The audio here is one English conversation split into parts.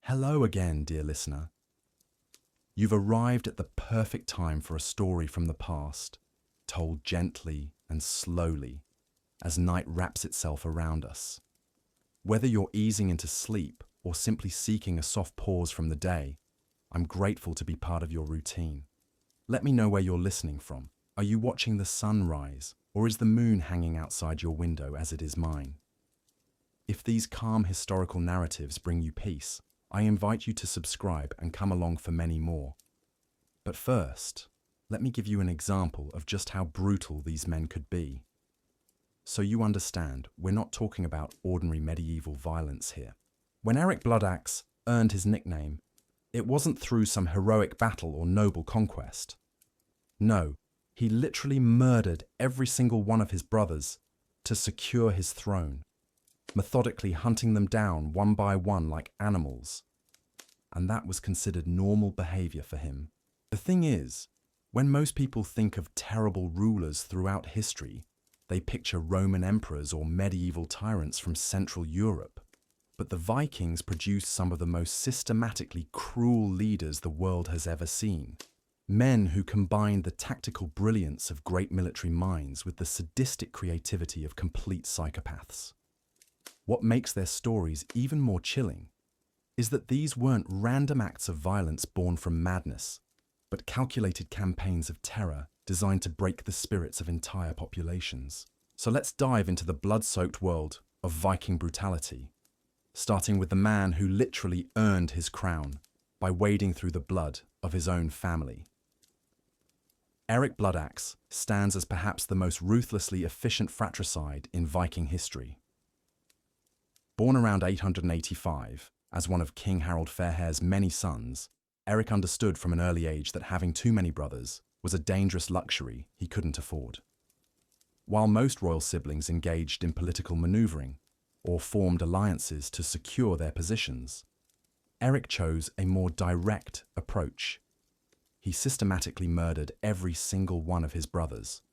Hello again, dear listener. You've arrived at the perfect time for a story from the past, told gently and slowly as night wraps itself around us. Whether you're easing into sleep or simply seeking a soft pause from the day, I'm grateful to be part of your routine. Let me know where you're listening from. Are you watching the sun rise, or is the moon hanging outside your window as it is mine? If these calm historical narratives bring you peace, I invite you to subscribe and come along for many more. But first, let me give you an example of just how brutal these men could be. So you understand, we're not talking about ordinary medieval violence here. When Eric Bloodaxe earned his nickname, it wasn't through some heroic battle or noble conquest. No, he literally murdered every single one of his brothers to secure his throne, methodically hunting them down one by one like animals. And that was considered normal behavior for him. The thing is, when most people think of terrible rulers throughout history, they picture Roman emperors or medieval tyrants from Central Europe. But the Vikings produced some of the most systematically cruel leaders the world has ever seen. Men who combined the tactical brilliance of great military minds with the sadistic creativity of complete psychopaths. What makes their stories even more chilling is that these weren't random acts of violence born from madness, but calculated campaigns of terror designed to break the spirits of entire populations. So let's dive into the blood-soaked world of Viking brutality, starting with the man who literally earned his crown by wading through the blood of his own family. Eric Bloodaxe stands as perhaps the most ruthlessly efficient fratricide in Viking history. Born around 885, as one of King Harald Fairhair's many sons, Eric understood from an early age that having too many brothers was a dangerous luxury he couldn't afford. While most royal siblings engaged in political maneuvering or formed alliances to secure their positions, Eric chose a more direct approach. He systematically murdered every single one of his brothers,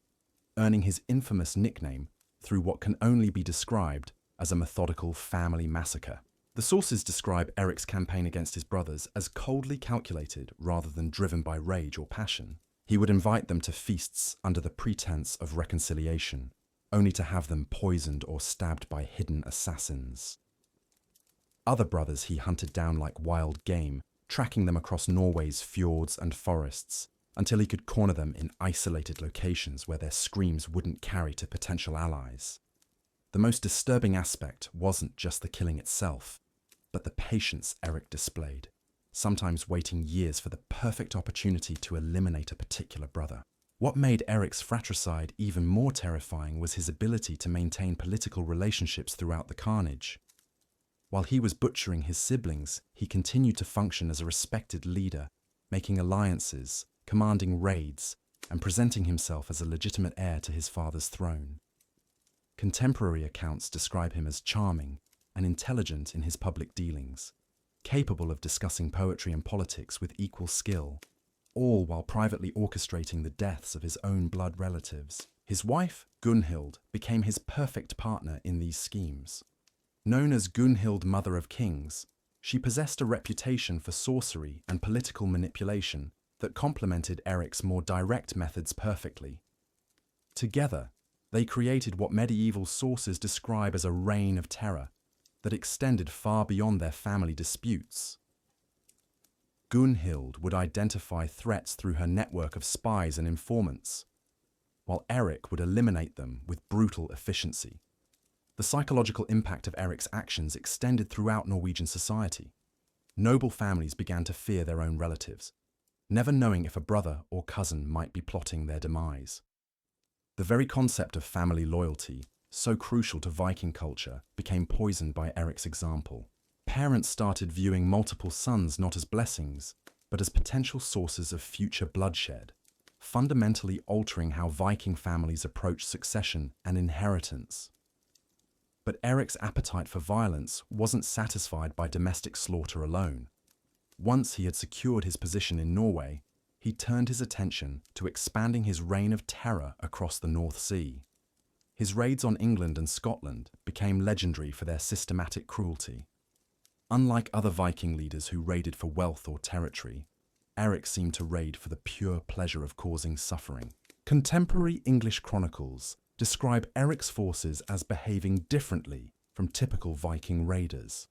earning his infamous nickname through what can only be described as a methodical family massacre. The sources describe Eric's campaign against his brothers as coldly calculated rather than driven by rage or passion. He would invite them to feasts under the pretense of reconciliation, only to have them poisoned or stabbed by hidden assassins. Other brothers he hunted down like wild game, tracking them across Norway's fjords and forests until he could corner them in isolated locations where their screams wouldn't carry to potential allies. The most disturbing aspect wasn't just the killing itself, but the patience Eric displayed, sometimes waiting years for the perfect opportunity to eliminate a particular brother. What made Eric's fratricide even more terrifying was his ability to maintain political relationships throughout the carnage. While he was butchering his siblings, he continued to function as a respected leader, making alliances, commanding raids, and presenting himself as a legitimate heir to his father's throne. Contemporary accounts describe him as charming and intelligent in his public dealings, capable of discussing poetry and politics with equal skill, all while privately orchestrating the deaths of his own blood relatives. His wife, Gunhild, became his perfect partner in these schemes. Known as Gunhild, Mother of Kings, she possessed a reputation for sorcery and political manipulation that complemented Eric's more direct methods perfectly. Together, they created what medieval sources describe as a reign of terror that extended far beyond their family disputes. Gunhild would identify threats through her network of spies and informants, while Eric would eliminate them with brutal efficiency. The psychological impact of Eric's actions extended throughout Norwegian society. Noble families began to fear their own relatives, never knowing if a brother or cousin might be plotting their demise. The very concept of family loyalty, so crucial to Viking culture, became poisoned by Eric's example. Parents started viewing multiple sons not as blessings, but as potential sources of future bloodshed, fundamentally altering how Viking families approached succession and inheritance. But Eric's appetite for violence wasn't satisfied by domestic slaughter alone. Once he had secured his position in Norway, he turned his attention to expanding his reign of terror across the North Sea. His raids on England and Scotland became legendary for their systematic cruelty. Unlike other Viking leaders who raided for wealth or territory, Erik seemed to raid for the pure pleasure of causing suffering. Contemporary English chronicles describe Erik's forces as behaving differently from typical Viking raiders.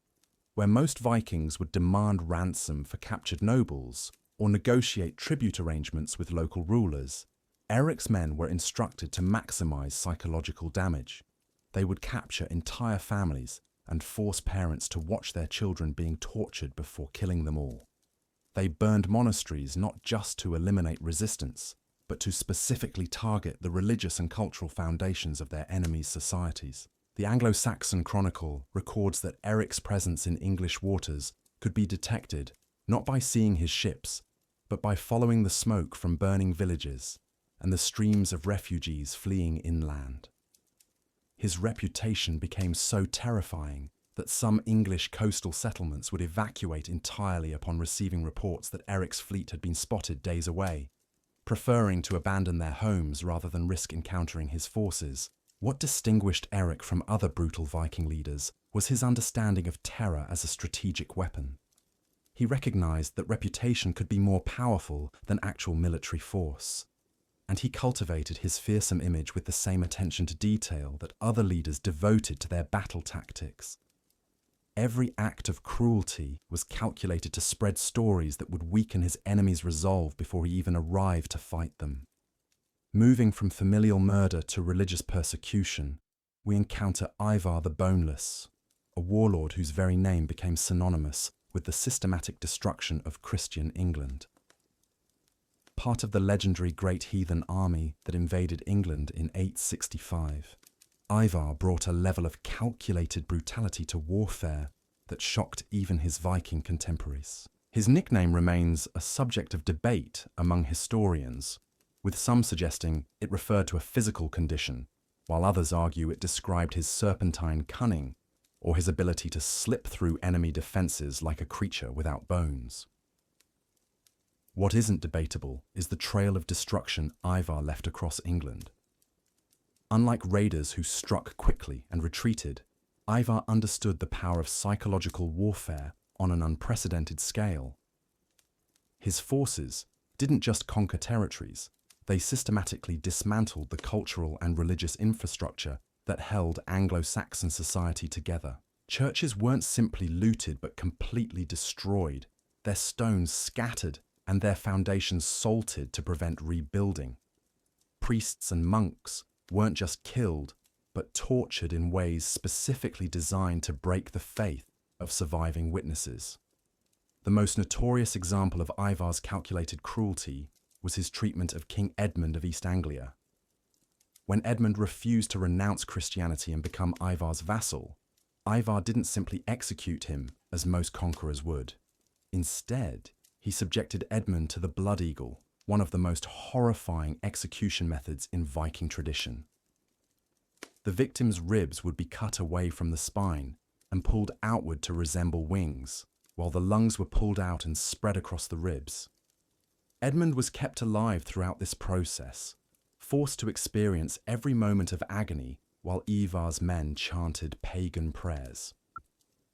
Where most Vikings would demand ransom for captured nobles or negotiate tribute arrangements with local rulers, Erik's men were instructed to maximize psychological damage. They would capture entire families and force parents to watch their children being tortured before killing them all. They burned monasteries not just to eliminate resistance, but to specifically target the religious and cultural foundations of their enemies' societies. The Anglo-Saxon Chronicle records that Erik's presence in English waters could be detected not by seeing his ships, but by following the smoke from burning villages and the streams of refugees fleeing inland. His reputation became so terrifying that some English coastal settlements would evacuate entirely upon receiving reports that Erik's fleet had been spotted days away, preferring to abandon their homes rather than risk encountering his forces. What distinguished Erik from other brutal Viking leaders was his understanding of terror as a strategic weapon. He recognized that reputation could be more powerful than actual military force, and he cultivated his fearsome image with the same attention to detail that other leaders devoted to their battle tactics. Every act of cruelty was calculated to spread stories that would weaken his enemy's resolve before he even arrived to fight them. Moving from familial murder to religious persecution, we encounter Ivar the Boneless, a warlord whose very name became synonymous with the systematic destruction of Christian England. Part of the legendary Great Heathen Army that invaded England in 865, Ivar brought a level of calculated brutality to warfare that shocked even his Viking contemporaries. His nickname remains a subject of debate among historians, with some suggesting it referred to a physical condition, while others argue it described his serpentine cunning or his ability to slip through enemy defenses like a creature without bones. What isn't debatable is the trail of destruction Ivar left across England. Unlike raiders who struck quickly and retreated, Ivar understood the power of psychological warfare on an unprecedented scale. His forces didn't just conquer territories, they systematically dismantled the cultural and religious infrastructure that held Anglo-Saxon society together. Churches weren't simply looted but completely destroyed, their stones scattered and their foundations salted to prevent rebuilding. Priests and monks weren't just killed, but tortured in ways specifically designed to break the faith of surviving witnesses. The most notorious example of Ivar's calculated cruelty was his treatment of King Edmund of East Anglia. When Edmund refused to renounce Christianity and become Ivar's vassal, Ivar didn't simply execute him as most conquerors would. Instead, he subjected Edmund to the blood eagle, one of the most horrifying execution methods in Viking tradition. The victim's ribs would be cut away from the spine and pulled outward to resemble wings, while the lungs were pulled out and spread across the ribs. Edmund was kept alive throughout this process, forced to experience every moment of agony while Ivar's men chanted pagan prayers.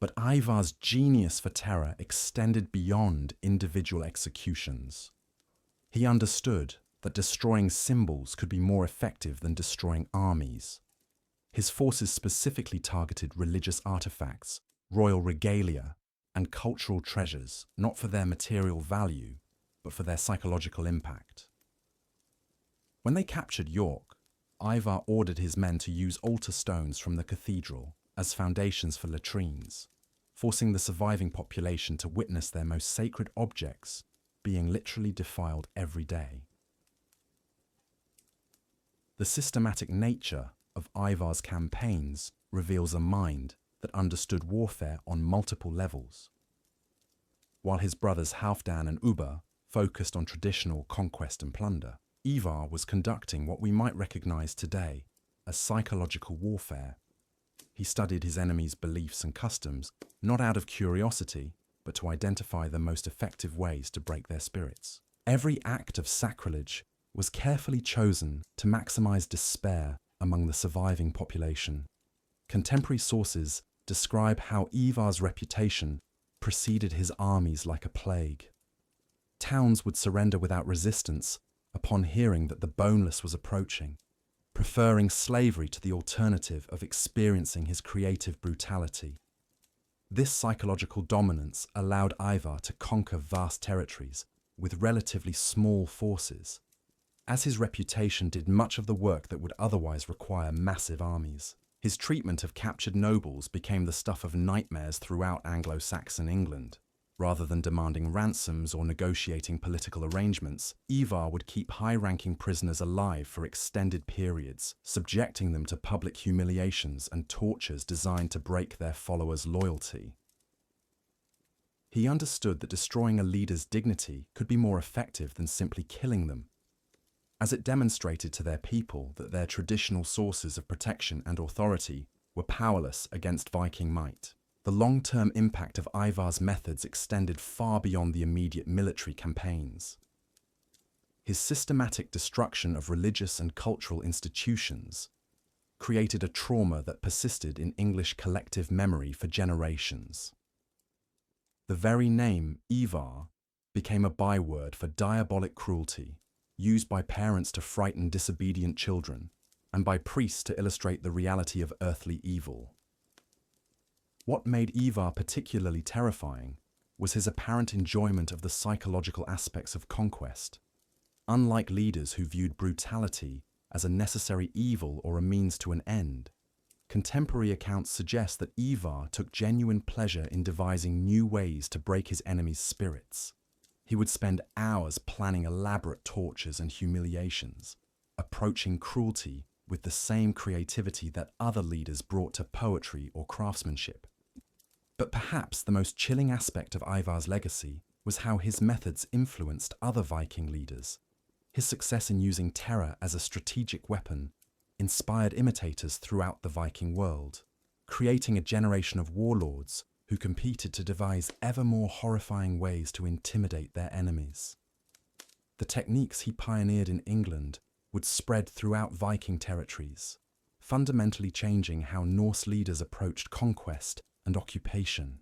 But Ivar's genius for terror extended beyond individual executions. He understood that destroying symbols could be more effective than destroying armies. His forces specifically targeted religious artifacts, royal regalia, and cultural treasures, not for their material value, but for their psychological impact. When they captured York, Ivar ordered his men to use altar stones from the cathedral as foundations for latrines, forcing the surviving population to witness their most sacred objects being literally defiled every day. The systematic nature of Ivar's campaigns reveals a mind that understood warfare on multiple levels. While his brothers Halfdan and Ubba focused on traditional conquest and plunder, Ivar was conducting what we might recognize today as psychological warfare. He studied his enemies' beliefs and customs, not out of curiosity, but to identify the most effective ways to break their spirits. Every act of sacrilege was carefully chosen to maximize despair among the surviving population. Contemporary sources describe how Ivar's reputation preceded his armies like a plague. Towns would surrender without resistance upon hearing that the boneless was approaching, preferring slavery to the alternative of experiencing his creative brutality. This psychological dominance allowed Ivar to conquer vast territories with relatively small forces, as his reputation did much of the work that would otherwise require massive armies. His treatment of captured nobles became the stuff of nightmares throughout Anglo-Saxon England. Rather than demanding ransoms or negotiating political arrangements, Ivar would keep high-ranking prisoners alive for extended periods, subjecting them to public humiliations and tortures designed to break their followers' loyalty. He understood that destroying a leader's dignity could be more effective than simply killing them, as it demonstrated to their people that their traditional sources of protection and authority were powerless against Viking might. The long-term impact of Ivar's methods extended far beyond the immediate military campaigns. His systematic destruction of religious and cultural institutions created a trauma that persisted in English collective memory for generations. The very name Ivar became a byword for diabolic cruelty, used by parents to frighten disobedient children, and by priests to illustrate the reality of earthly evil. What made Ivar particularly terrifying was his apparent enjoyment of the psychological aspects of conquest. Unlike leaders who viewed brutality as a necessary evil or a means to an end, contemporary accounts suggest that Ivar took genuine pleasure in devising new ways to break his enemies' spirits. He would spend hours planning elaborate tortures and humiliations, approaching cruelty with the same creativity that other leaders brought to poetry or craftsmanship. But perhaps the most chilling aspect of Ivar's legacy was how his methods influenced other Viking leaders. His success in using terror as a strategic weapon inspired imitators throughout the Viking world, creating a generation of warlords who competed to devise ever more horrifying ways to intimidate their enemies. The techniques he pioneered in England would spread throughout Viking territories, fundamentally changing how Norse leaders approached conquest and occupation.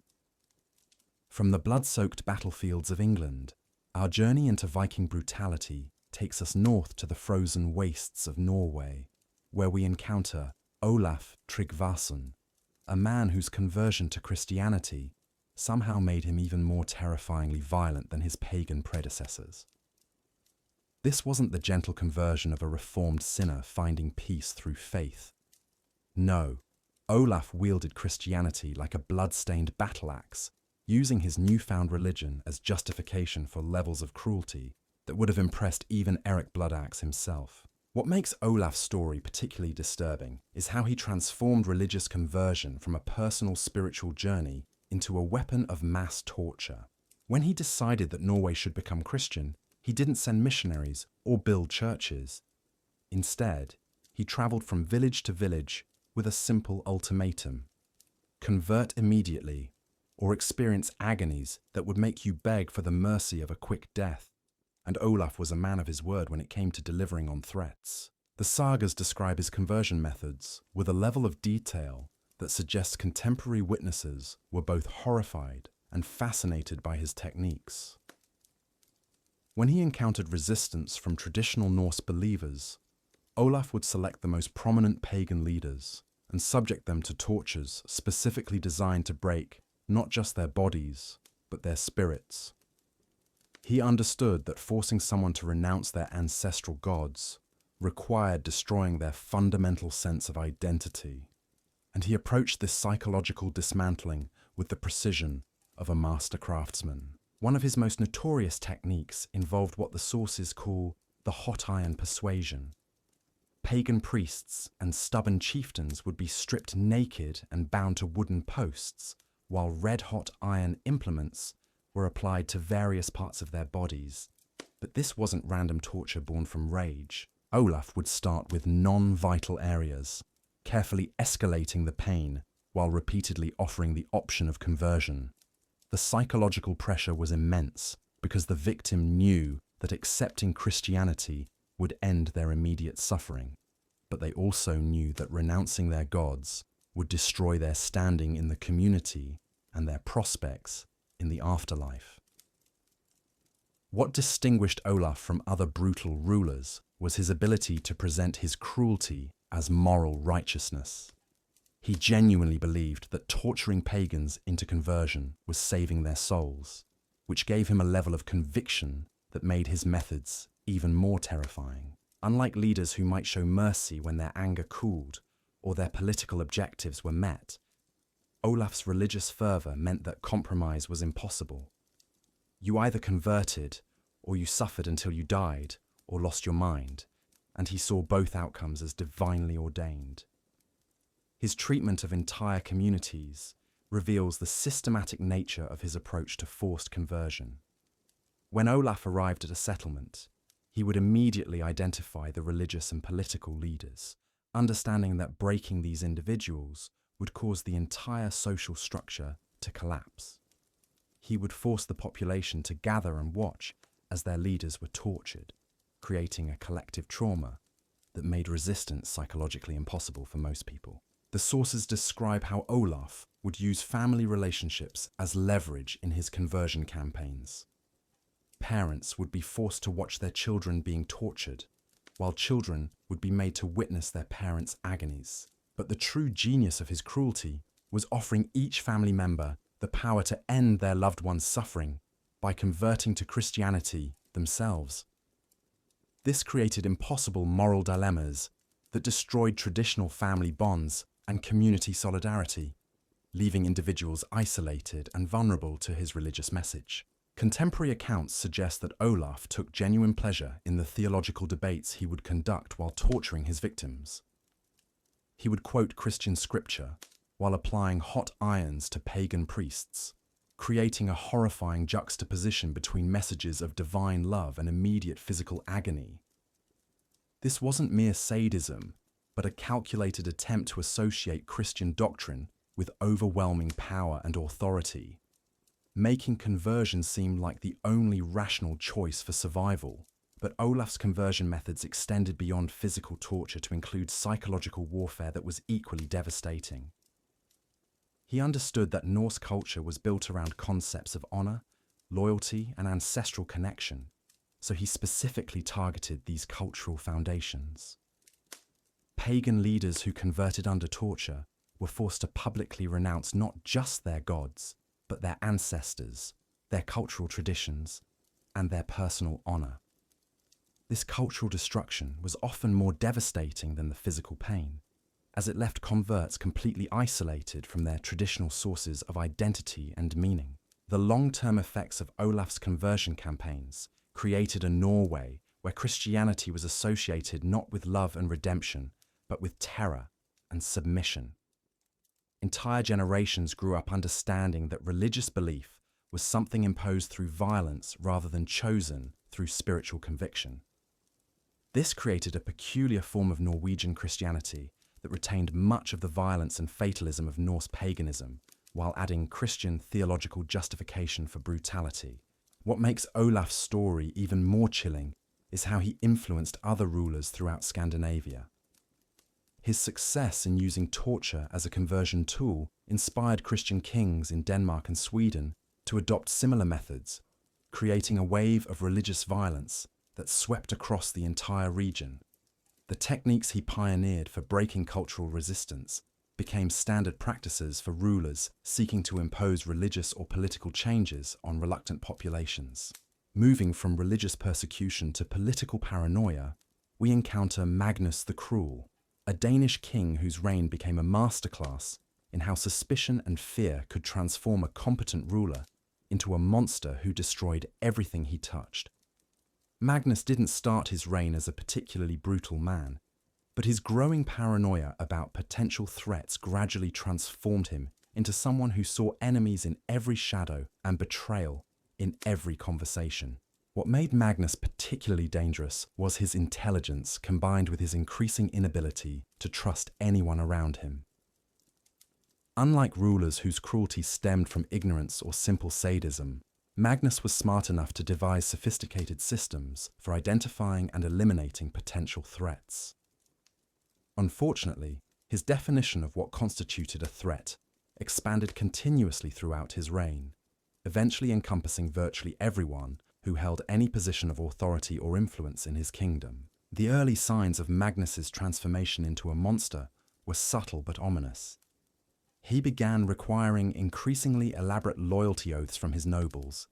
From the blood-soaked battlefields of England, our journey into Viking brutality takes us north to the frozen wastes of Norway, where we encounter Olaf Tryggvason, a man whose conversion to Christianity somehow made him even more terrifyingly violent than his pagan predecessors. This wasn't the gentle conversion of a reformed sinner finding peace through faith. No, Olaf wielded Christianity like a blood-stained battle axe, using his newfound religion as justification for levels of cruelty that would have impressed even Eric Bloodaxe himself. What makes Olaf's story particularly disturbing is how he transformed religious conversion from a personal spiritual journey into a weapon of mass torture. When he decided that Norway should become Christian, he didn't send missionaries or build churches. Instead, he traveled from village to village with a simple ultimatum: convert immediately, or experience agonies that would make you beg for the mercy of a quick death. And Olaf was a man of his word when it came to delivering on threats. The sagas describe his conversion methods with a level of detail that suggests contemporary witnesses were both horrified and fascinated by his techniques. When he encountered resistance from traditional Norse believers, Olaf would select the most prominent pagan leaders and subject them to tortures specifically designed to break not just their bodies, but their spirits. He understood that forcing someone to renounce their ancestral gods required destroying their fundamental sense of identity, and he approached this psychological dismantling with the precision of a master craftsman. One of his most notorious techniques involved what the sources call the hot iron persuasion. Pagan priests and stubborn chieftains would be stripped naked and bound to wooden posts, while red-hot iron implements were applied to various parts of their bodies. But this wasn't random torture born from rage. Olaf would start with non-vital areas, carefully escalating the pain while repeatedly offering the option of conversion. The psychological pressure was immense because the victim knew that accepting Christianity would end their immediate suffering, but they also knew that renouncing their gods would destroy their standing in the community and their prospects in the afterlife. What distinguished Olaf from other brutal rulers was his ability to present his cruelty as moral righteousness. He genuinely believed that torturing pagans into conversion was saving their souls, which gave him a level of conviction that made his methods even more terrifying. Unlike leaders who might show mercy when their anger cooled or their political objectives were met, Olaf's religious fervour meant that compromise was impossible. You either converted, or you suffered until you died, or lost your mind, and he saw both outcomes as divinely ordained. His treatment of entire communities reveals the systematic nature of his approach to forced conversion. When Olaf arrived at a settlement, he would immediately identify the religious and political leaders, understanding that breaking these individuals would cause the entire social structure to collapse. He would force the population to gather and watch as their leaders were tortured, creating a collective trauma that made resistance psychologically impossible for most people. The sources describe how Olaf would use family relationships as leverage in his conversion campaigns. Parents would be forced to watch their children being tortured, while children would be made to witness their parents' agonies. But the true genius of his cruelty was offering each family member the power to end their loved one's suffering by converting to Christianity themselves. This created impossible moral dilemmas that destroyed traditional family bonds and community solidarity, leaving individuals isolated and vulnerable to his religious message. Contemporary accounts suggest that Olaf took genuine pleasure in the theological debates he would conduct while torturing his victims. He would quote Christian scripture while applying hot irons to pagan priests, creating a horrifying juxtaposition between messages of divine love and immediate physical agony. This wasn't mere sadism, but a calculated attempt to associate Christian doctrine with overwhelming power and authority, making conversion seem like the only rational choice for survival. But Olaf's conversion methods extended beyond physical torture to include psychological warfare that was equally devastating. He understood that Norse culture was built around concepts of honor, loyalty, and ancestral connection, so he specifically targeted these cultural foundations. Pagan leaders who converted under torture were forced to publicly renounce not just their gods, but their ancestors, their cultural traditions, and their personal honor. This cultural destruction was often more devastating than the physical pain, as it left converts completely isolated from their traditional sources of identity and meaning. The long-term effects of Olaf's conversion campaigns created a Norway where Christianity was associated not with love and redemption, but with terror and submission. Entire generations grew up understanding that religious belief was something imposed through violence rather than chosen through spiritual conviction. This created a peculiar form of Norwegian Christianity that retained much of the violence and fatalism of Norse paganism, while adding Christian theological justification for brutality. What makes Olaf's story even more chilling is how he influenced other rulers throughout Scandinavia. His success in using torture as a conversion tool inspired Christian kings in Denmark and Sweden to adopt similar methods, creating a wave of religious violence that swept across the entire region. The techniques he pioneered for breaking cultural resistance became standard practices for rulers seeking to impose religious or political changes on reluctant populations. Moving from religious persecution to political paranoia, we encounter Magnus the Cruel, a Danish king whose reign became a masterclass in how suspicion and fear could transform a competent ruler into a monster who destroyed everything he touched. Magnus didn't start his reign as a particularly brutal man, but his growing paranoia about potential threats gradually transformed him into someone who saw enemies in every shadow and betrayal in every conversation. What made Magnus particularly dangerous was his intelligence combined with his increasing inability to trust anyone around him. Unlike rulers whose cruelty stemmed from ignorance or simple sadism, Magnus was smart enough to devise sophisticated systems for identifying and eliminating potential threats. Unfortunately, his definition of what constituted a threat expanded continuously throughout his reign, eventually encompassing virtually everyone who held any position of authority or influence in his kingdom. The early signs of Magnus's transformation into a monster were subtle but ominous. He began requiring increasingly elaborate loyalty oaths from his nobles,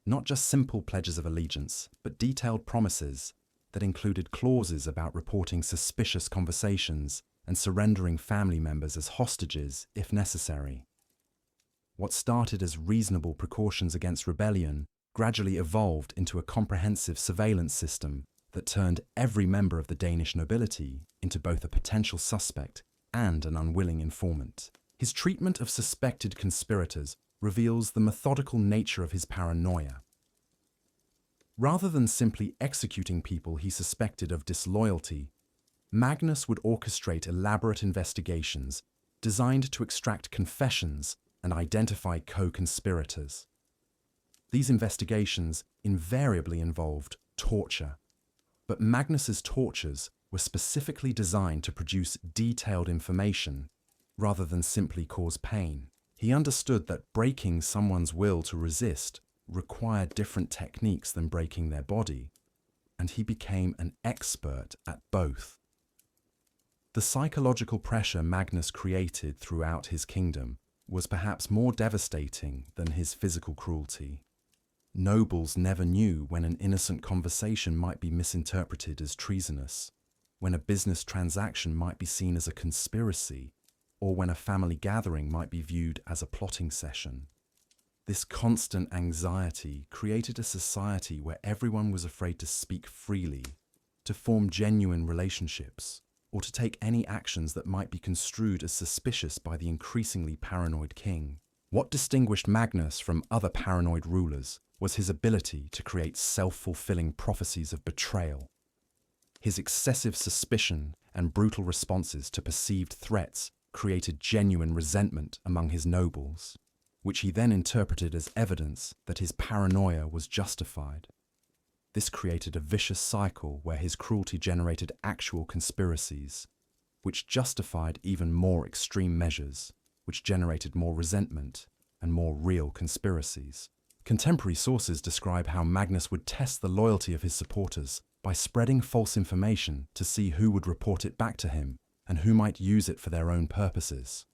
not just simple pledges of allegiance, but detailed promises that included clauses about reporting suspicious conversations and surrendering family members as hostages if necessary. What started as reasonable precautions against rebellion gradually evolved into a comprehensive surveillance system that turned every member of the Danish nobility into both a potential suspect and an unwilling informant. His treatment of suspected conspirators reveals the methodical nature of his paranoia. Rather than simply executing people he suspected of disloyalty, Magnus would orchestrate elaborate investigations designed to extract confessions and identify co-conspirators. These investigations invariably involved torture, but Magnus's tortures were specifically designed to produce detailed information rather than simply cause pain. He understood that breaking someone's will to resist required different techniques than breaking their body, and he became an expert at both. The psychological pressure Magnus created throughout his kingdom was perhaps more devastating than his physical cruelty. Nobles never knew when an innocent conversation might be misinterpreted as treasonous, when a business transaction might be seen as a conspiracy, or when a family gathering might be viewed as a plotting session. This constant anxiety created a society where everyone was afraid to speak freely, to form genuine relationships, or to take any actions that might be construed as suspicious by the increasingly paranoid king. What distinguished Magnus from other paranoid rulers was his ability to create self-fulfilling prophecies of betrayal. His excessive suspicion and brutal responses to perceived threats created genuine resentment among his nobles, which he then interpreted as evidence that his paranoia was justified. This created a vicious cycle where his cruelty generated actual conspiracies, which justified even more extreme measures, which generated more resentment and more real conspiracies. Contemporary sources describe how Magnus would test the loyalty of his supporters by spreading false information to see who would report it back to him and who might use it for their own purposes.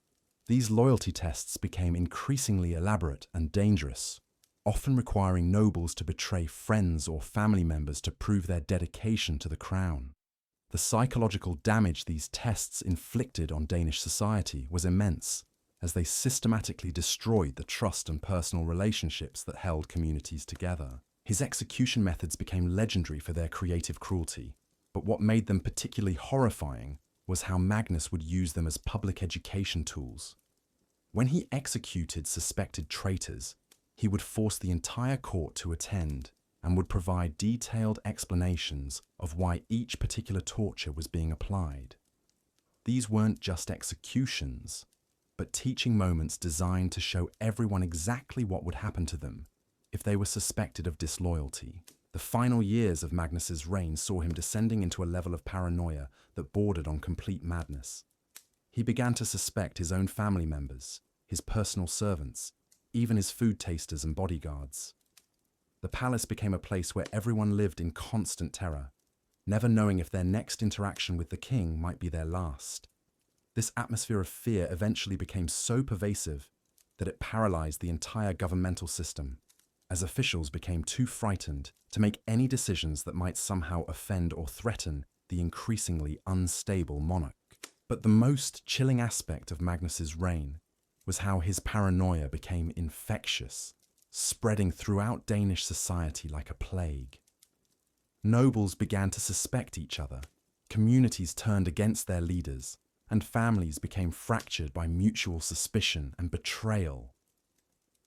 These loyalty tests became increasingly elaborate and dangerous, often requiring nobles to betray friends or family members to prove their dedication to the crown. The psychological damage these tests inflicted on Danish society was immense, as they systematically destroyed the trust and personal relationships that held communities together. His execution methods became legendary for their creative cruelty, but what made them particularly horrifying was how Magnus would use them as public education tools. When he executed suspected traitors, he would force the entire court to attend and would provide detailed explanations of why each particular torture was being applied. These weren't just executions, but teaching moments designed to show everyone exactly what would happen to them if they were suspected of disloyalty. The final years of Magnus's reign saw him descending into a level of paranoia that bordered on complete madness. He began to suspect his own family members, his personal servants, even his food tasters and bodyguards. The palace became a place where everyone lived in constant terror, never knowing if their next interaction with the king might be their last. This atmosphere of fear eventually became so pervasive that it paralyzed the entire governmental system, as officials became too frightened to make any decisions that might somehow offend or threaten the increasingly unstable monarch. But the most chilling aspect of Magnus's reign was how his paranoia became infectious, spreading throughout Danish society like a plague. Nobles began to suspect each other, communities turned against their leaders, and families became fractured by mutual suspicion and betrayal.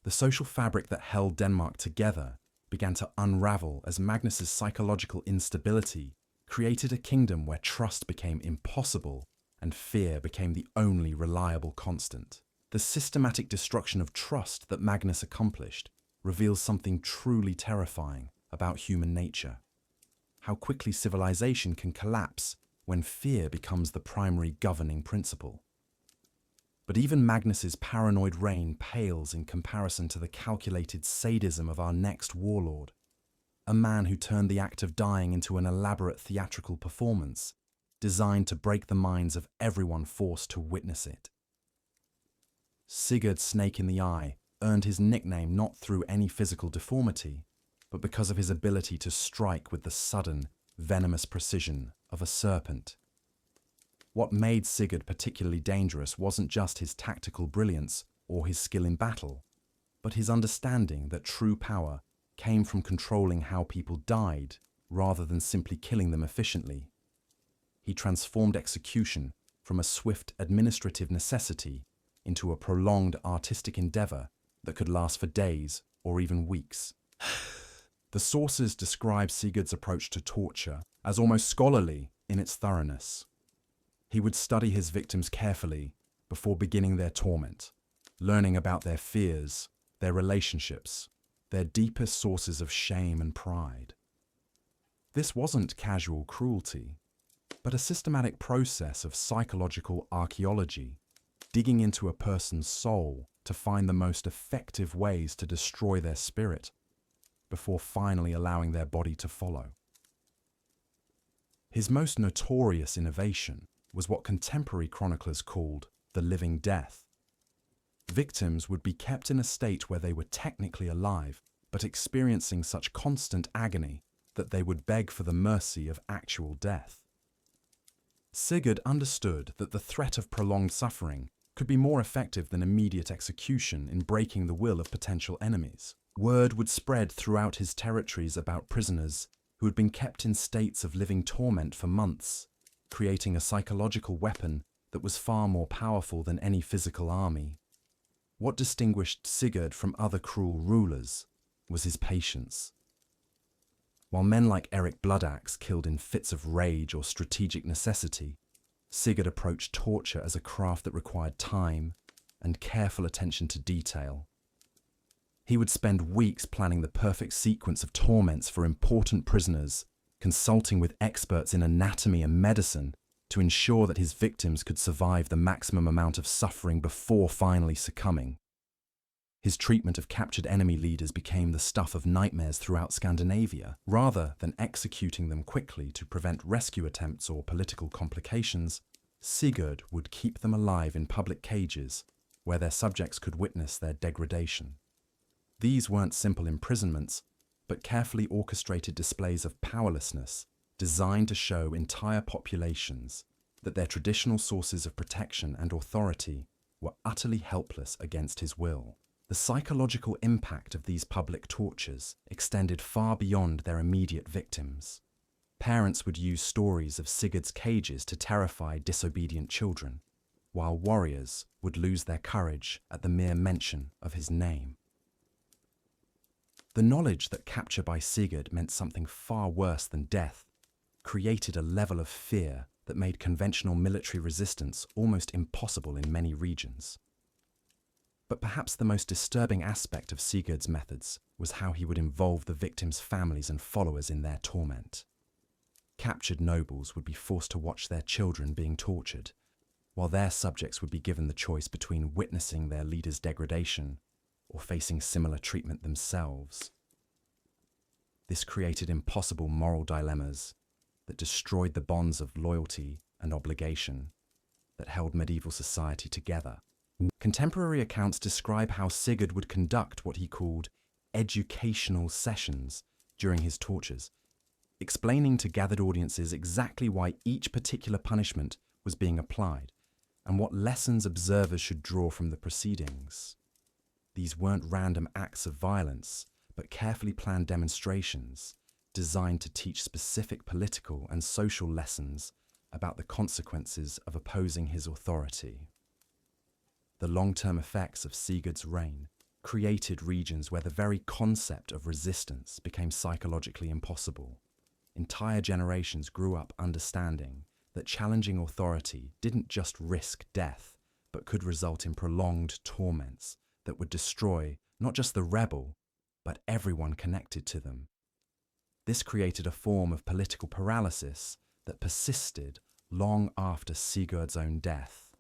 The social fabric that held Denmark together began to unravel as Magnus's psychological instability created a kingdom where trust became impossible and fear became the only reliable constant. The systematic destruction of trust that Magnus accomplished reveals something truly terrifying about human nature. How quickly civilization can collapse when fear becomes the primary governing principle. But even Magnus's paranoid reign pales in comparison to the calculated sadism of our next warlord, a man who turned the act of dying into an elaborate theatrical performance, designed to break the minds of everyone forced to witness it. Sigurd Snake in the Eye earned his nickname not through any physical deformity, but because of his ability to strike with the sudden, venomous precision of a serpent. What made Sigurd particularly dangerous wasn't just his tactical brilliance or his skill in battle, but his understanding that true power came from controlling how people died rather than simply killing them efficiently. He transformed execution from a swift administrative necessity into a prolonged artistic endeavor that could last for days or even weeks. The sources describe Sigurd's approach to torture as almost scholarly in its thoroughness. He would study his victims carefully before beginning their torment, learning about their fears, their relationships, their deepest sources of shame and pride. This wasn't casual cruelty, but a systematic process of psychological archaeology, digging into a person's soul to find the most effective ways to destroy their spirit, before finally allowing their body to follow. His most notorious innovation was what contemporary chroniclers called the living death. Victims would be kept in a state where they were technically alive, but experiencing such constant agony that they would beg for the mercy of actual death. Sigurd understood that the threat of prolonged suffering could be more effective than immediate execution in breaking the will of potential enemies. Word would spread throughout his territories about prisoners who had been kept in states of living torment for months, creating a psychological weapon that was far more powerful than any physical army. What distinguished Sigurd from other cruel rulers was his patience. While men like Eric Bloodaxe killed in fits of rage or strategic necessity, Sigurd approached torture as a craft that required time and careful attention to detail. He would spend weeks planning the perfect sequence of torments for important prisoners, consulting with experts in anatomy and medicine to ensure that his victims could survive the maximum amount of suffering before finally succumbing. His treatment of captured enemy leaders became the stuff of nightmares throughout Scandinavia. Rather than executing them quickly to prevent rescue attempts or political complications, Sigurd would keep them alive in public cages where their subjects could witness their degradation. These weren't simple imprisonments, but carefully orchestrated displays of powerlessness designed to show entire populations that their traditional sources of protection and authority were utterly helpless against his will. The psychological impact of these public tortures extended far beyond their immediate victims. Parents would use stories of Sigurd's cages to terrify disobedient children, while warriors would lose their courage at the mere mention of his name. The knowledge that capture by Sigurd meant something far worse than death created a level of fear that made conventional military resistance almost impossible in many regions. But perhaps the most disturbing aspect of Sigurd's methods was how he would involve the victims' families and followers in their torment. Captured nobles would be forced to watch their children being tortured, while their subjects would be given the choice between witnessing their leader's degradation or facing similar treatment themselves. This created impossible moral dilemmas that destroyed the bonds of loyalty and obligation that held medieval society together. Contemporary accounts describe how Sigurd would conduct what he called educational sessions during his tortures, explaining to gathered audiences exactly why each particular punishment was being applied and what lessons observers should draw from the proceedings. These weren't random acts of violence, but carefully planned demonstrations designed to teach specific political and social lessons about the consequences of opposing his authority. The long-term effects of Sigurd's reign created regions where the very concept of resistance became psychologically impossible. Entire generations grew up understanding that challenging authority didn't just risk death, but could result in prolonged torments that would destroy not just the rebel, but everyone connected to them. This created a form of political paralysis that persisted long after Sigurd's own death.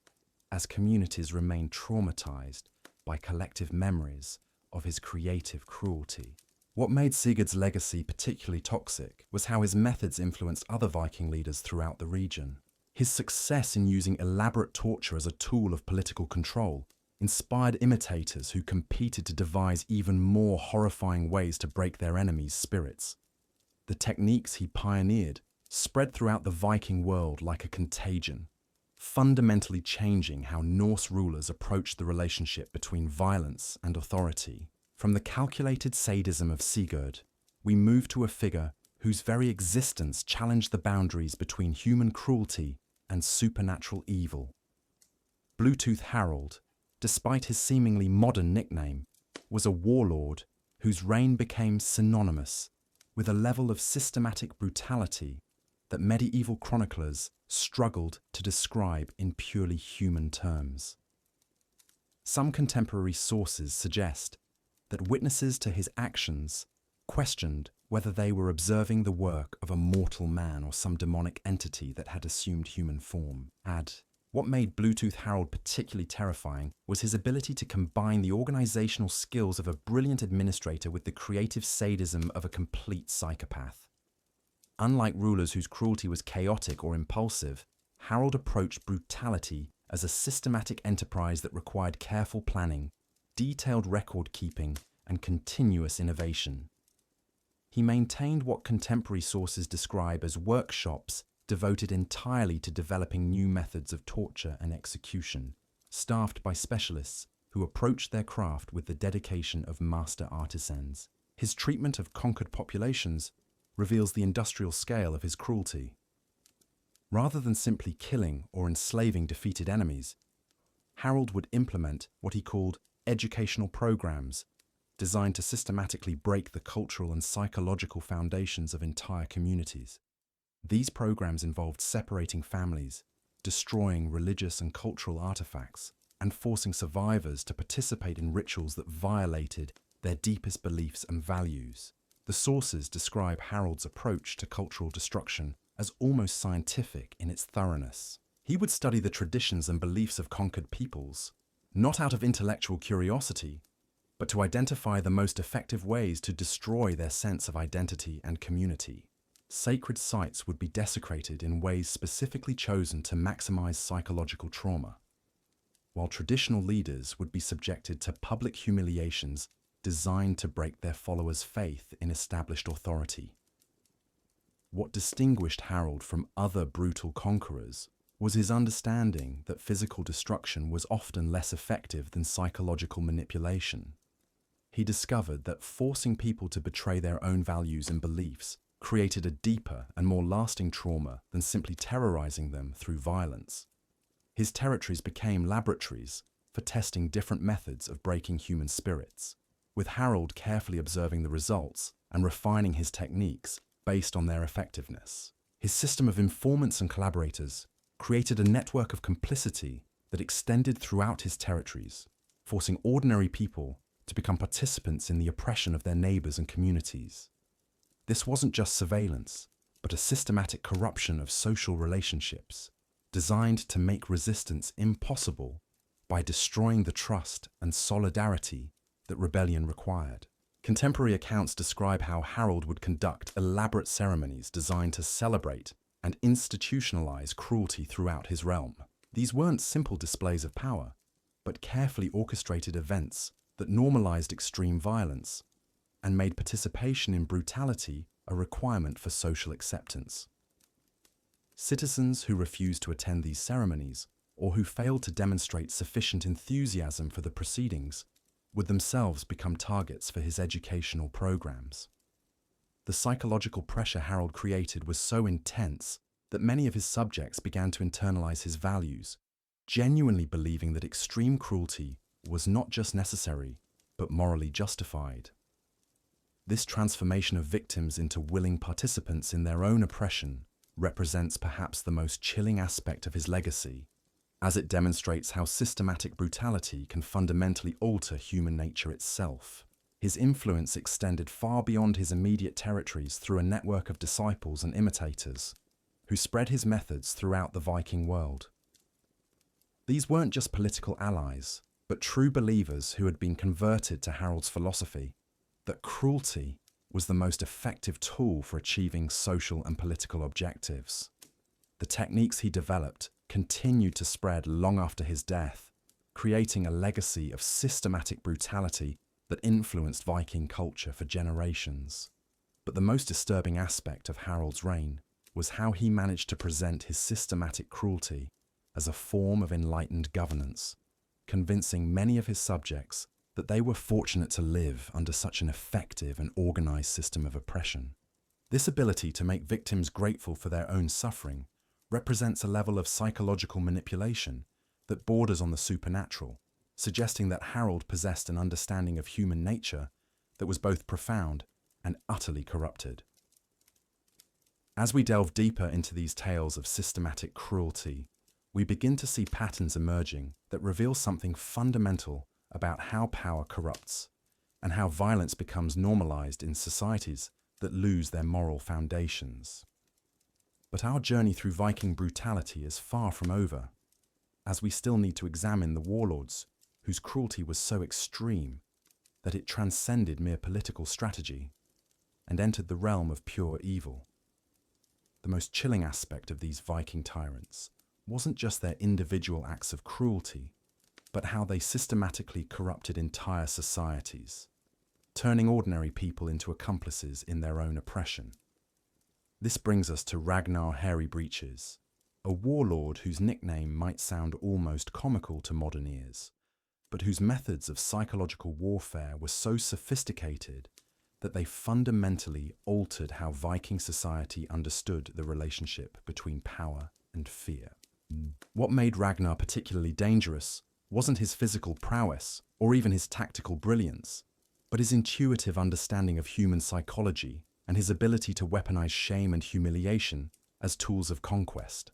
as communities remained traumatized by collective memories of his creative cruelty. What made Sigurd's legacy particularly toxic was how his methods influenced other Viking leaders throughout the region. His success in using elaborate torture as a tool of political control inspired imitators who competed to devise even more horrifying ways to break their enemies' spirits. The techniques he pioneered spread throughout the Viking world like a contagion, fundamentally changing how Norse rulers approached the relationship between violence and authority. From the calculated sadism of Sigurd, we move to a figure whose very existence challenged the boundaries between human cruelty and supernatural evil. Bluetooth Harald, despite his seemingly modern nickname, was a warlord whose reign became synonymous with a level of systematic brutality that medieval chroniclers struggled to describe in purely human terms. Some contemporary sources suggest that witnesses to his actions questioned whether they were observing the work of a mortal man or some demonic entity that had assumed human form. What made Bluetooth Harald particularly terrifying was his ability to combine the organizational skills of a brilliant administrator with the creative sadism of a complete psychopath. Unlike rulers whose cruelty was chaotic or impulsive, Harald approached brutality as a systematic enterprise that required careful planning, detailed record-keeping, and continuous innovation. He maintained what contemporary sources describe as workshops devoted entirely to developing new methods of torture and execution, staffed by specialists who approached their craft with the dedication of master artisans. His treatment of conquered populations reveals the industrial scale of his cruelty. Rather than simply killing or enslaving defeated enemies, Harald would implement what he called educational programs designed to systematically break the cultural and psychological foundations of entire communities. These programs involved separating families, destroying religious and cultural artifacts, and forcing survivors to participate in rituals that violated their deepest beliefs and values. The sources describe Harald's approach to cultural destruction as almost scientific in its thoroughness. He would study the traditions and beliefs of conquered peoples, not out of intellectual curiosity, but to identify the most effective ways to destroy their sense of identity and community. Sacred sites would be desecrated in ways specifically chosen to maximize psychological trauma, while traditional leaders would be subjected to public humiliations designed to break their followers' faith in established authority. What distinguished Harald from other brutal conquerors was his understanding that physical destruction was often less effective than psychological manipulation. He discovered that forcing people to betray their own values and beliefs created a deeper and more lasting trauma than simply terrorizing them through violence. His territories became laboratories for testing different methods of breaking human spirits, with Harald carefully observing the results and refining his techniques based on their effectiveness. His system of informants and collaborators created a network of complicity that extended throughout his territories, forcing ordinary people to become participants in the oppression of their neighbors and communities. This wasn't just surveillance, but a systematic corruption of social relationships, designed to make resistance impossible by destroying the trust and solidarity that rebellion required. Contemporary accounts describe how Harald would conduct elaborate ceremonies designed to celebrate and institutionalize cruelty throughout his realm. These weren't simple displays of power, but carefully orchestrated events that normalized extreme violence and made participation in brutality a requirement for social acceptance. Citizens who refused to attend these ceremonies, or who failed to demonstrate sufficient enthusiasm for the proceedings, would themselves become targets for his educational programs. The psychological pressure Harald created was so intense that many of his subjects began to internalize his values, genuinely believing that extreme cruelty was not just necessary, but morally justified. This transformation of victims into willing participants in their own oppression represents perhaps the most chilling aspect of his legacy, as it demonstrates how systematic brutality can fundamentally alter human nature itself. His influence extended far beyond his immediate territories through a network of disciples and imitators, who spread his methods throughout the Viking world. These weren't just political allies, but true believers who had been converted to Harold's philosophy that cruelty was the most effective tool for achieving social and political objectives. The techniques he developed continued to spread long after his death, creating a legacy of systematic brutality that influenced Viking culture for generations. But the most disturbing aspect of Harold's reign was how he managed to present his systematic cruelty as a form of enlightened governance, convincing many of his subjects that they were fortunate to live under such an effective and organized system of oppression. This ability to make victims grateful for their own suffering represents a level of psychological manipulation that borders on the supernatural, suggesting that Harold possessed an understanding of human nature that was both profound and utterly corrupted. As we delve deeper into these tales of systematic cruelty, we begin to see patterns emerging that reveal something fundamental about how power corrupts and how violence becomes normalized in societies that lose their moral foundations. But our journey through Viking brutality is far from over, as we still need to examine the warlords whose cruelty was so extreme that it transcended mere political strategy and entered the realm of pure evil. The most chilling aspect of these Viking tyrants wasn't just their individual acts of cruelty, but how they systematically corrupted entire societies, turning ordinary people into accomplices in their own oppression. This brings us to Ragnar Hairy Breeches, a warlord whose nickname might sound almost comical to modern ears, but whose methods of psychological warfare were so sophisticated that they fundamentally altered how Viking society understood the relationship between power and fear. What made Ragnar particularly dangerous wasn't his physical prowess or even his tactical brilliance, but his intuitive understanding of human psychology and his ability to weaponize shame and humiliation as tools of conquest.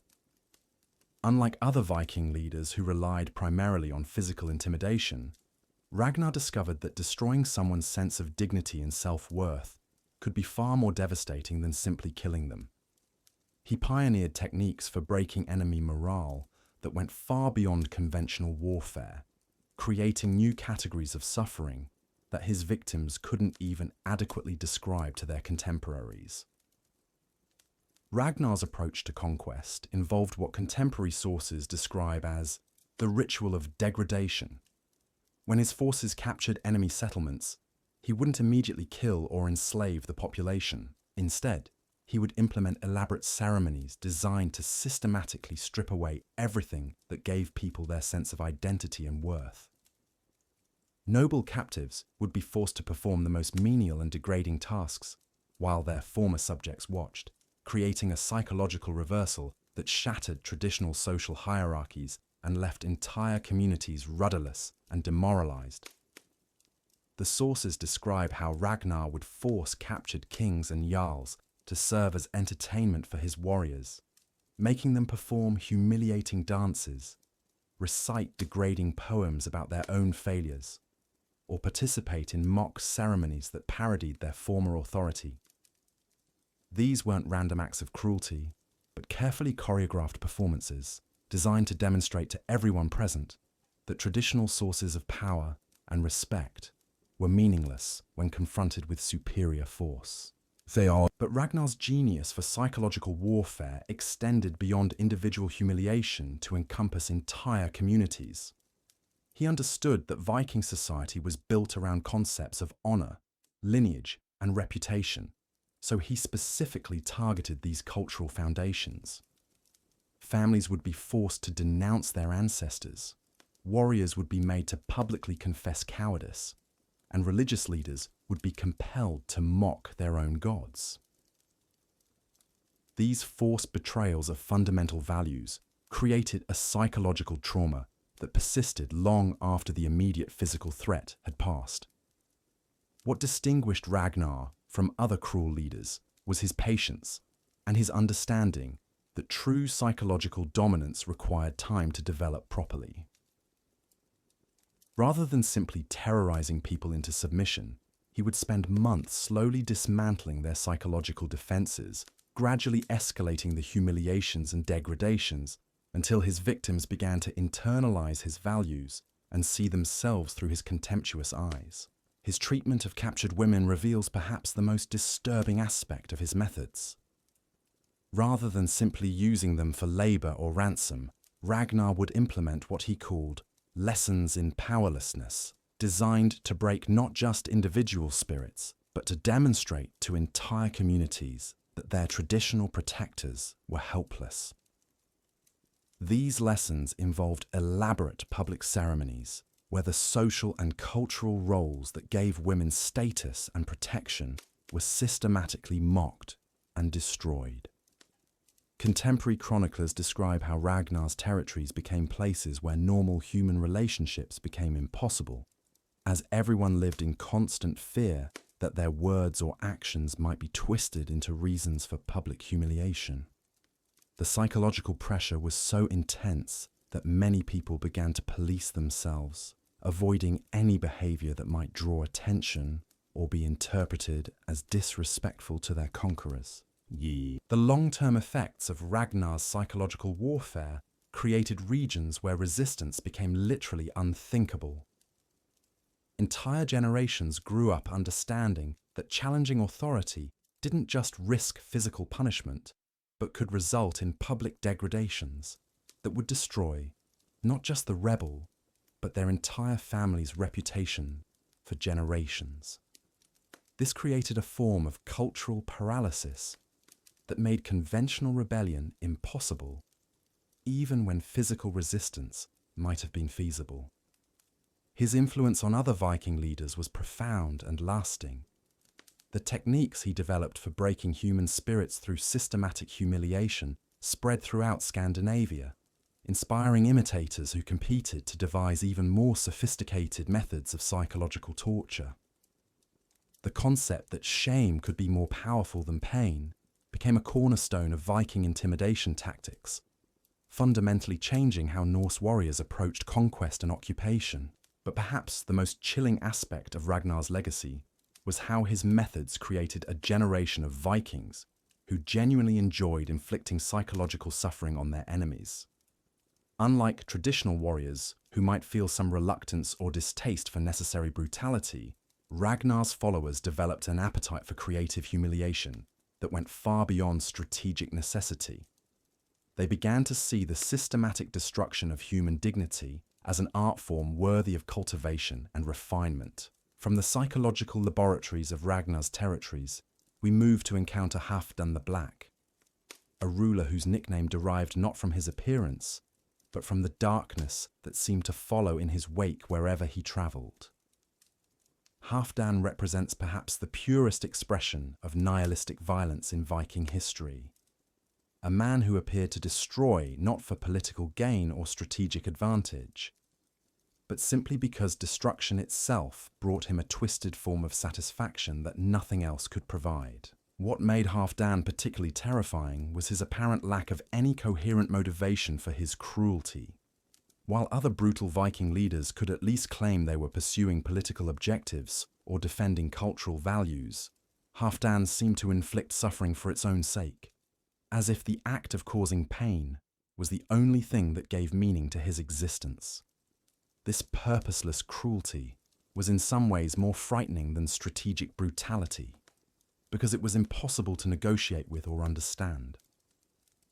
Unlike other Viking leaders who relied primarily on physical intimidation, Ragnar discovered that destroying someone's sense of dignity and self-worth could be far more devastating than simply killing them. He pioneered techniques for breaking enemy morale that went far beyond conventional warfare, creating new categories of suffering that his victims couldn't even adequately describe to their contemporaries. Ragnar's approach to conquest involved what contemporary sources describe as the ritual of degradation. When his forces captured enemy settlements, he wouldn't immediately kill or enslave the population. Instead, he would implement elaborate ceremonies designed to systematically strip away everything that gave people their sense of identity and worth. Noble captives would be forced to perform the most menial and degrading tasks, while their former subjects watched, creating a psychological reversal that shattered traditional social hierarchies and left entire communities rudderless and demoralized. The sources describe how Ragnar would force captured kings and jarls to serve as entertainment for his warriors, making them perform humiliating dances, recite degrading poems about their own failures, or participate in mock ceremonies that parodied their former authority. These weren't random acts of cruelty, but carefully choreographed performances designed to demonstrate to everyone present that traditional sources of power and respect were meaningless when confronted with superior force. But Ragnar's genius for psychological warfare extended beyond individual humiliation to encompass entire communities. He understood that Viking society was built around concepts of honor, lineage, and reputation, so he specifically targeted these cultural foundations. Families would be forced to denounce their ancestors, warriors would be made to publicly confess cowardice, and religious leaders would be compelled to mock their own gods. These forced betrayals of fundamental values created a psychological trauma that persisted long after the immediate physical threat had passed. What distinguished Ragnar from other cruel leaders was his patience and his understanding that true psychological dominance required time to develop properly. Rather than simply terrorizing people into submission, he would spend months slowly dismantling their psychological defenses, gradually escalating the humiliations and degradations until his victims began to internalize his values and see themselves through his contemptuous eyes. His treatment of captured women reveals perhaps the most disturbing aspect of his methods. Rather than simply using them for labor or ransom, Ragnar would implement what he called lessons in powerlessness, designed to break not just individual spirits, but to demonstrate to entire communities that their traditional protectors were helpless. These lessons involved elaborate public ceremonies, where the social and cultural roles that gave women status and protection were systematically mocked and destroyed. Contemporary chroniclers describe how Ragnar's territories became places where normal human relationships became impossible, as everyone lived in constant fear that their words or actions might be twisted into reasons for public humiliation. The psychological pressure was so intense that many people began to police themselves, avoiding any behavior that might draw attention or be interpreted as disrespectful to their conquerors. The long-term effects of Ragnar's psychological warfare created regions where resistance became literally unthinkable. Entire generations grew up understanding that challenging authority didn't just risk physical punishment, but could result in public degradations that would destroy not just the rebel, but their entire family's reputation for generations. This created a form of cultural paralysis that made conventional rebellion impossible, even when physical resistance might have been feasible. His influence on other Viking leaders was profound and lasting. The techniques he developed for breaking human spirits through systematic humiliation spread throughout Scandinavia, inspiring imitators who competed to devise even more sophisticated methods of psychological torture. The concept that shame could be more powerful than pain became a cornerstone of Viking intimidation tactics, fundamentally changing how Norse warriors approached conquest and occupation. But perhaps the most chilling aspect of Ragnar's legacy was how his methods created a generation of Vikings who genuinely enjoyed inflicting psychological suffering on their enemies. Unlike traditional warriors who might feel some reluctance or distaste for necessary brutality, Ragnar's followers developed an appetite for creative humiliation that went far beyond strategic necessity. They began to see the systematic destruction of human dignity as an art form worthy of cultivation and refinement. From the psychological laboratories of Ragnar's territories, we move to encounter Halfdan the Black, a ruler whose nickname derived not from his appearance, but from the darkness that seemed to follow in his wake wherever he travelled. Halfdan represents perhaps the purest expression of nihilistic violence in Viking history. A man who appeared to destroy not for political gain or strategic advantage, but simply because destruction itself brought him a twisted form of satisfaction that nothing else could provide. What made Halfdan particularly terrifying was his apparent lack of any coherent motivation for his cruelty. While other brutal Viking leaders could at least claim they were pursuing political objectives or defending cultural values, Halfdan seemed to inflict suffering for its own sake, as if the act of causing pain was the only thing that gave meaning to his existence. This purposeless cruelty was in some ways more frightening than strategic brutality, because it was impossible to negotiate with or understand.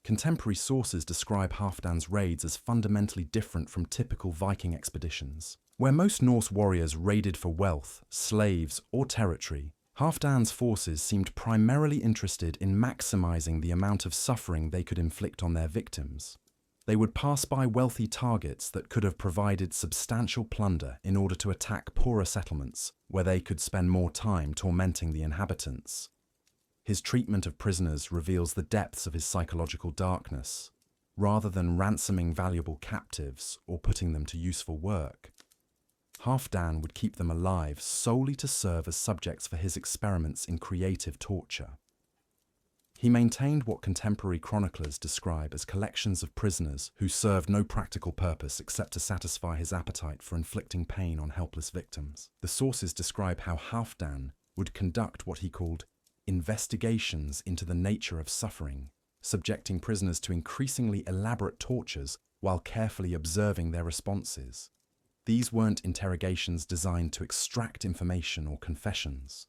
Contemporary sources describe Halfdan's raids as fundamentally different from typical Viking expeditions. Where most Norse warriors raided for wealth, slaves, or territory, Halfdan's forces seemed primarily interested in maximizing the amount of suffering they could inflict on their victims. They would pass by wealthy targets that could have provided substantial plunder in order to attack poorer settlements where they could spend more time tormenting the inhabitants. His treatment of prisoners reveals the depths of his psychological darkness. Rather than ransoming valuable captives or putting them to useful work, Halfdan would keep them alive solely to serve as subjects for his experiments in creative torture. He maintained what contemporary chroniclers describe as collections of prisoners who served no practical purpose except to satisfy his appetite for inflicting pain on helpless victims. The sources describe how Halfdan would conduct what he called investigations into the nature of suffering, subjecting prisoners to increasingly elaborate tortures while carefully observing their responses. These weren't interrogations designed to extract information or confessions,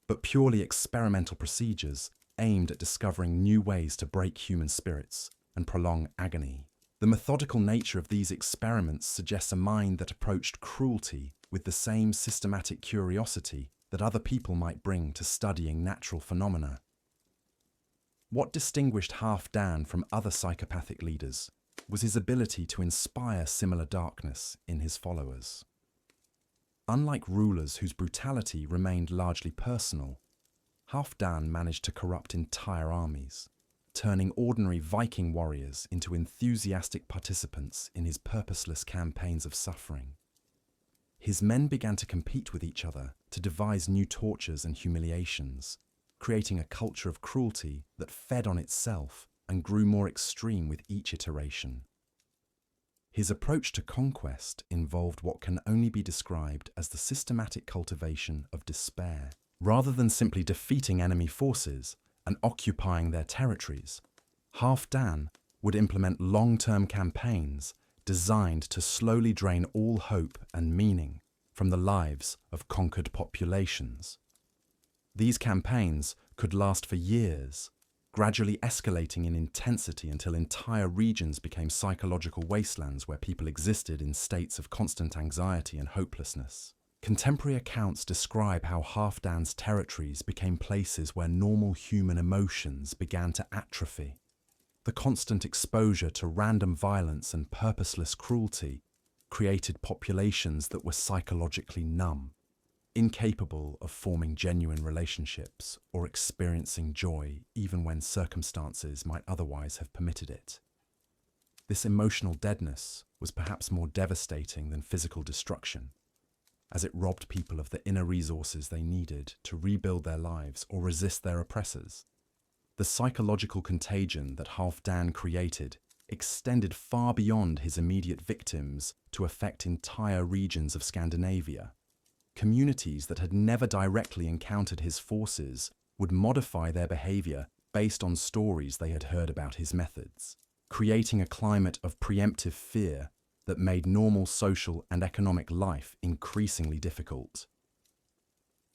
but purely experimental procedures aimed at discovering new ways to break human spirits and prolong agony. The methodical nature of these experiments suggests a mind that approached cruelty with the same systematic curiosity that other people might bring to studying natural phenomena. What distinguished Halfdan from other psychopathic leaders was his ability to inspire similar darkness in his followers. Unlike rulers whose brutality remained largely personal, Halfdan managed to corrupt entire armies, turning ordinary Viking warriors into enthusiastic participants in his purposeless campaigns of suffering. His men began to compete with each other to devise new tortures and humiliations, creating a culture of cruelty that fed on itself and grew more extreme with each iteration. His approach to conquest involved what can only be described as the systematic cultivation of despair. Rather than simply defeating enemy forces and occupying their territories, Halfdan would implement long-term campaigns designed to slowly drain all hope and meaning from the lives of conquered populations. These campaigns could last for years, gradually escalating in intensity until entire regions became psychological wastelands where people existed in states of constant anxiety and hopelessness. Contemporary accounts describe how Halfdan's territories became places where normal human emotions began to atrophy. The constant exposure to random violence and purposeless cruelty created populations that were psychologically numb, incapable of forming genuine relationships or experiencing joy even when circumstances might otherwise have permitted it. This emotional deadness was perhaps more devastating than physical destruction, as it robbed people of the inner resources they needed to rebuild their lives or resist their oppressors. The psychological contagion that Halfdan created extended far beyond his immediate victims to affect entire regions of Scandinavia. Communities that had never directly encountered his forces would modify their behavior based on stories they had heard about his methods, creating a climate of preemptive fear that made normal social and economic life increasingly difficult.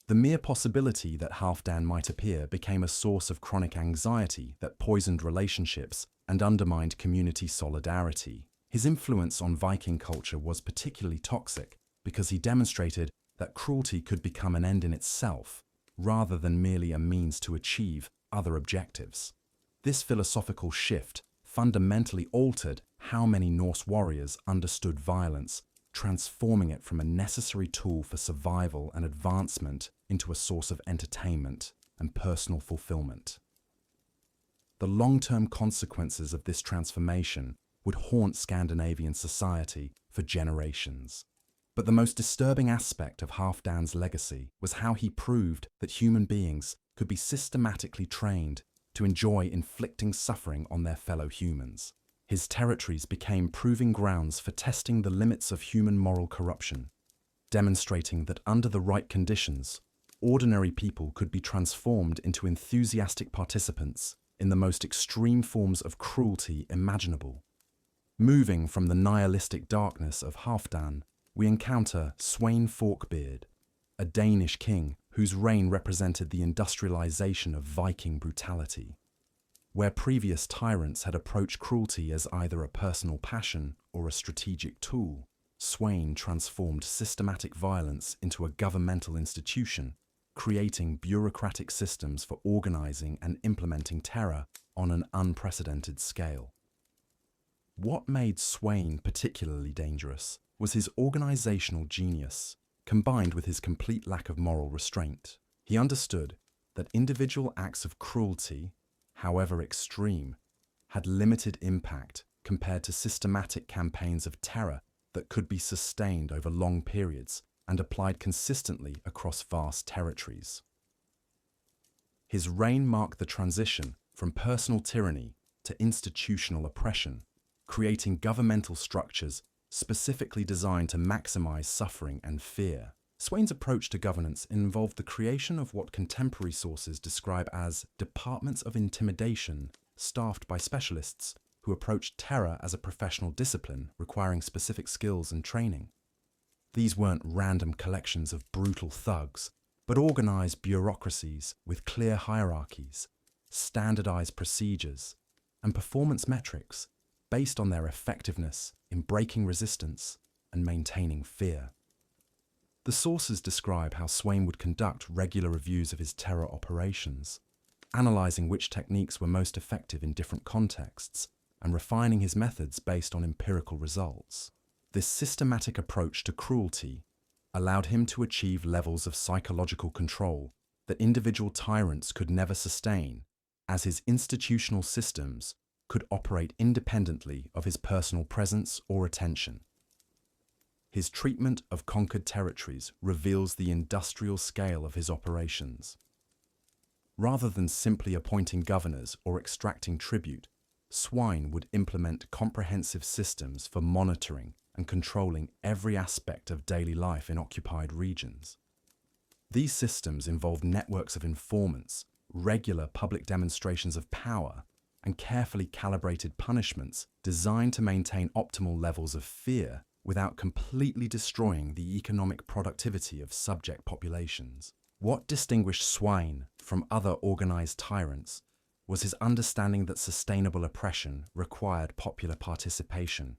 The mere possibility that Halfdan might appear became a source of chronic anxiety that poisoned relationships and undermined community solidarity. His influence on Viking culture was particularly toxic because he demonstrated that cruelty could become an end in itself, rather than merely a means to achieve other objectives. This philosophical shift fundamentally altered how many Norse warriors understood violence, transforming it from a necessary tool for survival and advancement into a source of entertainment and personal fulfillment. The long-term consequences of this transformation would haunt Scandinavian society for generations. But the most disturbing aspect of Halfdan's legacy was how he proved that human beings could be systematically trained to enjoy inflicting suffering on their fellow humans. His territories became proving grounds for testing the limits of human moral corruption, demonstrating that under the right conditions, ordinary people could be transformed into enthusiastic participants in the most extreme forms of cruelty imaginable. Moving from the nihilistic darkness of Halfdan, we encounter Sweyn Forkbeard, a Danish king whose reign represented the industrialization of Viking brutality. Where previous tyrants had approached cruelty as either a personal passion or a strategic tool, Sweyn transformed systematic violence into a governmental institution, creating bureaucratic systems for organizing and implementing terror on an unprecedented scale. What made Sweyn particularly dangerous was his organizational genius, combined with his complete lack of moral restraint. He understood that individual acts of cruelty, however extreme, had limited impact compared to systematic campaigns of terror that could be sustained over long periods and applied consistently across vast territories. His reign marked the transition from personal tyranny to institutional oppression, creating governmental structures specifically designed to maximize suffering and fear. Sweyn's approach to governance involved the creation of what contemporary sources describe as departments of intimidation staffed by specialists who approached terror as a professional discipline requiring specific skills and training. These weren't random collections of brutal thugs, but organized bureaucracies with clear hierarchies, standardized procedures, and performance metrics based on their effectiveness in breaking resistance and maintaining fear. The sources describe how Swain would conduct regular reviews of his terror operations, analyzing which techniques were most effective in different contexts and refining his methods based on empirical results. This systematic approach to cruelty allowed him to achieve levels of psychological control that individual tyrants could never sustain, as his institutional systems could operate independently of his personal presence or attention. His treatment of conquered territories reveals the industrial scale of his operations. Rather than simply appointing governors or extracting tribute, Swain would implement comprehensive systems for monitoring and controlling every aspect of daily life in occupied regions. These systems involved networks of informants, regular public demonstrations of power, and carefully calibrated punishments designed to maintain optimal levels of fear without completely destroying the economic productivity of subject populations. What distinguished Swain from other organized tyrants was his understanding that sustainable oppression required popular participation.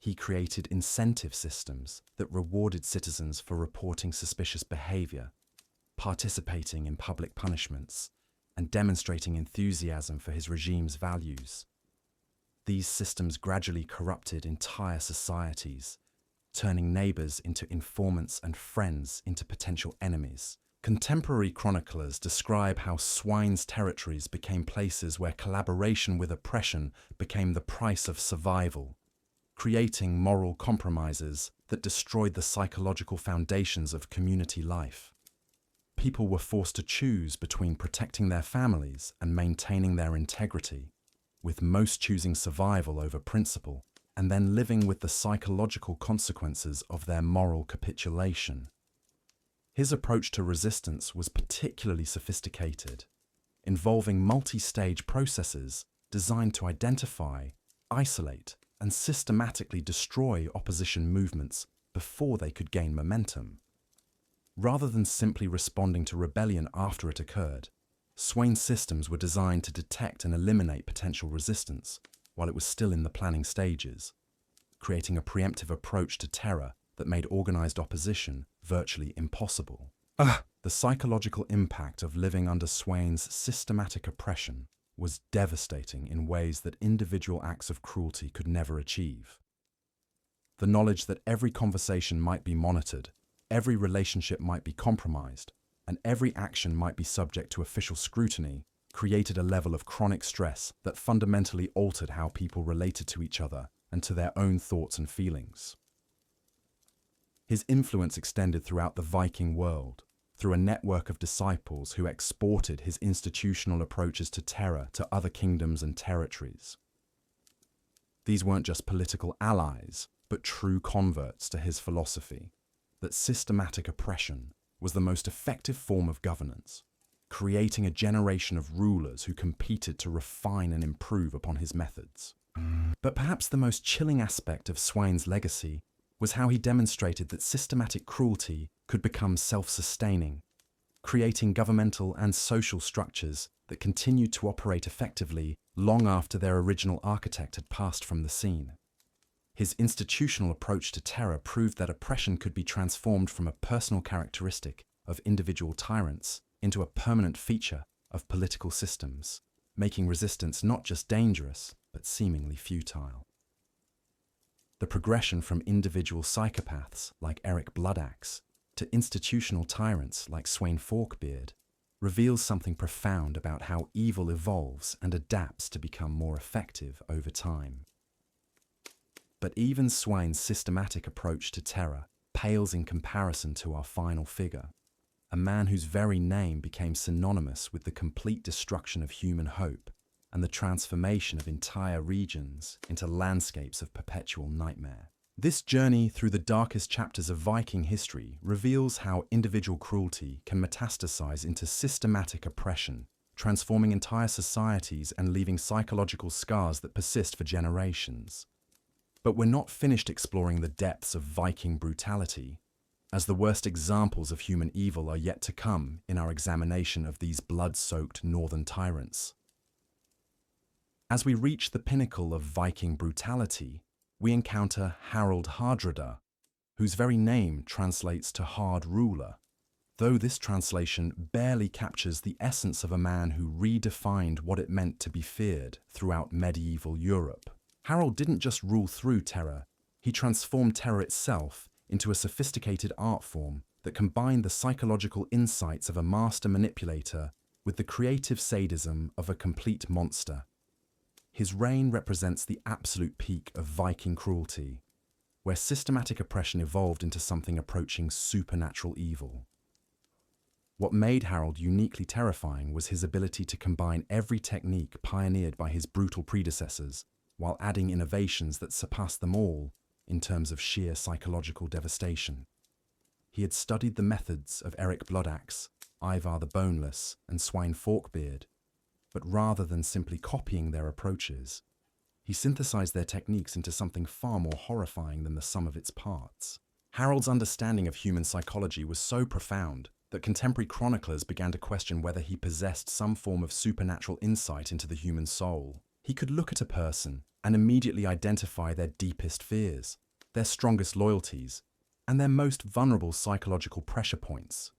He created incentive systems that rewarded citizens for reporting suspicious behavior, participating in public punishments, and demonstrating enthusiasm for his regime's values. These systems gradually corrupted entire societies, turning neighbors into informants and friends into potential enemies. Contemporary chroniclers describe how Swain's territories became places where collaboration with oppression became the price of survival, creating moral compromises that destroyed the psychological foundations of community life. People were forced to choose between protecting their families and maintaining their integrity, with most choosing survival over principle, and then living with the psychological consequences of their moral capitulation. His approach to resistance was particularly sophisticated, involving multi-stage processes designed to identify, isolate, and systematically destroy opposition movements before they could gain momentum. Rather than simply responding to rebellion after it occurred, Swain's systems were designed to detect and eliminate potential resistance while it was still in the planning stages, creating a preemptive approach to terror that made organized opposition virtually impossible. The psychological impact of living under Swain's systematic oppression was devastating in ways that individual acts of cruelty could never achieve. The knowledge that every conversation might be monitored, every relationship might be compromised, and every action might be subject to official scrutiny created a level of chronic stress that fundamentally altered how people related to each other and to their own thoughts and feelings. His influence extended throughout the Viking world, through a network of disciples who exported his institutional approaches to terror to other kingdoms and territories. These weren't just political allies, but true converts to his philosophy that systematic oppression was the most effective form of governance, creating a generation of rulers who competed to refine and improve upon his methods. But perhaps the most chilling aspect of Swain's legacy was how he demonstrated that systematic cruelty could become self-sustaining, creating governmental and social structures that continued to operate effectively long after their original architect had passed from the scene. His institutional approach to terror proved that oppression could be transformed from a personal characteristic of individual tyrants into a permanent feature of political systems, making resistance not just dangerous, but seemingly futile. The progression from individual psychopaths like Eric Bloodaxe to institutional tyrants like Swain Forkbeard reveals something profound about how evil evolves and adapts to become more effective over time. But even Swain's systematic approach to terror pales in comparison to our final figure, a man whose very name became synonymous with the complete destruction of human hope and the transformation of entire regions into landscapes of perpetual nightmare. This journey through the darkest chapters of Viking history reveals how individual cruelty can metastasize into systematic oppression, transforming entire societies and leaving psychological scars that persist for generations. But we're not finished exploring the depths of Viking brutality, as the worst examples of human evil are yet to come in our examination of these blood-soaked northern tyrants. As we reach the pinnacle of Viking brutality, we encounter Harald Hardrada, whose very name translates to hard ruler, though this translation barely captures the essence of a man who redefined what it meant to be feared throughout medieval Europe. Harald didn't just rule through terror, he transformed terror itself into a sophisticated art form that combined the psychological insights of a master manipulator with the creative sadism of a complete monster. His reign represents the absolute peak of Viking cruelty, where systematic oppression evolved into something approaching supernatural evil. What made Harald uniquely terrifying was his ability to combine every technique pioneered by his brutal predecessors while adding innovations that surpassed them all in terms of sheer psychological devastation. He had studied the methods of Eric Bloodaxe, Ivar the Boneless, and Swine Forkbeard, but rather than simply copying their approaches, he synthesized their techniques into something far more horrifying than the sum of its parts. Harald's understanding of human psychology was so profound that contemporary chroniclers began to question whether he possessed some form of supernatural insight into the human soul. He could look at a person and immediately identify their deepest fears, their strongest loyalties, and their most vulnerable psychological pressure points.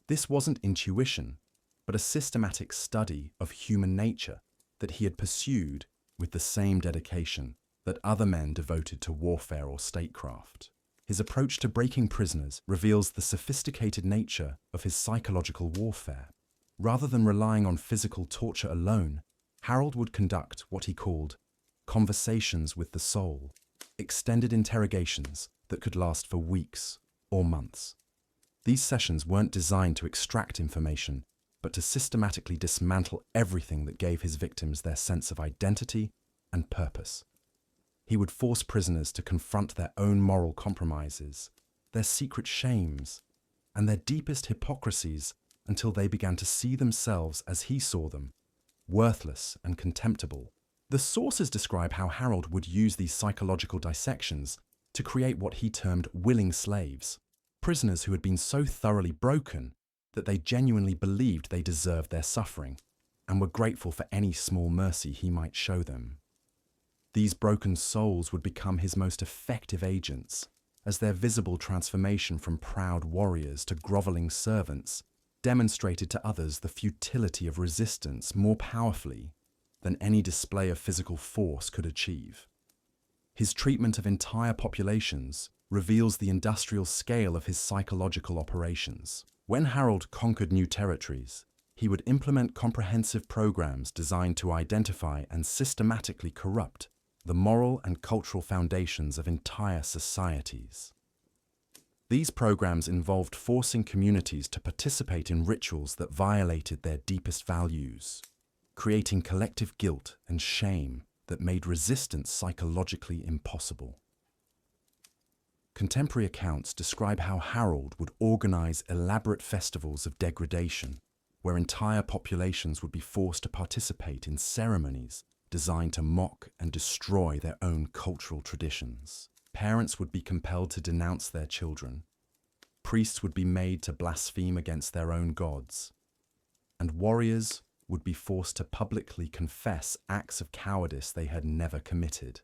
This wasn't intuition, but a systematic study of human nature that he had pursued with the same dedication that other men devoted to warfare or statecraft. His approach to breaking prisoners reveals the sophisticated nature of his psychological warfare. Rather than relying on physical torture alone, Harald would conduct what he called conversations with the soul, extended interrogations that could last for weeks or months. These sessions weren't designed to extract information, but to systematically dismantle everything that gave his victims their sense of identity and purpose. He would force prisoners to confront their own moral compromises, their secret shames, and their deepest hypocrisies until they began to see themselves as he saw them, worthless and contemptible. The sources describe how Harald would use these psychological dissections to create what he termed willing slaves, prisoners who had been so thoroughly broken that they genuinely believed they deserved their suffering and were grateful for any small mercy he might show them. These broken souls would become his most effective agents, as their visible transformation from proud warriors to groveling servants demonstrated to others the futility of resistance more powerfully than any display of physical force could achieve. His treatment of entire populations reveals the industrial scale of his psychological operations. When Harald conquered new territories, he would implement comprehensive programs designed to identify and systematically corrupt the moral and cultural foundations of entire societies. These programs involved forcing communities to participate in rituals that violated their deepest values, creating collective guilt and shame that made resistance psychologically impossible. Contemporary accounts describe how Harald would organize elaborate festivals of degradation, where entire populations would be forced to participate in ceremonies designed to mock and destroy their own cultural traditions. Parents would be compelled to denounce their children. Priests would be made to blaspheme against their own gods. And warriors would be forced to publicly confess acts of cowardice they had never committed.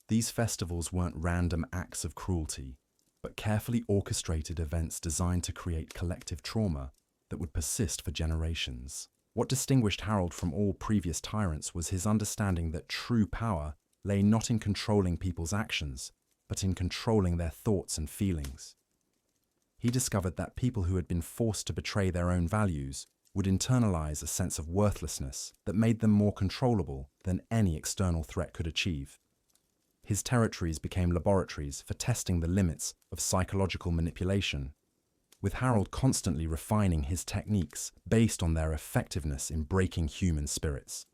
These festivals weren't random acts of cruelty, but carefully orchestrated events designed to create collective trauma that would persist for generations. What distinguished Harald from all previous tyrants was his understanding that true power lay not in controlling people's actions, but in controlling their thoughts and feelings. He discovered that people who had been forced to betray their own values would internalize a sense of worthlessness that made them more controllable than any external threat could achieve. His territories became laboratories for testing the limits of psychological manipulation, with Harald constantly refining his techniques based on their effectiveness in breaking human spirits.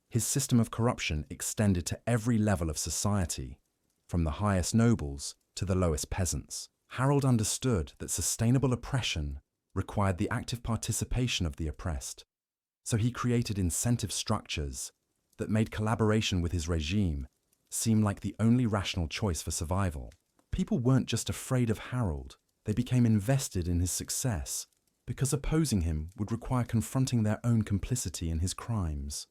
His system of corruption extended to every level of society, from the highest nobles to the lowest peasants. Harald understood that sustainable oppression required the active participation of the oppressed, so he created incentive structures that made collaboration with his regime seem like the only rational choice for survival. People weren't just afraid of Harold, they became invested in his success because opposing him would require confronting their own complicity in his crimes.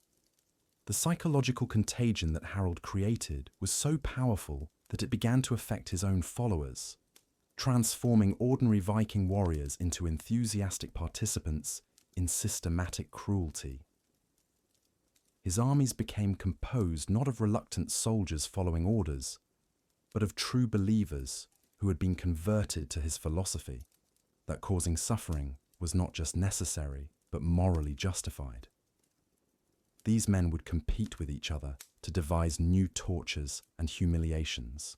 The psychological contagion that Harold created was so powerful that it began to affect his own followers, transforming ordinary Viking warriors into enthusiastic participants in systematic cruelty. His armies became composed not of reluctant soldiers following orders, but of true believers who had been converted to his philosophy, that causing suffering was not just necessary, but morally justified. These men would compete with each other to devise new tortures and humiliations,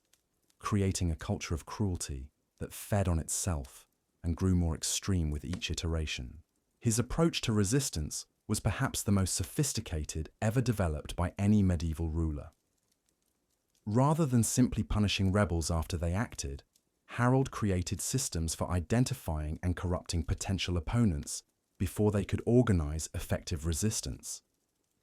creating a culture of cruelty that fed on itself and grew more extreme with each iteration. His approach to resistance was perhaps the most sophisticated ever developed by any medieval ruler. Rather than simply punishing rebels after they acted, Harold created systems for identifying and corrupting potential opponents before they could organize effective resistance.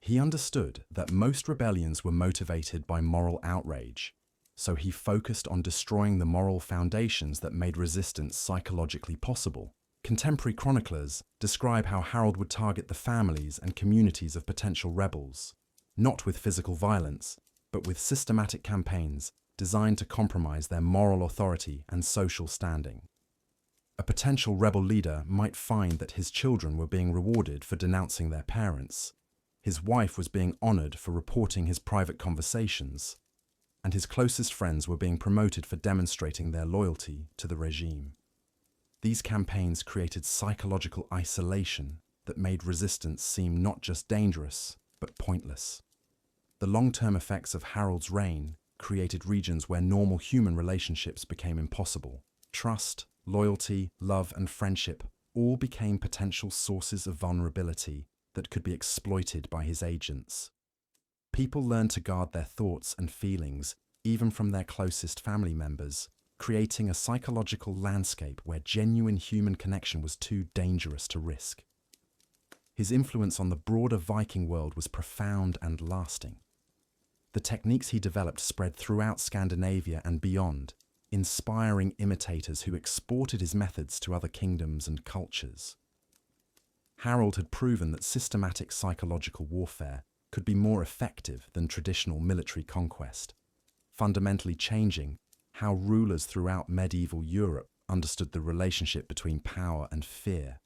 He understood that most rebellions were motivated by moral outrage, so he focused on destroying the moral foundations that made resistance psychologically possible. Contemporary chroniclers describe how Harold would target the families and communities of potential rebels, not with physical violence, but with systematic campaigns designed to compromise their moral authority and social standing. A potential rebel leader might find that his children were being rewarded for denouncing their parents, his wife was being honored for reporting his private conversations, and his closest friends were being promoted for demonstrating their loyalty to the regime. These campaigns created psychological isolation that made resistance seem not just dangerous, but pointless. The long-term effects of Harold's reign created regions where normal human relationships became impossible. Trust, loyalty, love, and friendship all became potential sources of vulnerability that could be exploited by his agents. People learned to guard their thoughts and feelings, even from their closest family members, creating a psychological landscape where genuine human connection was too dangerous to risk. His influence on the broader Viking world was profound and lasting. The techniques he developed spread throughout Scandinavia and beyond, inspiring imitators who exported his methods to other kingdoms and cultures. Harold had proven that systematic psychological warfare could be more effective than traditional military conquest, fundamentally changing how rulers throughout medieval Europe understood the relationship between power and fear.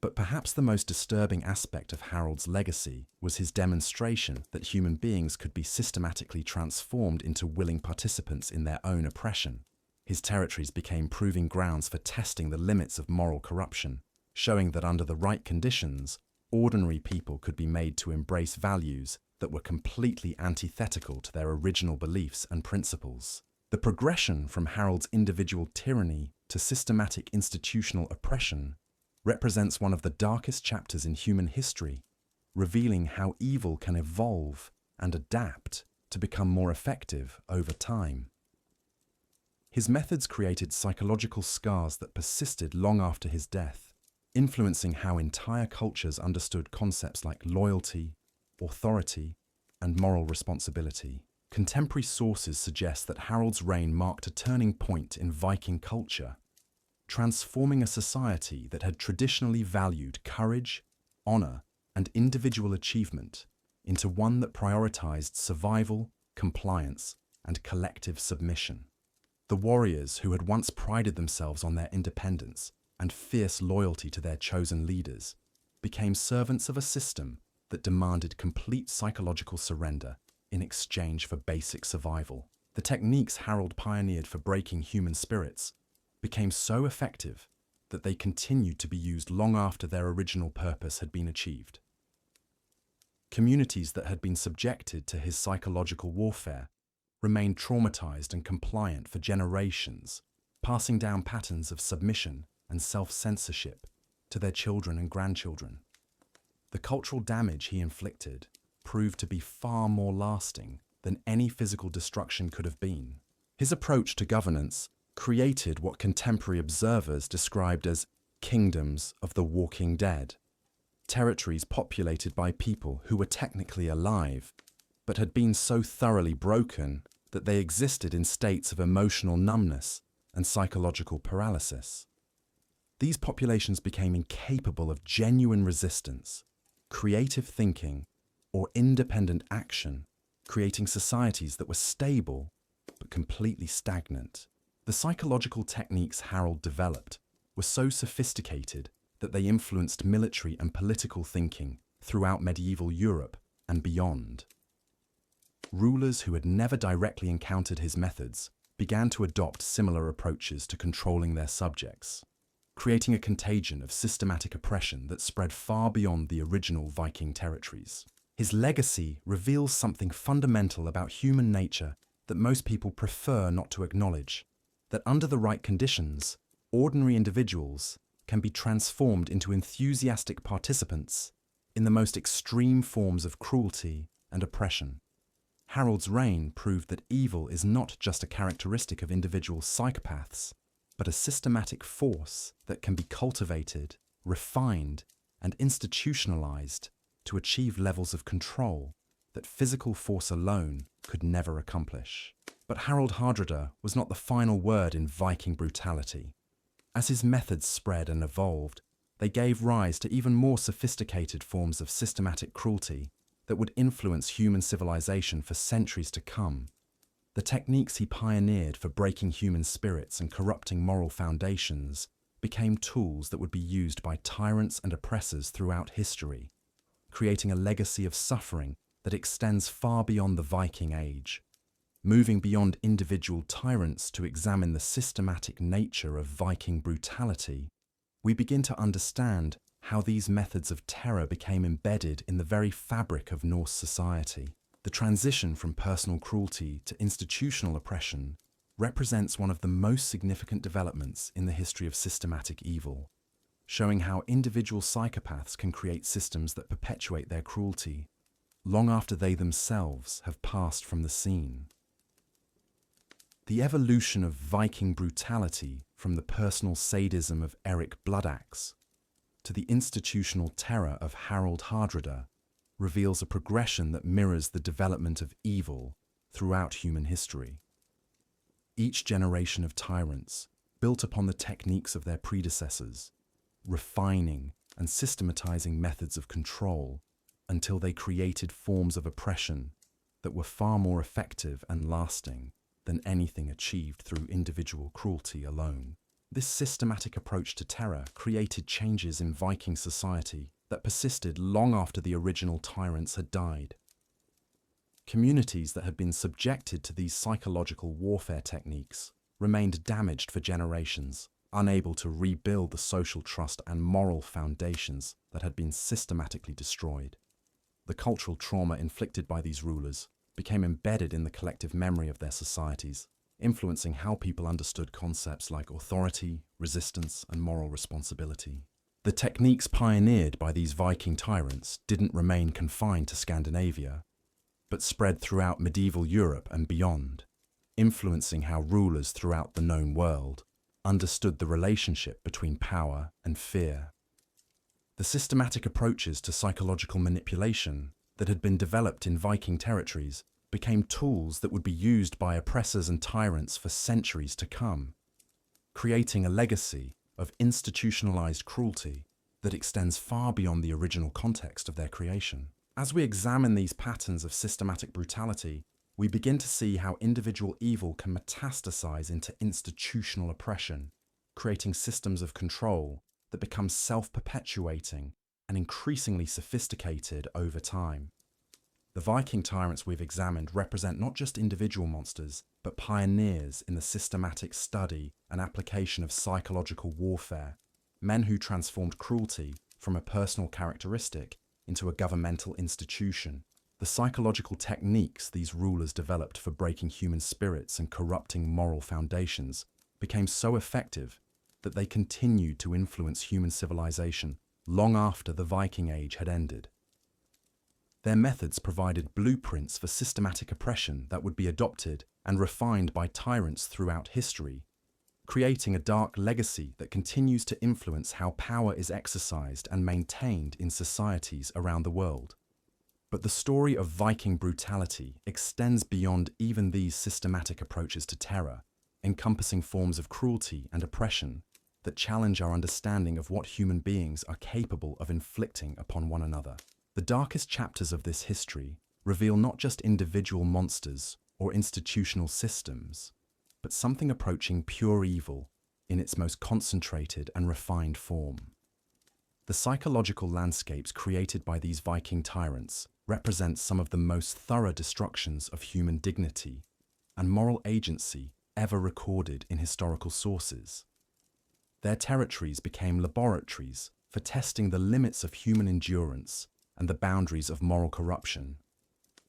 But perhaps the most disturbing aspect of Harold's legacy was his demonstration that human beings could be systematically transformed into willing participants in their own oppression. His territories became proving grounds for testing the limits of moral corruption, showing that under the right conditions, ordinary people could be made to embrace values that were completely antithetical to their original beliefs and principles. The progression from Harold's individual tyranny to systematic institutional oppression represents one of the darkest chapters in human history, revealing how evil can evolve and adapt to become more effective over time. His methods created psychological scars that persisted long after his death, influencing how entire cultures understood concepts like loyalty, authority, and moral responsibility. Contemporary sources suggest that Harold's reign marked a turning point in Viking culture, transforming a society that had traditionally valued courage, honor, and individual achievement into one that prioritized survival, compliance, and collective submission. The warriors who had once prided themselves on their independence and fierce loyalty to their chosen leaders became servants of a system that demanded complete psychological surrender in exchange for basic survival. The techniques Harold pioneered for breaking human spirits became so effective that they continued to be used long after their original purpose had been achieved. Communities that had been subjected to his psychological warfare remained traumatized and compliant for generations, passing down patterns of submission and self-censorship to their children and grandchildren. The cultural damage he inflicted proved to be far more lasting than any physical destruction could have been. His approach to governance created what contemporary observers described as kingdoms of the walking dead, territories populated by people who were technically alive, but had been so thoroughly broken that they existed in states of emotional numbness and psychological paralysis. These populations became incapable of genuine resistance, creative thinking, or independent action, creating societies that were stable but completely stagnant. The psychological techniques Harold developed were so sophisticated that they influenced military and political thinking throughout medieval Europe and beyond. Rulers who had never directly encountered his methods began to adopt similar approaches to controlling their subjects, creating a contagion of systematic oppression that spread far beyond the original Viking territories. His legacy reveals something fundamental about human nature that most people prefer not to acknowledge: that under the right conditions, ordinary individuals can be transformed into enthusiastic participants in the most extreme forms of cruelty and oppression. Harold's reign proved that evil is not just a characteristic of individual psychopaths, but a systematic force that can be cultivated, refined, and institutionalized to achieve levels of control that physical force alone could never accomplish. But Harold Hardrada was not the final word in Viking brutality. As his methods spread and evolved, they gave rise to even more sophisticated forms of systematic cruelty that would influence human civilization for centuries to come. The techniques he pioneered for breaking human spirits and corrupting moral foundations became tools that would be used by tyrants and oppressors throughout history, creating a legacy of suffering that extends far beyond the Viking Age. Moving beyond individual tyrants to examine the systematic nature of Viking brutality, we begin to understand how these methods of terror became embedded in the very fabric of Norse society. The transition from personal cruelty to institutional oppression represents one of the most significant developments in the history of systematic evil, showing how individual psychopaths can create systems that perpetuate their cruelty long after they themselves have passed from the scene. The evolution of Viking brutality from the personal sadism of Eric Bloodaxe to the institutional terror of Harold Hardrada reveals a progression that mirrors the development of evil throughout human history. Each generation of tyrants built upon the techniques of their predecessors, refining and systematizing methods of control until they created forms of oppression that were far more effective and lasting than anything achieved through individual cruelty alone. This systematic approach to terror created changes in Viking society that persisted long after the original tyrants had died. Communities that had been subjected to these psychological warfare techniques remained damaged for generations, unable to rebuild the social trust and moral foundations that had been systematically destroyed. The cultural trauma inflicted by these rulers became embedded in the collective memory of their societies, influencing how people understood concepts like authority, resistance, and moral responsibility. The techniques pioneered by these Viking tyrants didn't remain confined to Scandinavia, but spread throughout medieval Europe and beyond, influencing how rulers throughout the known world understood the relationship between power and fear. The systematic approaches to psychological manipulation that had been developed in Viking territories became tools that would be used by oppressors and tyrants for centuries to come, creating a legacy of institutionalized cruelty that extends far beyond the original context of their creation. As we examine these patterns of systematic brutality, we begin to see how individual evil can metastasize into institutional oppression, creating systems of control that become self-perpetuating and increasingly sophisticated over time. The Viking tyrants we've examined represent not just individual monsters, but pioneers in the systematic study and application of psychological warfare, men who transformed cruelty from a personal characteristic into a governmental institution. The psychological techniques these rulers developed for breaking human spirits and corrupting moral foundations became so effective that they continued to influence human civilization long after the Viking Age had ended. Their methods provided blueprints for systematic oppression that would be adopted and refined by tyrants throughout history, creating a dark legacy that continues to influence how power is exercised and maintained in societies around the world. But the story of Viking brutality extends beyond even these systematic approaches to terror, encompassing forms of cruelty and oppression that challenge our understanding of what human beings are capable of inflicting upon one another. The darkest chapters of this history reveal not just individual monsters or institutional systems, but something approaching pure evil in its most concentrated and refined form. The psychological landscapes created by these Viking tyrants represent some of the most thorough destructions of human dignity and moral agency ever recorded in historical sources. Their territories became laboratories for testing the limits of human endurance and the boundaries of moral corruption,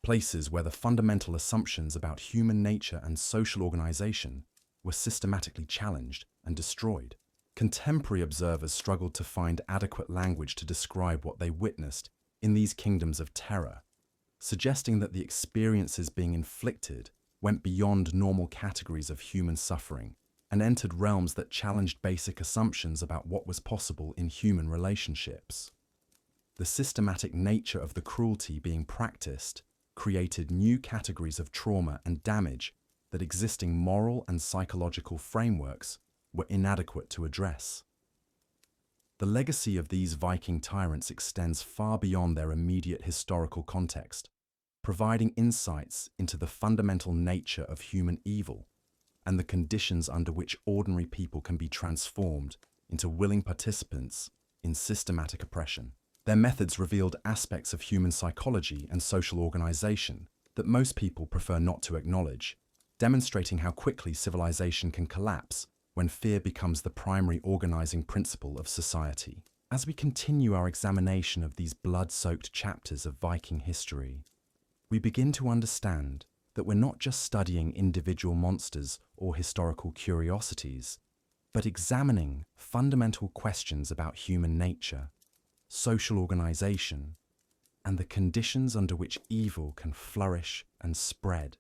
places where the fundamental assumptions about human nature and social organization were systematically challenged and destroyed. Contemporary observers struggled to find adequate language to describe what they witnessed in these kingdoms of terror, suggesting that the experiences being inflicted went beyond normal categories of human suffering and entered realms that challenged basic assumptions about what was possible in human relationships. The systematic nature of the cruelty being practiced created new categories of trauma and damage that existing moral and psychological frameworks were inadequate to address. The legacy of these Viking tyrants extends far beyond their immediate historical context, providing insights into the fundamental nature of human evil and the conditions under which ordinary people can be transformed into willing participants in systematic oppression. Their methods revealed aspects of human psychology and social organization that most people prefer not to acknowledge, demonstrating how quickly civilization can collapse when fear becomes the primary organizing principle of society. As we continue our examination of these blood-soaked chapters of Viking history, we begin to understand that we're not just studying individual monsters or historical curiosities, but examining fundamental questions about human nature, social organization, and the conditions under which evil can flourish and spread.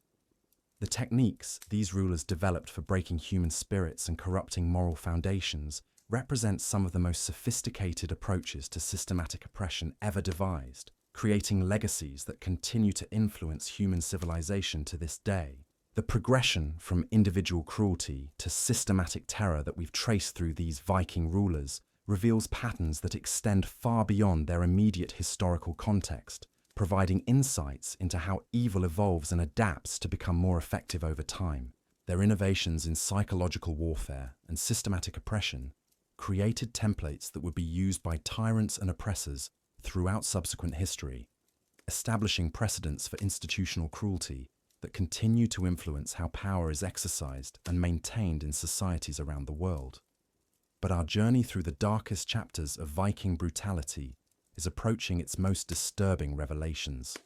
The techniques these rulers developed for breaking human spirits and corrupting moral foundations represent some of the most sophisticated approaches to systematic oppression ever devised, creating legacies that continue to influence human civilization to this day. The progression from individual cruelty to systematic terror that we've traced through these Viking rulers reveals patterns that extend far beyond their immediate historical context, providing insights into how evil evolves and adapts to become more effective over time. Their innovations in psychological warfare and systematic oppression created templates that would be used by tyrants and oppressors throughout subsequent history, establishing precedents for institutional cruelty that continue to influence how power is exercised and maintained in societies around the world. But our journey through the darkest chapters of Viking brutality is approaching its most disturbing revelations,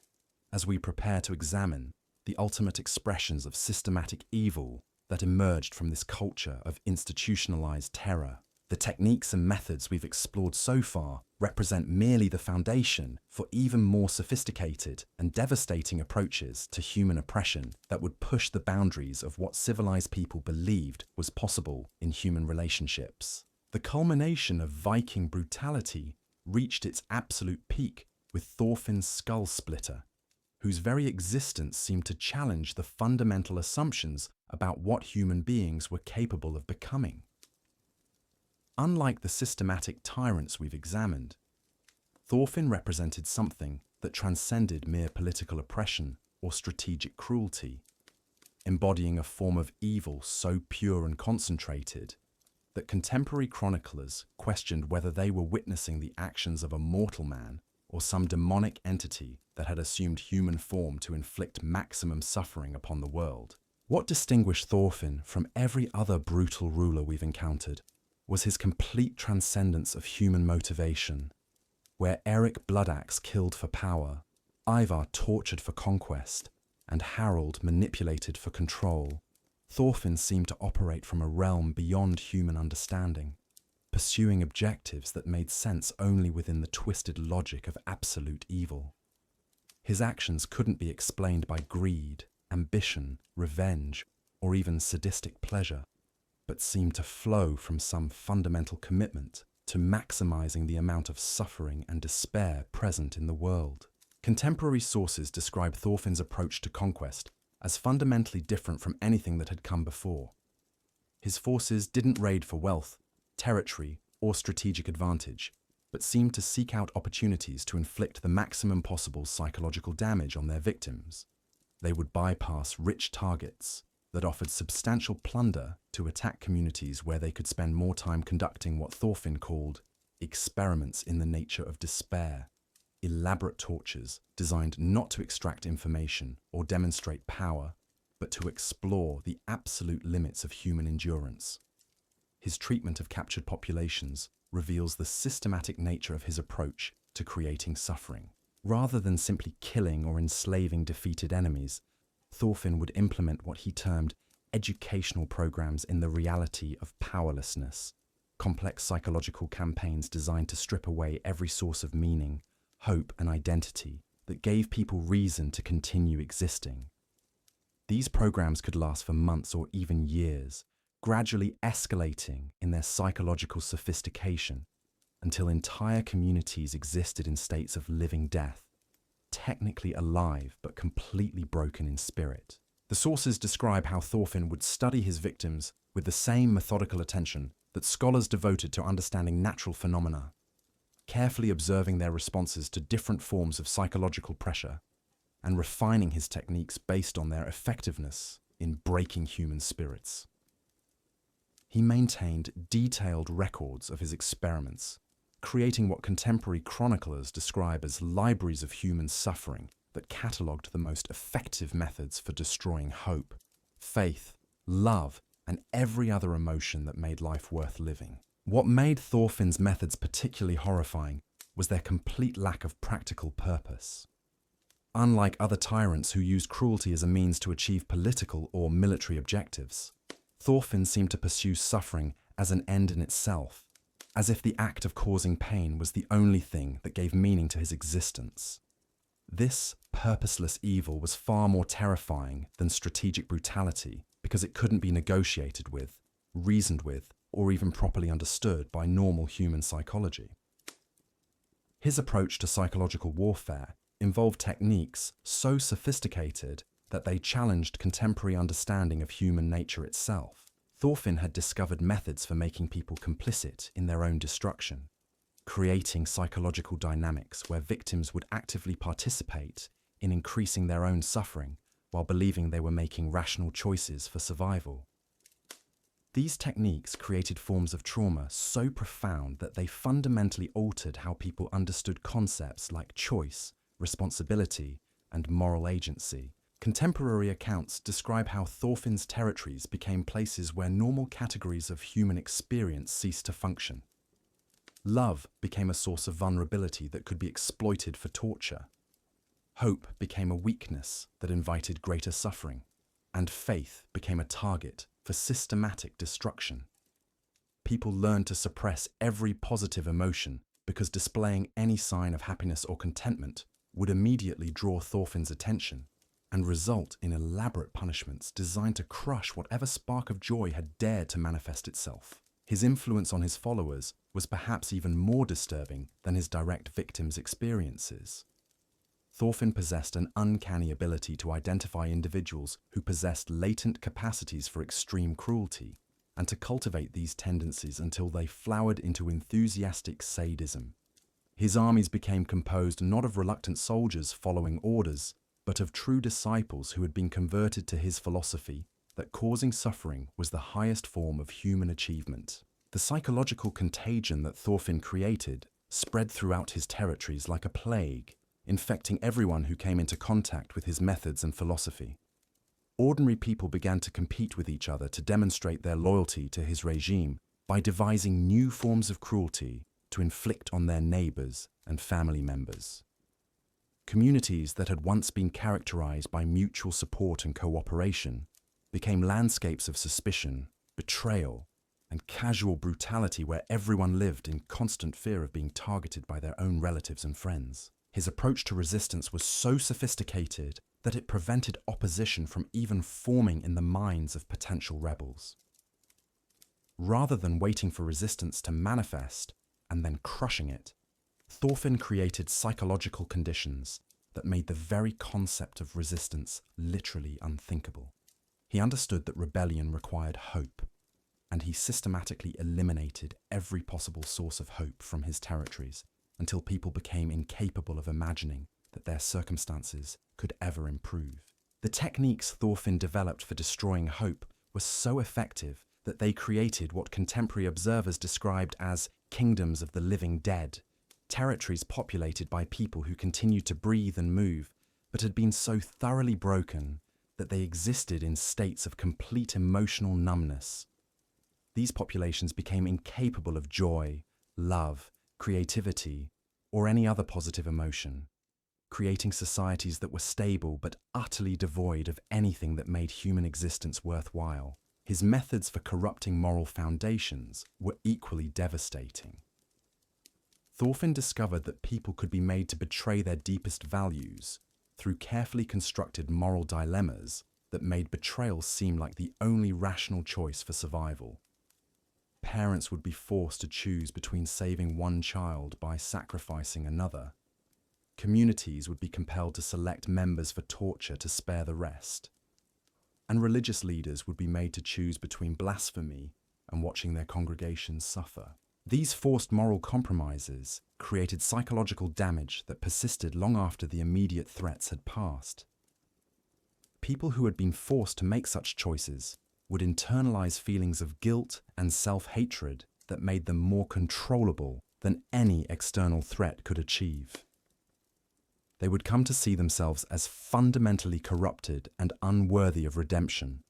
as we prepare to examine the ultimate expressions of systematic evil that emerged from this culture of institutionalized terror. The techniques and methods we've explored so far represent merely the foundation for even more sophisticated and devastating approaches to human oppression that would push the boundaries of what civilized people believed was possible in human relationships. The culmination of Viking brutality reached its absolute peak with Thorfinn's skull splitter, whose very existence seemed to challenge the fundamental assumptions about what human beings were capable of becoming. Unlike the systematic tyrants we've examined, Thorfinn represented something that transcended mere political oppression or strategic cruelty, embodying a form of evil so pure and concentrated that contemporary chroniclers questioned whether they were witnessing the actions of a mortal man or some demonic entity that had assumed human form to inflict maximum suffering upon the world. What distinguished Thorfinn from every other brutal ruler we've encountered was his complete transcendence of human motivation. Where Eric Bloodaxe killed for power, Ivar tortured for conquest, and Harold manipulated for control, Thorfinn seemed to operate from a realm beyond human understanding, pursuing objectives that made sense only within the twisted logic of absolute evil. His actions couldn't be explained by greed, ambition, revenge, or even sadistic pleasure. but seemed to flow from some fundamental commitment to maximizing the amount of suffering and despair present in the world. Contemporary sources describe Thorfinn's approach to conquest as fundamentally different from anything that had come before. His forces didn't raid for wealth, territory, or strategic advantage, but seemed to seek out opportunities to inflict the maximum possible psychological damage on their victims. They would bypass rich targets that offered substantial plunder to attack communities where they could spend more time conducting what Thorfinn called experiments in the nature of despair, elaborate tortures designed not to extract information or demonstrate power, but to explore the absolute limits of human endurance. His treatment of captured populations reveals the systematic nature of his approach to creating suffering. Rather than simply killing or enslaving defeated enemies, Thorfinn would implement what he termed educational programs in the reality of powerlessness, complex psychological campaigns designed to strip away every source of meaning, hope, and identity that gave people reason to continue existing. These programs could last for months or even years, gradually escalating in their psychological sophistication until entire communities existed in states of living death, technically alive but completely broken in spirit. The sources describe how Thorfinn would study his victims with the same methodical attention that scholars devoted to understanding natural phenomena, carefully observing their responses to different forms of psychological pressure and refining his techniques based on their effectiveness in breaking human spirits. He maintained detailed records of his experiments, creating what contemporary chroniclers describe as libraries of human suffering that catalogued the most effective methods for destroying hope, faith, love, and every other emotion that made life worth living. What made Thorfinn's methods particularly horrifying was their complete lack of practical purpose. Unlike other tyrants who used cruelty as a means to achieve political or military objectives, Thorfinn seemed to pursue suffering as an end in itself, as if the act of causing pain was the only thing that gave meaning to his existence. This purposeless evil was far more terrifying than strategic brutality because it couldn't be negotiated with, reasoned with, or even properly understood by normal human psychology. His approach to psychological warfare involved techniques so sophisticated that they challenged contemporary understanding of human nature itself. Thorfinn had discovered methods for making people complicit in their own destruction, creating psychological dynamics where victims would actively participate in increasing their own suffering while believing they were making rational choices for survival. These techniques created forms of trauma so profound that they fundamentally altered how people understood concepts like choice, responsibility, and moral agency. Contemporary accounts describe how Thorfinn's territories became places where normal categories of human experience ceased to function. Love became a source of vulnerability that could be exploited for torture. Hope became a weakness that invited greater suffering, and faith became a target for systematic destruction. People learned to suppress every positive emotion because displaying any sign of happiness or contentment would immediately draw Thorfinn's attention and result in elaborate punishments designed to crush whatever spark of joy had dared to manifest itself. His influence on his followers was perhaps even more disturbing than his direct victims' experiences. Thorfinn possessed an uncanny ability to identify individuals who possessed latent capacities for extreme cruelty, and to cultivate these tendencies until they flowered into enthusiastic sadism. His armies became composed not of reluctant soldiers following orders, but of true disciples who had been converted to his philosophy that causing suffering was the highest form of human achievement. The psychological contagion that Thorfinn created spread throughout his territories like a plague, infecting everyone who came into contact with his methods and philosophy. Ordinary people began to compete with each other to demonstrate their loyalty to his regime by devising new forms of cruelty to inflict on their neighbors and family members. Communities that had once been characterized by mutual support and cooperation became landscapes of suspicion, betrayal, and casual brutality where everyone lived in constant fear of being targeted by their own relatives and friends. His approach to resistance was so sophisticated that it prevented opposition from even forming in the minds of potential rebels. Rather than waiting for resistance to manifest and then crushing it, Thorfinn created psychological conditions that made the very concept of resistance literally unthinkable. He understood that rebellion required hope, and he systematically eliminated every possible source of hope from his territories until people became incapable of imagining that their circumstances could ever improve. The techniques Thorfinn developed for destroying hope were so effective that they created what contemporary observers described as kingdoms of the living dead, territories populated by people who continued to breathe and move, but had been so thoroughly broken that they existed in states of complete emotional numbness. These populations became incapable of joy, love, creativity, or any other positive emotion, creating societies that were stable but utterly devoid of anything that made human existence worthwhile. His methods for corrupting moral foundations were equally devastating. Thorfinn discovered that people could be made to betray their deepest values through carefully constructed moral dilemmas that made betrayal seem like the only rational choice for survival. Parents would be forced to choose between saving one child by sacrificing another. Communities would be compelled to select members for torture to spare the rest. And religious leaders would be made to choose between blasphemy and watching their congregations suffer. These forced moral compromises created psychological damage that persisted long after the immediate threats had passed. People who had been forced to make such choices would internalize feelings of guilt and self-hatred that made them more controllable than any external threat could achieve. They would come to see themselves as fundamentally corrupted and unworthy of redemption,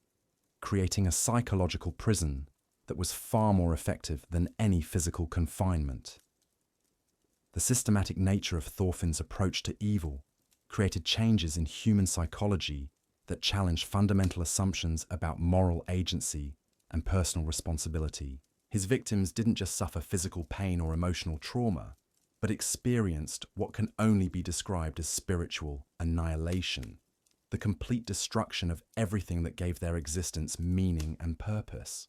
creating a psychological prison that was far more effective than any physical confinement. The systematic nature of Thorfinn's approach to evil created changes in human psychology that challenged fundamental assumptions about moral agency and personal responsibility. His victims didn't just suffer physical pain or emotional trauma, but experienced what can only be described as spiritual annihilation, the complete destruction of everything that gave their existence meaning and purpose.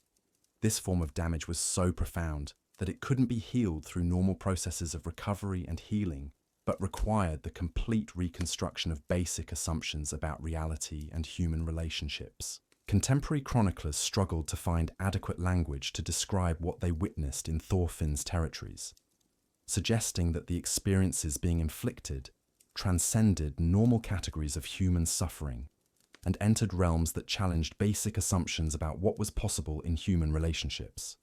This form of damage was so profound that it couldn't be healed through normal processes of recovery and healing, but required the complete reconstruction of basic assumptions about reality and human relationships. Contemporary chroniclers struggled to find adequate language to describe what they witnessed in Thorfinn's territories, suggesting that the experiences being inflicted transcended normal categories of human suffering and entered realms that challenged basic assumptions about what was possible in human relationships.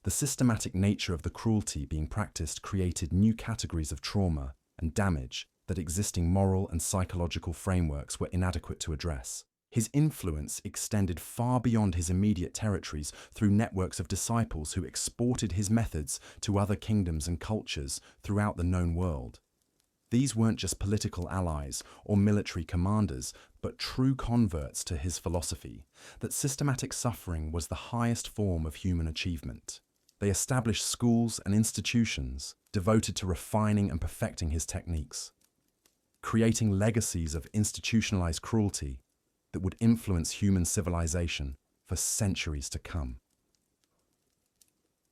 The systematic nature of the cruelty being practiced created new categories of trauma and damage that existing moral and psychological frameworks were inadequate to address. His influence extended far beyond his immediate territories through networks of disciples who exported his methods to other kingdoms and cultures throughout the known world. These weren't just political allies or military commanders, but true converts to his philosophy that systematic suffering was the highest form of human achievement. They established schools and institutions devoted to refining and perfecting his techniques, creating legacies of institutionalized cruelty that would influence human civilization for centuries to come.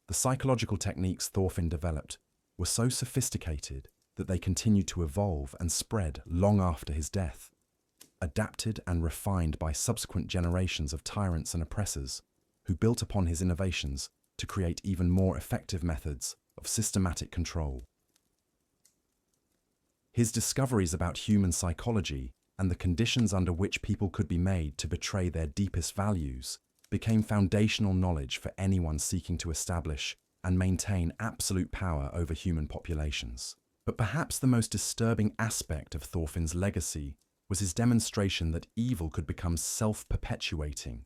The psychological techniques Thorfinn developed were so sophisticated that they continued to evolve and spread long after his death, adapted and refined by subsequent generations of tyrants and oppressors who built upon his innovations to create even more effective methods of systematic control. His discoveries about human psychology and the conditions under which people could be made to betray their deepest values became foundational knowledge for anyone seeking to establish and maintain absolute power over human populations. But perhaps the most disturbing aspect of Thorfinn's legacy was his demonstration that evil could become self-perpetuating,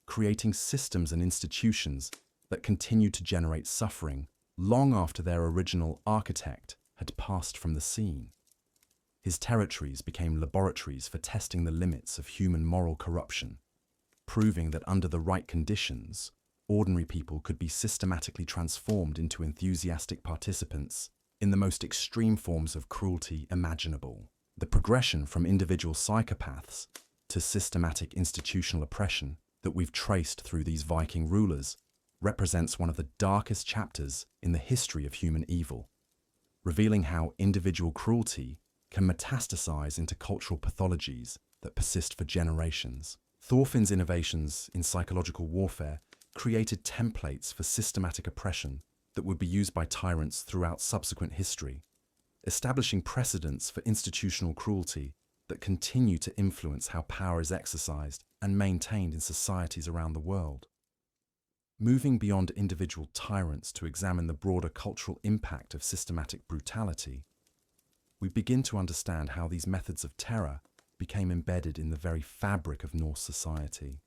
creating systems and institutions that continued to generate suffering long after their original architect had passed from the scene. His territories became laboratories for testing the limits of human moral corruption, proving that under the right conditions, ordinary people could be systematically transformed into enthusiastic participants in the most extreme forms of cruelty imaginable. The progression from individual psychopaths to systematic institutional oppression that we've traced through these Viking rulers represents one of the darkest chapters in the history of human evil, revealing how individual cruelty can metastasize into cultural pathologies that persist for generations. Thorfinn's innovations in psychological warfare created templates for systematic oppression that would be used by tyrants throughout subsequent history, establishing precedents for institutional cruelty that continue to influence how power is exercised and maintained in societies around the world. Moving beyond individual tyrants to examine the broader cultural impact of systematic brutality, we begin to understand how these methods of terror became embedded in the very fabric of Norse society.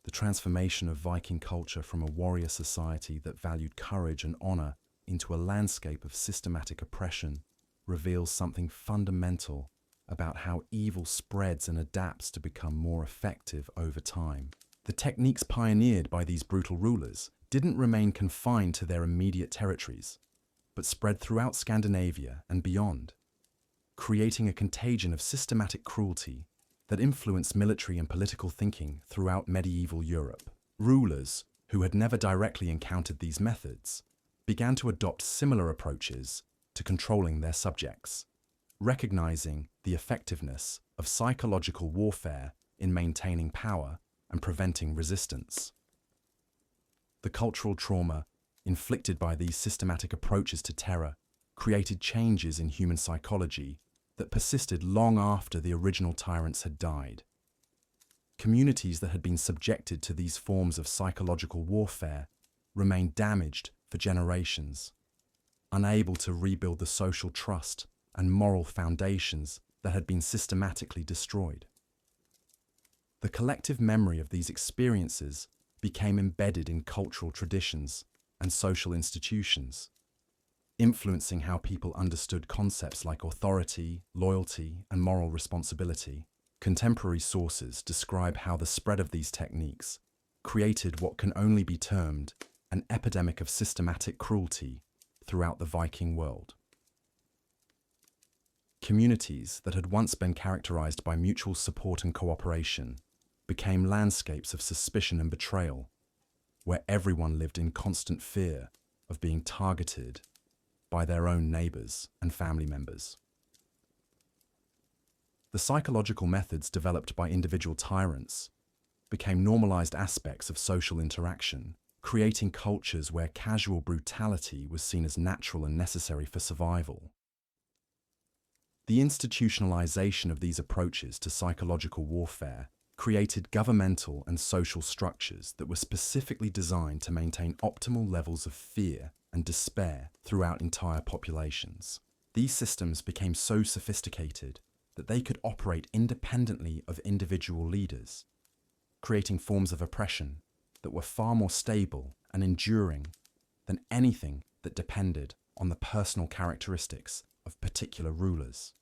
The transformation of Viking culture from a warrior society that valued courage and honor into a landscape of systematic oppression reveals something fundamental about how evil spreads and adapts to become more effective over time. The techniques pioneered by these brutal rulers didn't remain confined to their immediate territories, but spread throughout Scandinavia and beyond, creating a contagion of systematic cruelty that influenced military and political thinking throughout medieval Europe. Rulers, who had never directly encountered these methods, began to adopt similar approaches to controlling their subjects, recognizing the effectiveness of psychological warfare in maintaining power and preventing resistance. The cultural trauma inflicted by these systematic approaches to terror created changes in human psychology that persisted long after the original tyrants had died. Communities that had been subjected to these forms of psychological warfare remained damaged for generations, unable to rebuild the social trust and moral foundations that had been systematically destroyed. The collective memory of these experiences became embedded in cultural traditions and social institutions, influencing how people understood concepts like authority, loyalty, and moral responsibility. Contemporary sources describe how the spread of these techniques created what can only be termed an epidemic of systematic cruelty throughout the Viking world. Communities that had once been characterized by mutual support and cooperation became landscapes of suspicion and betrayal, where everyone lived in constant fear of being targeted by their own neighbors and family members. The psychological methods developed by individual tyrants became normalized aspects of social interaction, creating cultures where casual brutality was seen as natural and necessary for survival. The institutionalization of these approaches to psychological warfare created governmental and social structures that were specifically designed to maintain optimal levels of fear and despair throughout entire populations. These systems became so sophisticated that they could operate independently of individual leaders, creating forms of oppression that were far more stable and enduring than anything that depended on the personal characteristics of particular rulers.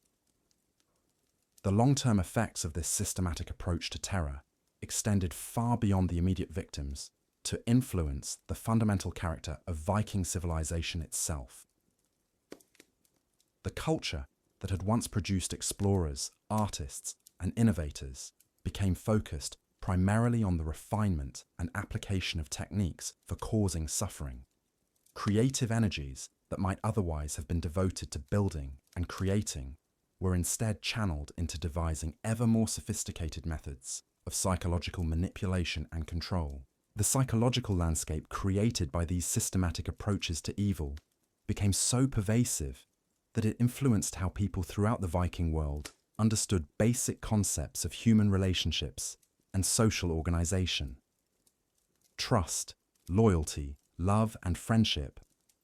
The long-term effects of this systematic approach to terror extended far beyond the immediate victims to influence the fundamental character of Viking civilization itself. The culture that had once produced explorers, artists, and innovators became focused primarily on the refinement and application of techniques for causing suffering. Creative energies that might otherwise have been devoted to building and creating were instead channeled into devising ever more sophisticated methods of psychological manipulation and control. The psychological landscape created by these systematic approaches to evil became so pervasive that it influenced how people throughout the Viking world understood basic concepts of human relationships and social organization. Trust, loyalty, love, and friendship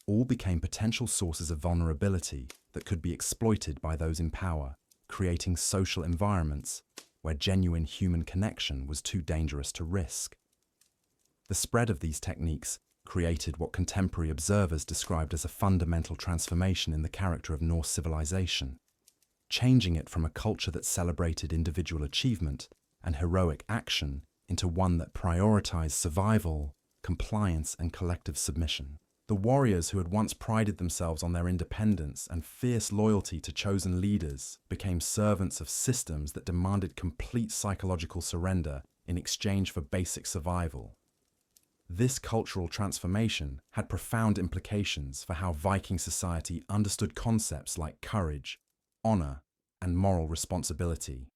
all became potential sources of vulnerability that could be exploited by those in power, creating social environments where genuine human connection was too dangerous to risk. The spread of these techniques created what contemporary observers described as a fundamental transformation in the character of Norse civilization, changing it from a culture that celebrated individual achievement and heroic action into one that prioritized survival, compliance, and collective submission. The warriors who had once prided themselves on their independence and fierce loyalty to chosen leaders became servants of systems that demanded complete psychological surrender in exchange for basic survival. This cultural transformation had profound implications for how Viking society understood concepts like courage, honor, and moral responsibility.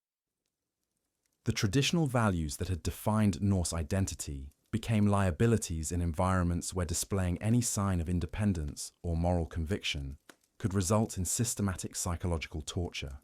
The traditional values that had defined Norse identity became liabilities in environments where displaying any sign of independence or moral conviction could result in systematic psychological torture.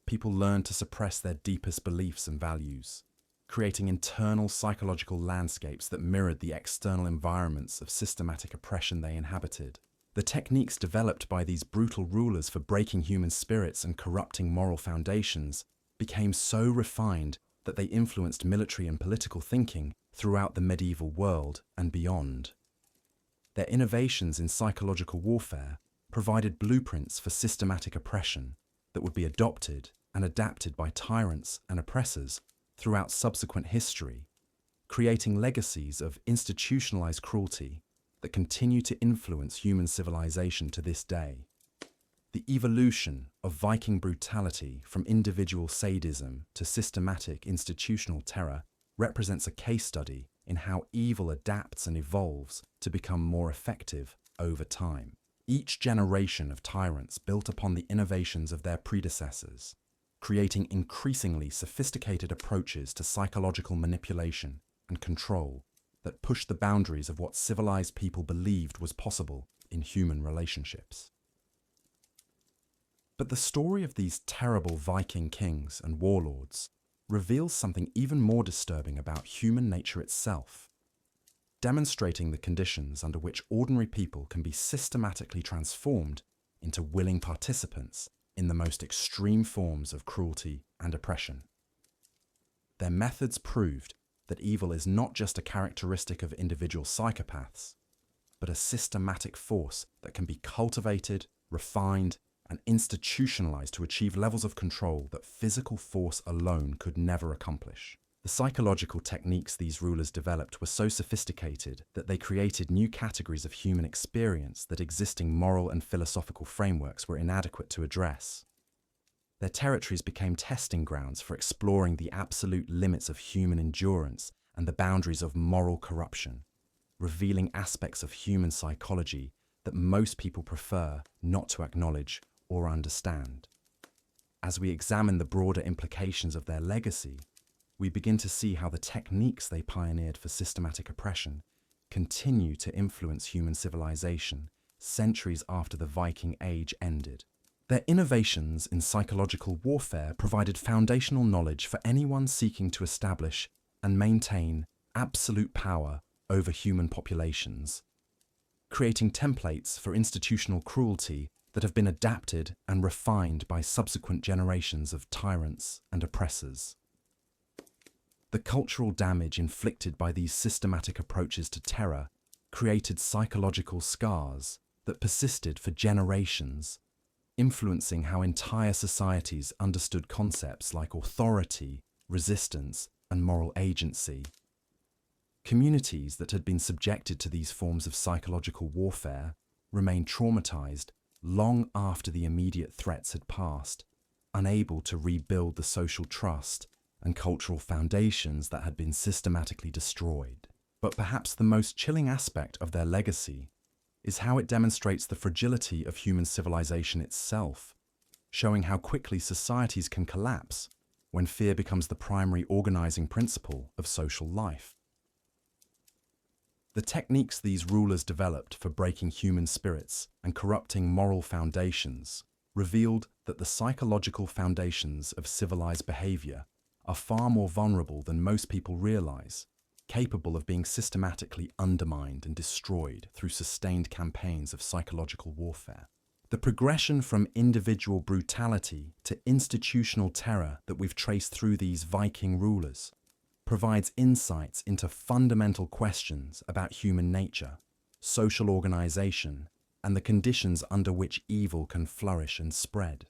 People learned to suppress their deepest beliefs and values, creating internal psychological landscapes that mirrored the external environments of systematic oppression they inhabited. The techniques developed by these brutal rulers for breaking human spirits and corrupting moral foundations became so refined that they influenced military and political thinking throughout the medieval world and beyond. Their innovations in psychological warfare provided blueprints for systematic oppression that would be adopted and adapted by tyrants and oppressors throughout subsequent history, creating legacies of institutionalized cruelty that continue to influence human civilization to this day. The evolution of Viking brutality from individual sadism to systematic institutional terror represents a case study in how evil adapts and evolves to become more effective over time. Each generation of tyrants built upon the innovations of their predecessors, creating increasingly sophisticated approaches to psychological manipulation and control that pushed the boundaries of what civilized people believed was possible in human relationships. But the story of these terrible Viking kings and warlords reveals something even more disturbing about human nature itself, demonstrating the conditions under which ordinary people can be systematically transformed into willing participants in the most extreme forms of cruelty and oppression. Their methods proved that evil is not just a characteristic of individual psychopaths, but a systematic force that can be cultivated, refined, and institutionalized to achieve levels of control that physical force alone could never accomplish. The psychological techniques these rulers developed were so sophisticated that they created new categories of human experience that existing moral and philosophical frameworks were inadequate to address. Their territories became testing grounds for exploring the absolute limits of human endurance and the boundaries of moral corruption, revealing aspects of human psychology that most people prefer not to acknowledge or understand. As we examine the broader implications of their legacy, we begin to see how the techniques they pioneered for systematic oppression continue to influence human civilization centuries after the Viking Age ended. Their innovations in psychological warfare provided foundational knowledge for anyone seeking to establish and maintain absolute power over human populations, creating templates for institutional cruelty that have been adapted and refined by subsequent generations of tyrants and oppressors. The cultural damage inflicted by these systematic approaches to terror created psychological scars that persisted for generations, influencing how entire societies understood concepts like authority, resistance, and moral agency. Communities that had been subjected to these forms of psychological warfare remained traumatized long after the immediate threats had passed, unable to rebuild the social trust and cultural foundations that had been systematically destroyed. But perhaps the most chilling aspect of their legacy is how it demonstrates the fragility of human civilization itself, showing how quickly societies can collapse when fear becomes the primary organizing principle of social life. The techniques these rulers developed for breaking human spirits and corrupting moral foundations revealed that the psychological foundations of civilized behavior are far more vulnerable than most people realize, capable of being systematically undermined and destroyed through sustained campaigns of psychological warfare. The progression from individual brutality to institutional terror that we've traced through these Viking rulers provides insights into fundamental questions about human nature, social organization, and the conditions under which evil can flourish and spread.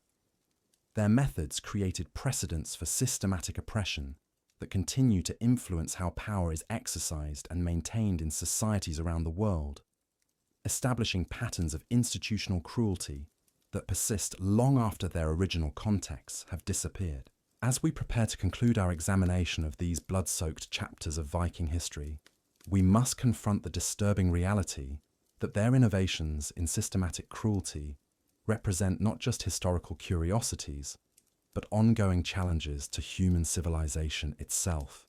Their methods created precedents for systematic oppression that continue to influence how power is exercised and maintained in societies around the world, establishing patterns of institutional cruelty that persist long after their original contexts have disappeared. As we prepare to conclude our examination of these blood-soaked chapters of Viking history, we must confront the disturbing reality that their innovations in systematic cruelty represent not just historical curiosities, but ongoing challenges to human civilization itself.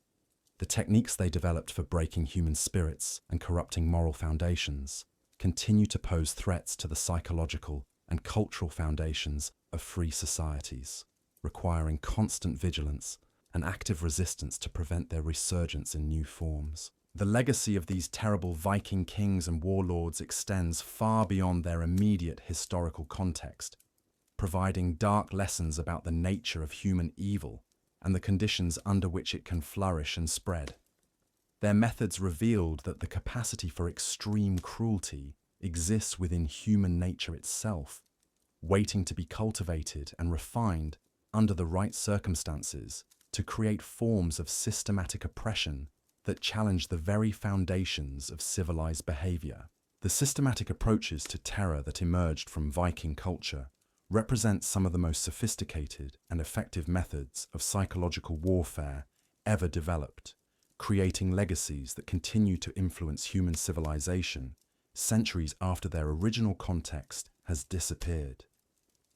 The techniques they developed for breaking human spirits and corrupting moral foundations continue to pose threats to the psychological and cultural foundations of free societies, requiring constant vigilance and active resistance to prevent their resurgence in new forms. The legacy of these terrible Viking kings and warlords extends far beyond their immediate historical context, providing dark lessons about the nature of human evil and the conditions under which it can flourish and spread. Their methods revealed that the capacity for extreme cruelty exists within human nature itself, waiting to be cultivated and refined under the right circumstances to create forms of systematic oppression that challenge the very foundations of civilized behavior. The systematic approaches to terror that emerged from Viking culture represent some of the most sophisticated and effective methods of psychological warfare ever developed, creating legacies that continue to influence human civilization centuries after their original context has disappeared.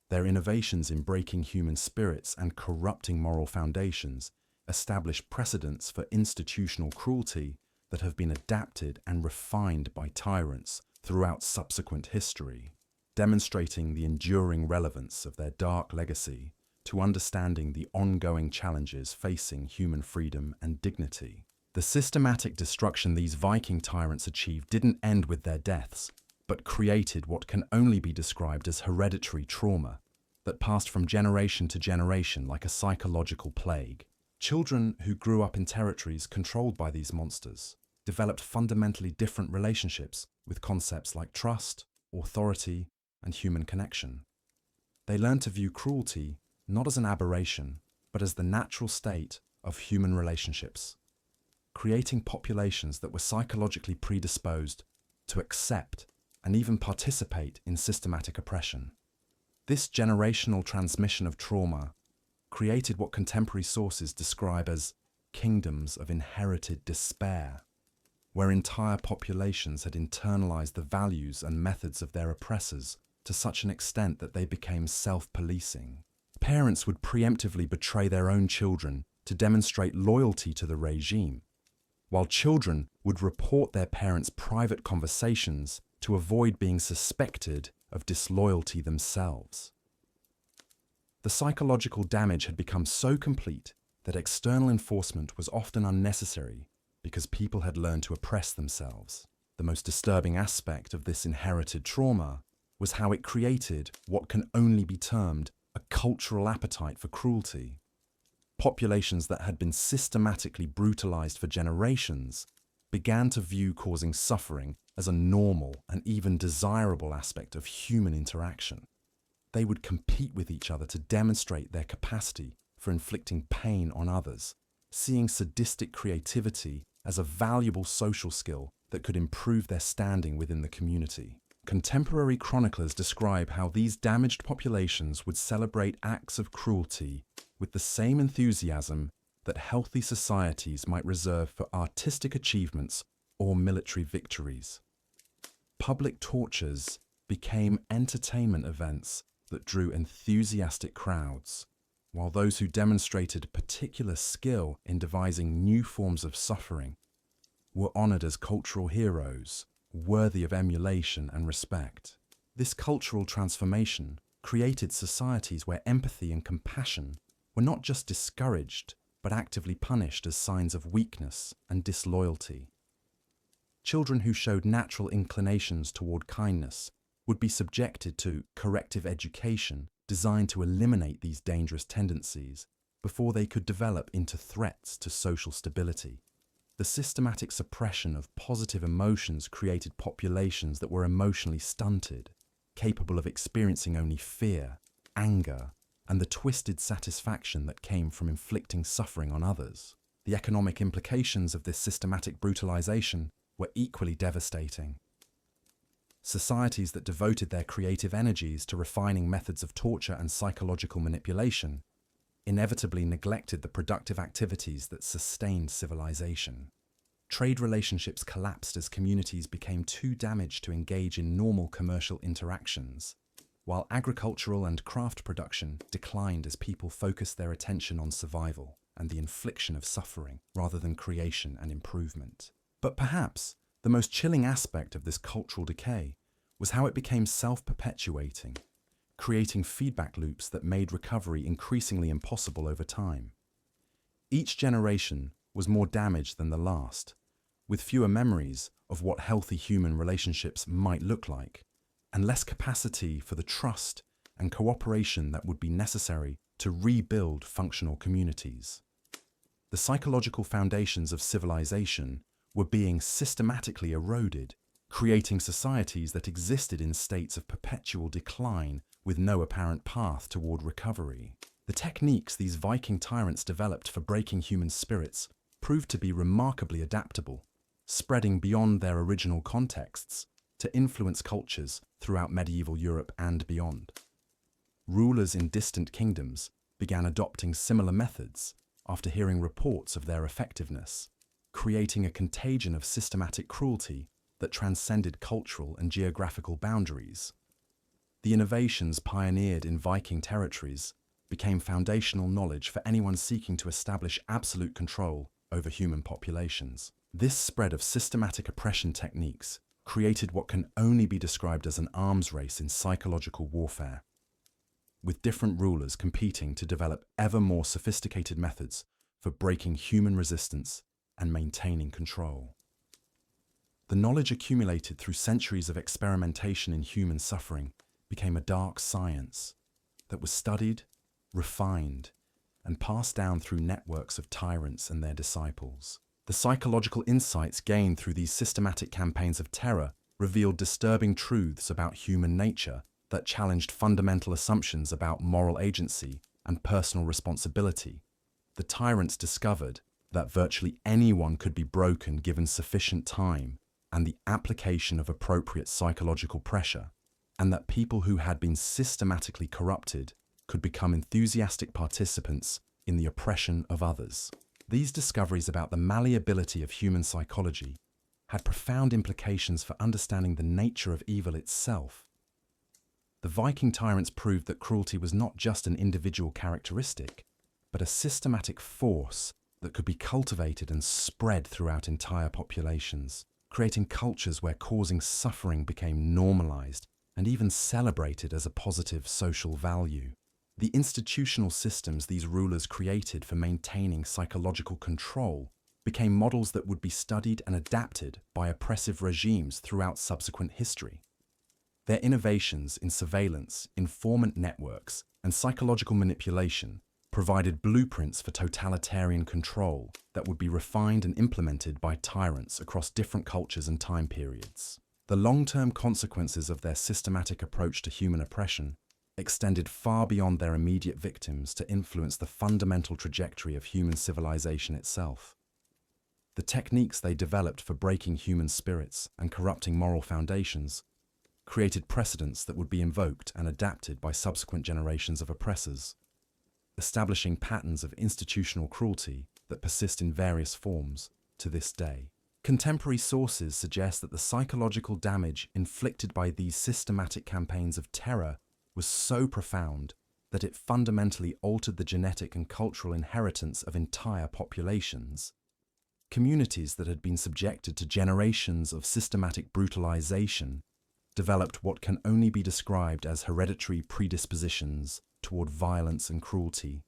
Their innovations in breaking human spirits and corrupting moral foundations establish precedents for institutional cruelty that have been adapted and refined by tyrants throughout subsequent history, demonstrating the enduring relevance of their dark legacy to understanding the ongoing challenges facing human freedom and dignity. The systematic destruction these Viking tyrants achieved didn't end with their deaths, but created what can only be described as hereditary trauma that passed from generation to generation like a psychological plague. Children who grew up in territories controlled by these monsters developed fundamentally different relationships with concepts like trust, authority, and human connection. They learned to view cruelty not as an aberration, but as the natural state of human relationships, creating populations that were psychologically predisposed to accept and even participate in systematic oppression. This generational transmission of trauma created what contemporary sources describe as kingdoms of inherited despair, where entire populations had internalized the values and methods of their oppressors to such an extent that they became self-policing. Parents would preemptively betray their own children to demonstrate loyalty to the regime, while children would report their parents' private conversations to avoid being suspected of disloyalty themselves. The psychological damage had become so complete that external enforcement was often unnecessary because people had learned to oppress themselves. The most disturbing aspect of this inherited trauma was how it created what can only be termed a cultural appetite for cruelty. Populations that had been systematically brutalized for generations began to view causing suffering as a normal and even desirable aspect of human interaction. They would compete with each other to demonstrate their capacity for inflicting pain on others, seeing sadistic creativity as a valuable social skill that could improve their standing within the community. Contemporary chroniclers describe how these damaged populations would celebrate acts of cruelty with the same enthusiasm that healthy societies might reserve for artistic achievements or military victories. Public tortures became entertainment events that drew enthusiastic crowds, while those who demonstrated particular skill in devising new forms of suffering were honored as cultural heroes, worthy of emulation and respect. This cultural transformation created societies where empathy and compassion were not just discouraged, but actively punished as signs of weakness and disloyalty. Children who showed natural inclinations toward kindness would be subjected to corrective education designed to eliminate these dangerous tendencies before they could develop into threats to social stability. The systematic suppression of positive emotions created populations that were emotionally stunted, capable of experiencing only fear, anger, and the twisted satisfaction that came from inflicting suffering on others. The economic implications of this systematic brutalization were equally devastating. Societies that devoted their creative energies to refining methods of torture and psychological manipulation inevitably neglected the productive activities that sustained civilization. Trade relationships collapsed as communities became too damaged to engage in normal commercial interactions, while agricultural and craft production declined as people focused their attention on survival and the infliction of suffering rather than creation and improvement. But perhaps the most chilling aspect of this cultural decay was how it became self-perpetuating, creating feedback loops that made recovery increasingly impossible over time. Each generation was more damaged than the last, with fewer memories of what healthy human relationships might look like, and less capacity for the trust and cooperation that would be necessary to rebuild functional communities. The psychological foundations of civilization were being systematically eroded, creating societies that existed in states of perpetual decline with no apparent path toward recovery. The techniques these Viking tyrants developed for breaking human spirits proved to be remarkably adaptable, spreading beyond their original contexts to influence cultures throughout medieval Europe and beyond. Rulers in distant kingdoms began adopting similar methods after hearing reports of their effectiveness, creating a contagion of systematic cruelty that transcended cultural and geographical boundaries. The innovations pioneered in Viking territories became foundational knowledge for anyone seeking to establish absolute control over human populations. This spread of systematic oppression techniques created what can only be described as an arms race in psychological warfare, with different rulers competing to develop ever more sophisticated methods for breaking human resistance and maintaining control. The knowledge accumulated through centuries of experimentation in human suffering became a dark science that was studied, refined, and passed down through networks of tyrants and their disciples. The psychological insights gained through these systematic campaigns of terror revealed disturbing truths about human nature that challenged fundamental assumptions about moral agency and personal responsibility. The tyrants discovered that virtually anyone could be broken given sufficient time and the application of appropriate psychological pressure, and that people who had been systematically corrupted could become enthusiastic participants in the oppression of others. These discoveries about the malleability of human psychology had profound implications for understanding the nature of evil itself. The Viking tyrants proved that cruelty was not just an individual characteristic, but a systematic force that could be cultivated and spread throughout entire populations, creating cultures where causing suffering became normalized and even celebrated as a positive social value. The institutional systems these rulers created for maintaining psychological control became models that would be studied and adapted by oppressive regimes throughout subsequent history. Their innovations in surveillance, informant networks, and psychological manipulation provided blueprints for totalitarian control that would be refined and implemented by tyrants across different cultures and time periods. The long-term consequences of their systematic approach to human oppression extended far beyond their immediate victims to influence the fundamental trajectory of human civilization itself. The techniques they developed for breaking human spirits and corrupting moral foundations created precedents that would be invoked and adapted by subsequent generations of oppressors, establishing patterns of institutional cruelty that persist in various forms to this day. Contemporary sources suggest that the psychological damage inflicted by these systematic campaigns of terror was so profound that it fundamentally altered the genetic and cultural inheritance of entire populations. Communities that had been subjected to generations of systematic brutalization developed what can only be described as hereditary predispositions toward violence and cruelty,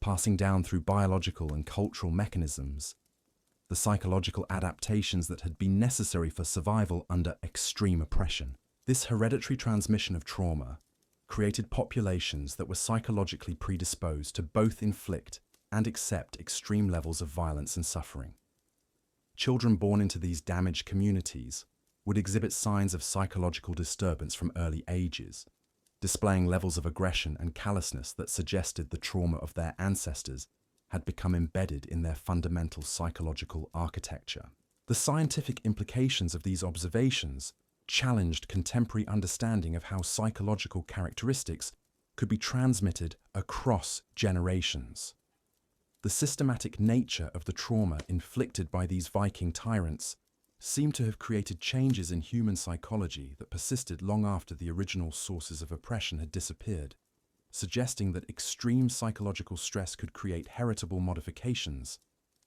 passing down through biological and cultural mechanisms the psychological adaptations that had been necessary for survival under extreme oppression. This hereditary transmission of trauma created populations that were psychologically predisposed to both inflict and accept extreme levels of violence and suffering. Children born into these damaged communities would exhibit signs of psychological disturbance from early ages, displaying levels of aggression and callousness that suggested the trauma of their ancestors had become embedded in their fundamental psychological architecture. The scientific implications of these observations challenged contemporary understanding of how psychological characteristics could be transmitted across generations. The systematic nature of the trauma inflicted by these Viking tyrants seemed to have created changes in human psychology that persisted long after the original sources of oppression had disappeared, suggesting that extreme psychological stress could create heritable modifications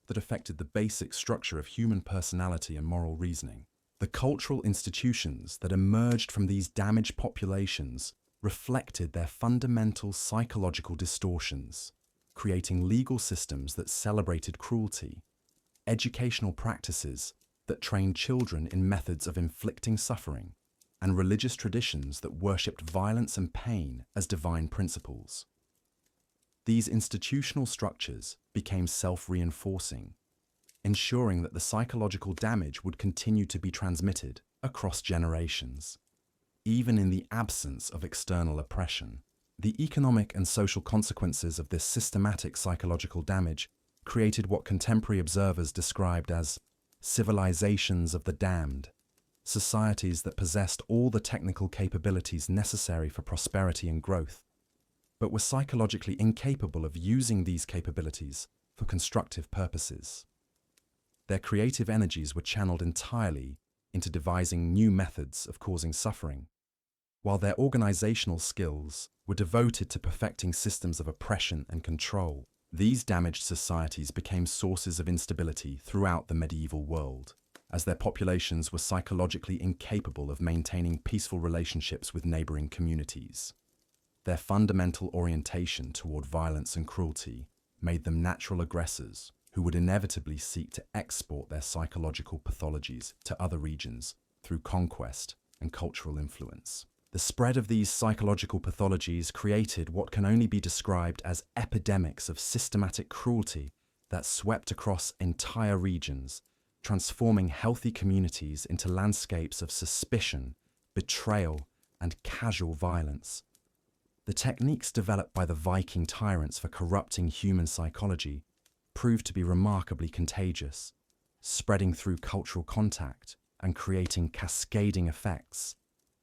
that affected the basic structure of human personality and moral reasoning. The cultural institutions that emerged from these damaged populations reflected their fundamental psychological distortions, creating legal systems that celebrated cruelty, educational practices that trained children in methods of inflicting suffering, and religious traditions that worshipped violence and pain as divine principles. These institutional structures became self-reinforcing, ensuring that the psychological damage would continue to be transmitted across generations. Even in the absence of external oppression, the economic and social consequences of this systematic psychological damage created what contemporary observers described as civilizations of the damned, societies that possessed all the technical capabilities necessary for prosperity and growth, but were psychologically incapable of using these capabilities for constructive purposes. Their creative energies were channeled entirely into devising new methods of causing suffering, while their organizational skills were devoted to perfecting systems of oppression and control. These damaged societies became sources of instability throughout the medieval world, as their populations were psychologically incapable of maintaining peaceful relationships with neighboring communities. Their fundamental orientation toward violence and cruelty made them natural aggressors who would inevitably seek to export their psychological pathologies to other regions through conquest and cultural influence. The spread of these psychological pathologies created what can only be described as epidemics of systematic cruelty that swept across entire regions, transforming healthy communities into landscapes of suspicion, betrayal, and casual violence. The techniques developed by the Viking tyrants for corrupting human psychology proved to be remarkably contagious, spreading through cultural contact and creating cascading effects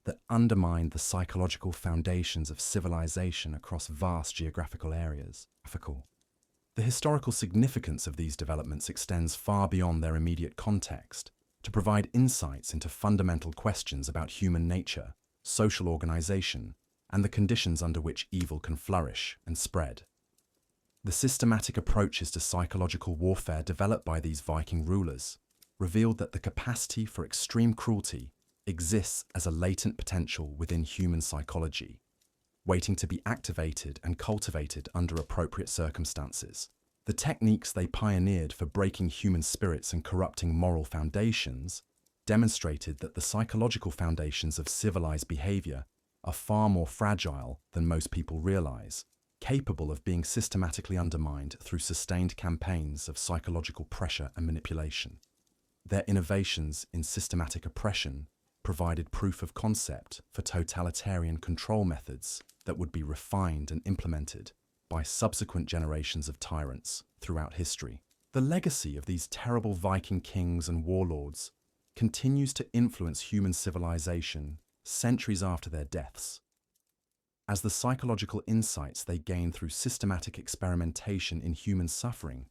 that undermined the psychological foundations of civilization across vast geographical areas. The historical significance of these developments extends far beyond their immediate context to provide insights into fundamental questions about human nature, social organization, and the conditions under which evil can flourish and spread. The systematic approaches to psychological warfare developed by these Viking rulers revealed that the capacity for extreme cruelty exists as a latent potential within human psychology, waiting to be activated and cultivated under appropriate circumstances. The techniques they pioneered for breaking human spirits and corrupting moral foundations demonstrated that the psychological foundations of civilized behavior are far more fragile than most people realize, capable of being systematically undermined through sustained campaigns of psychological pressure and manipulation. Their innovations in systematic oppression provided proof of concept for totalitarian control methods that would be refined and implemented by subsequent generations of tyrants throughout history. The legacy of these terrible Viking kings and warlords continues to influence human civilization centuries after their deaths, as the psychological insights they gained through systematic experimentation in human suffering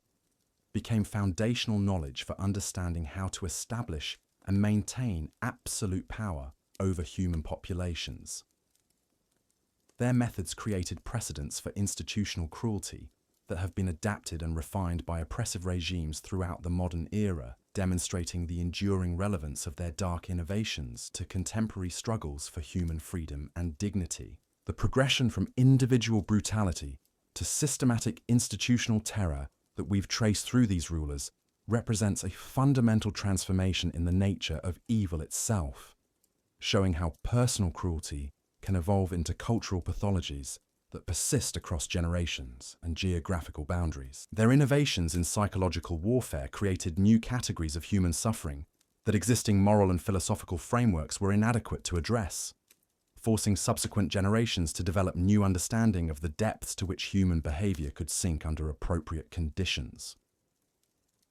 became foundational knowledge for understanding how to establish and maintain absolute power over human populations. Their methods created precedents for institutional cruelty that have been adapted and refined by oppressive regimes throughout the modern era, demonstrating the enduring relevance of their dark innovations to contemporary struggles for human freedom and dignity. The progression from individual brutality to systematic institutional terror that we've traced through these rulers represents a fundamental transformation in the nature of evil itself, showing how personal cruelty can evolve into cultural pathologies that persist across generations and geographical boundaries. Their innovations in psychological warfare created new categories of human suffering that existing moral and philosophical frameworks were inadequate to address, forcing subsequent generations to develop new understanding of the depths to which human behavior could sink under appropriate conditions.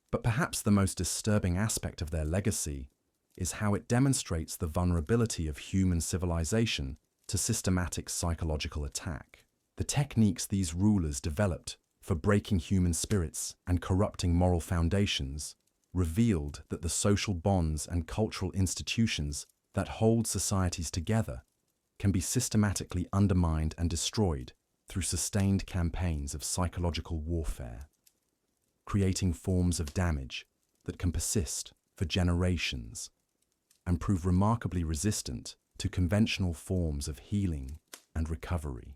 But perhaps the most disturbing aspect of their legacy is how it demonstrates the vulnerability of human civilization to systematic psychological attack. The techniques these rulers developed for breaking human spirits and corrupting moral foundations, revealed that the social bonds and cultural institutions that hold societies together can be systematically undermined and destroyed through sustained campaigns of psychological warfare, creating forms of damage that can persist for generations and prove remarkably resistant to conventional forms of healing and recovery.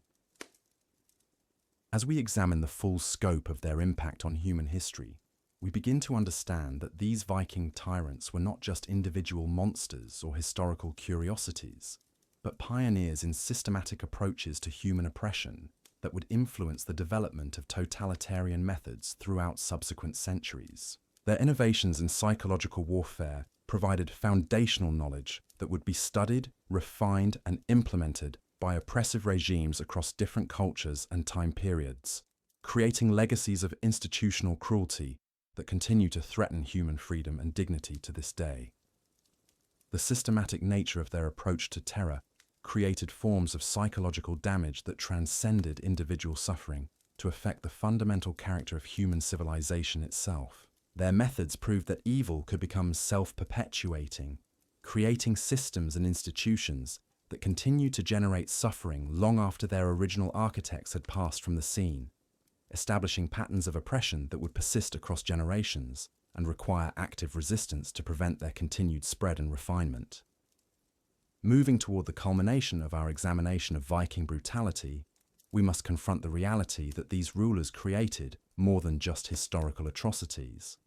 As we examine the full scope of their impact on human history, we begin to understand that these Viking tyrants were not just individual monsters or historical curiosities, but pioneers in systematic approaches to human oppression that would influence the development of totalitarian methods throughout subsequent centuries. Their innovations in psychological warfare provided foundational knowledge that would be studied, refined, and implemented by oppressive regimes across different cultures and time periods, creating legacies of institutional cruelty that continue to threaten human freedom and dignity to this day. The systematic nature of their approach to terror created forms of psychological damage that transcended individual suffering to affect the fundamental character of human civilization itself. Their methods proved that evil could become self-perpetuating, creating systems and institutions that continued to generate suffering long after their original architects had passed from the scene, establishing patterns of oppression that would persist across generations and require active resistance to prevent their continued spread and refinement. Moving toward the culmination of our examination of Viking brutality, we must confront the reality that these rulers created more than just historical atrocities.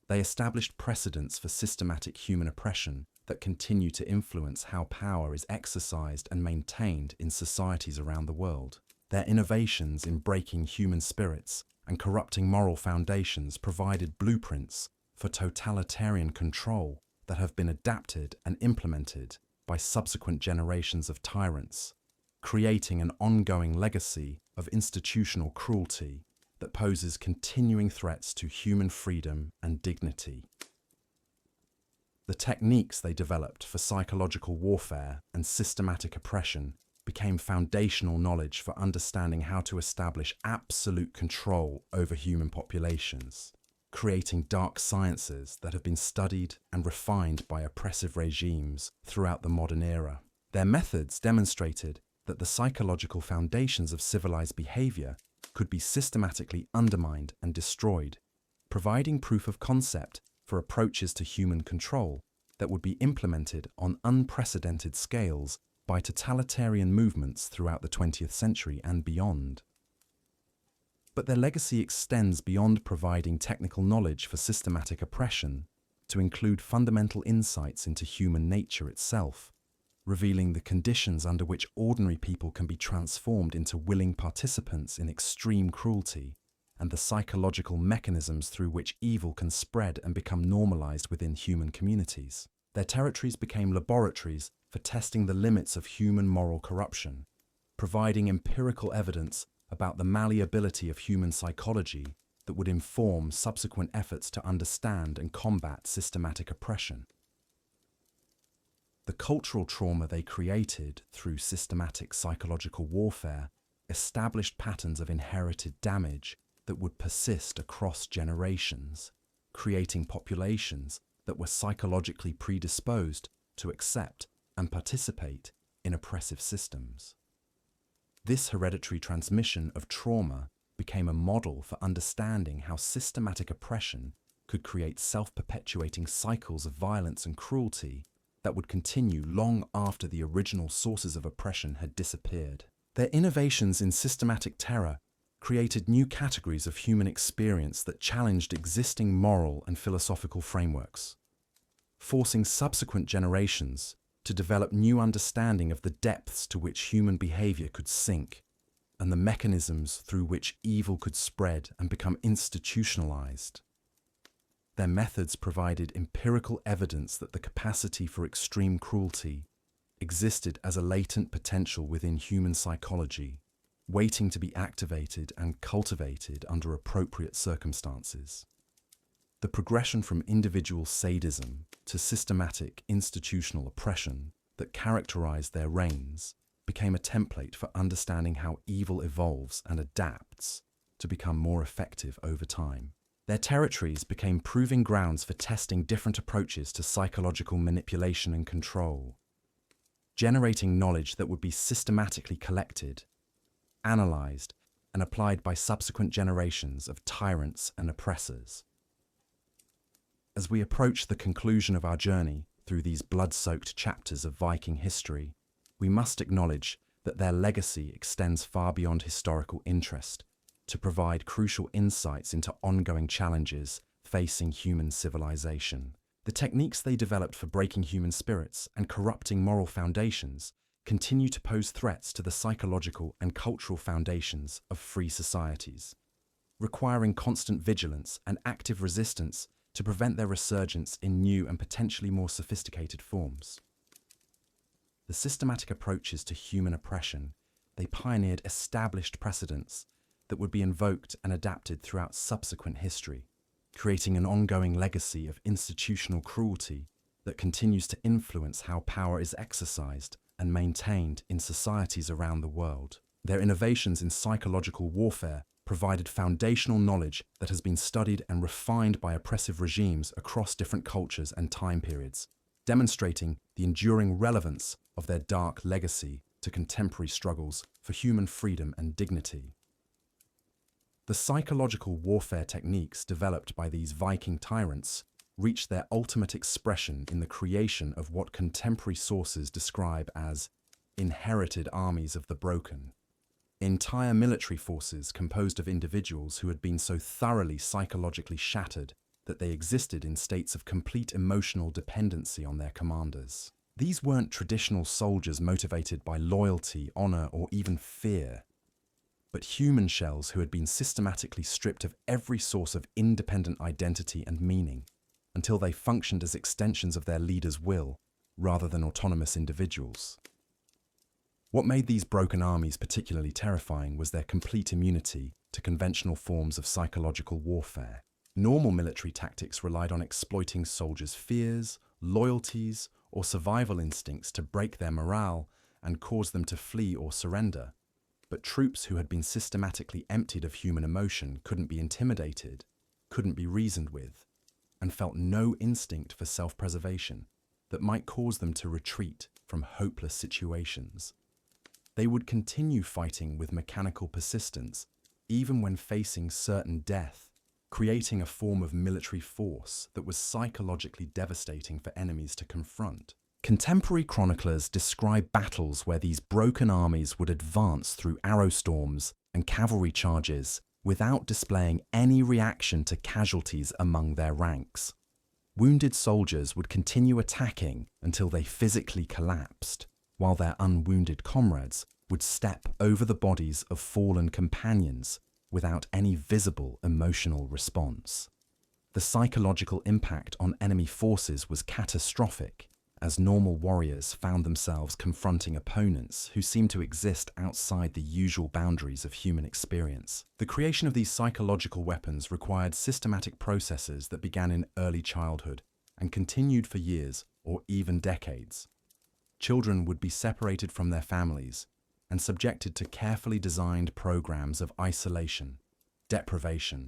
They established precedents for systematic human oppression that continue to influence how power is exercised and maintained in societies around the world. Their innovations in breaking human spirits and corrupting moral foundations provided blueprints for totalitarian control that have been adapted and implemented by subsequent generations of tyrants, creating an ongoing legacy of institutional cruelty that poses continuing threats to human freedom and dignity. The techniques they developed for psychological warfare and systematic oppression became foundational knowledge for understanding how to establish absolute control over human populations, creating dark sciences that have been studied and refined by oppressive regimes throughout the modern era. Their methods demonstrated that the psychological foundations of civilized behavior could be systematically undermined and destroyed, providing proof of concept for approaches to human control that would be implemented on unprecedented scales by totalitarian movements throughout the 20th century and beyond. But their legacy extends beyond providing technical knowledge for systematic oppression to include fundamental insights into human nature itself, revealing the conditions under which ordinary people can be transformed into willing participants in extreme cruelty, and the psychological mechanisms through which evil can spread and become normalized within human communities. Their territories became laboratories for testing the limits of human moral corruption, providing empirical evidence about the malleability of human psychology that would inform subsequent efforts to understand and combat systematic oppression. The cultural trauma they created through systematic psychological warfare established patterns of inherited damage that would persist across generations, creating populations that were psychologically predisposed to accept and participate in oppressive systems. This hereditary transmission of trauma became a model for understanding how systematic oppression could create self-perpetuating cycles of violence and cruelty that would continue long after the original sources of oppression had disappeared. Their innovations in systematic terror created new categories of human experience that challenged existing moral and philosophical frameworks, forcing subsequent generations to develop new understanding of the depths to which human behavior could sink and the mechanisms through which evil could spread and become institutionalized. Their methods provided empirical evidence that the capacity for extreme cruelty existed as a latent potential within human psychology, waiting to be activated and cultivated under appropriate circumstances. The progression from individual sadism to systematic institutional oppression that characterized their reigns became a template for understanding how evil evolves and adapts, to become more effective over time. Their territories became proving grounds for testing different approaches to psychological manipulation and control, generating knowledge that would be systematically collected, analyzed, and applied by subsequent generations of tyrants and oppressors. As we approach the conclusion of our journey through these blood-soaked chapters of Viking history, we must acknowledge that their legacy extends far beyond historical interest to provide crucial insights into ongoing challenges facing human civilization. The techniques they developed for breaking human spirits and corrupting moral foundations continue to pose threats to the psychological and cultural foundations of free societies, requiring constant vigilance and active resistance to prevent their resurgence in new and potentially more sophisticated forms. The systematic approaches to human oppression they pioneered established precedents that would be invoked and adapted throughout subsequent history, creating an ongoing legacy of institutional cruelty that continues to influence how power is exercised and maintained in societies around the world. Their innovations in psychological warfare provided foundational knowledge that has been studied and refined by oppressive regimes across different cultures and time periods, demonstrating the enduring relevance of their dark legacy to contemporary struggles for human freedom and dignity. The psychological warfare techniques developed by these Viking tyrants reached their ultimate expression in the creation of what contemporary sources describe as inherited armies of the broken. Entire military forces composed of individuals who had been so thoroughly psychologically shattered that they existed in states of complete emotional dependency on their commanders. These weren't traditional soldiers motivated by loyalty, honor, or even fear, but human shells who had been systematically stripped of every source of independent identity and meaning until they functioned as extensions of their leader's will rather than autonomous individuals. What made these broken armies particularly terrifying was their complete immunity to conventional forms of psychological warfare. Normal military tactics relied on exploiting soldiers' fears, loyalties, or survival instincts to break their morale and cause them to flee or surrender. But troops who had been systematically emptied of human emotion couldn't be intimidated, couldn't be reasoned with, and felt no instinct for self-preservation that might cause them to retreat from hopeless situations. They would continue fighting with mechanical persistence, even when facing certain death, creating a form of military force that was psychologically devastating for enemies to confront. Contemporary chroniclers describe battles where these broken armies would advance through arrow storms and cavalry charges without displaying any reaction to casualties among their ranks. Wounded soldiers would continue attacking until they physically collapsed, while their unwounded comrades would step over the bodies of fallen companions without any visible emotional response. The psychological impact on enemy forces was catastrophic, as normal warriors found themselves confronting opponents who seemed to exist outside the usual boundaries of human experience. The creation of these psychological weapons required systematic processes that began in early childhood and continued for years or even decades. Children would be separated from their families and subjected to carefully designed programs of isolation, deprivation,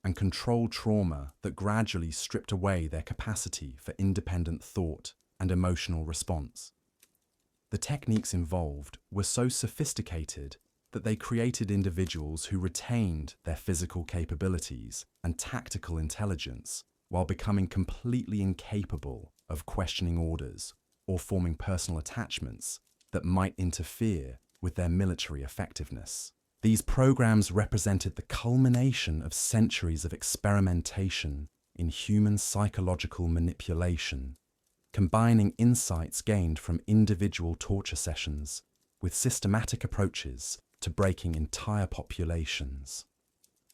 and controlled trauma that gradually stripped away their capacity for independent thought and emotional response. The techniques involved were so sophisticated that they created individuals who retained their physical capabilities and tactical intelligence while becoming completely incapable of questioning orders or forming personal attachments that might interfere with their military effectiveness. These programs represented the culmination of centuries of experimentation in human psychological manipulation, combining insights gained from individual torture sessions with systematic approaches to breaking entire populations.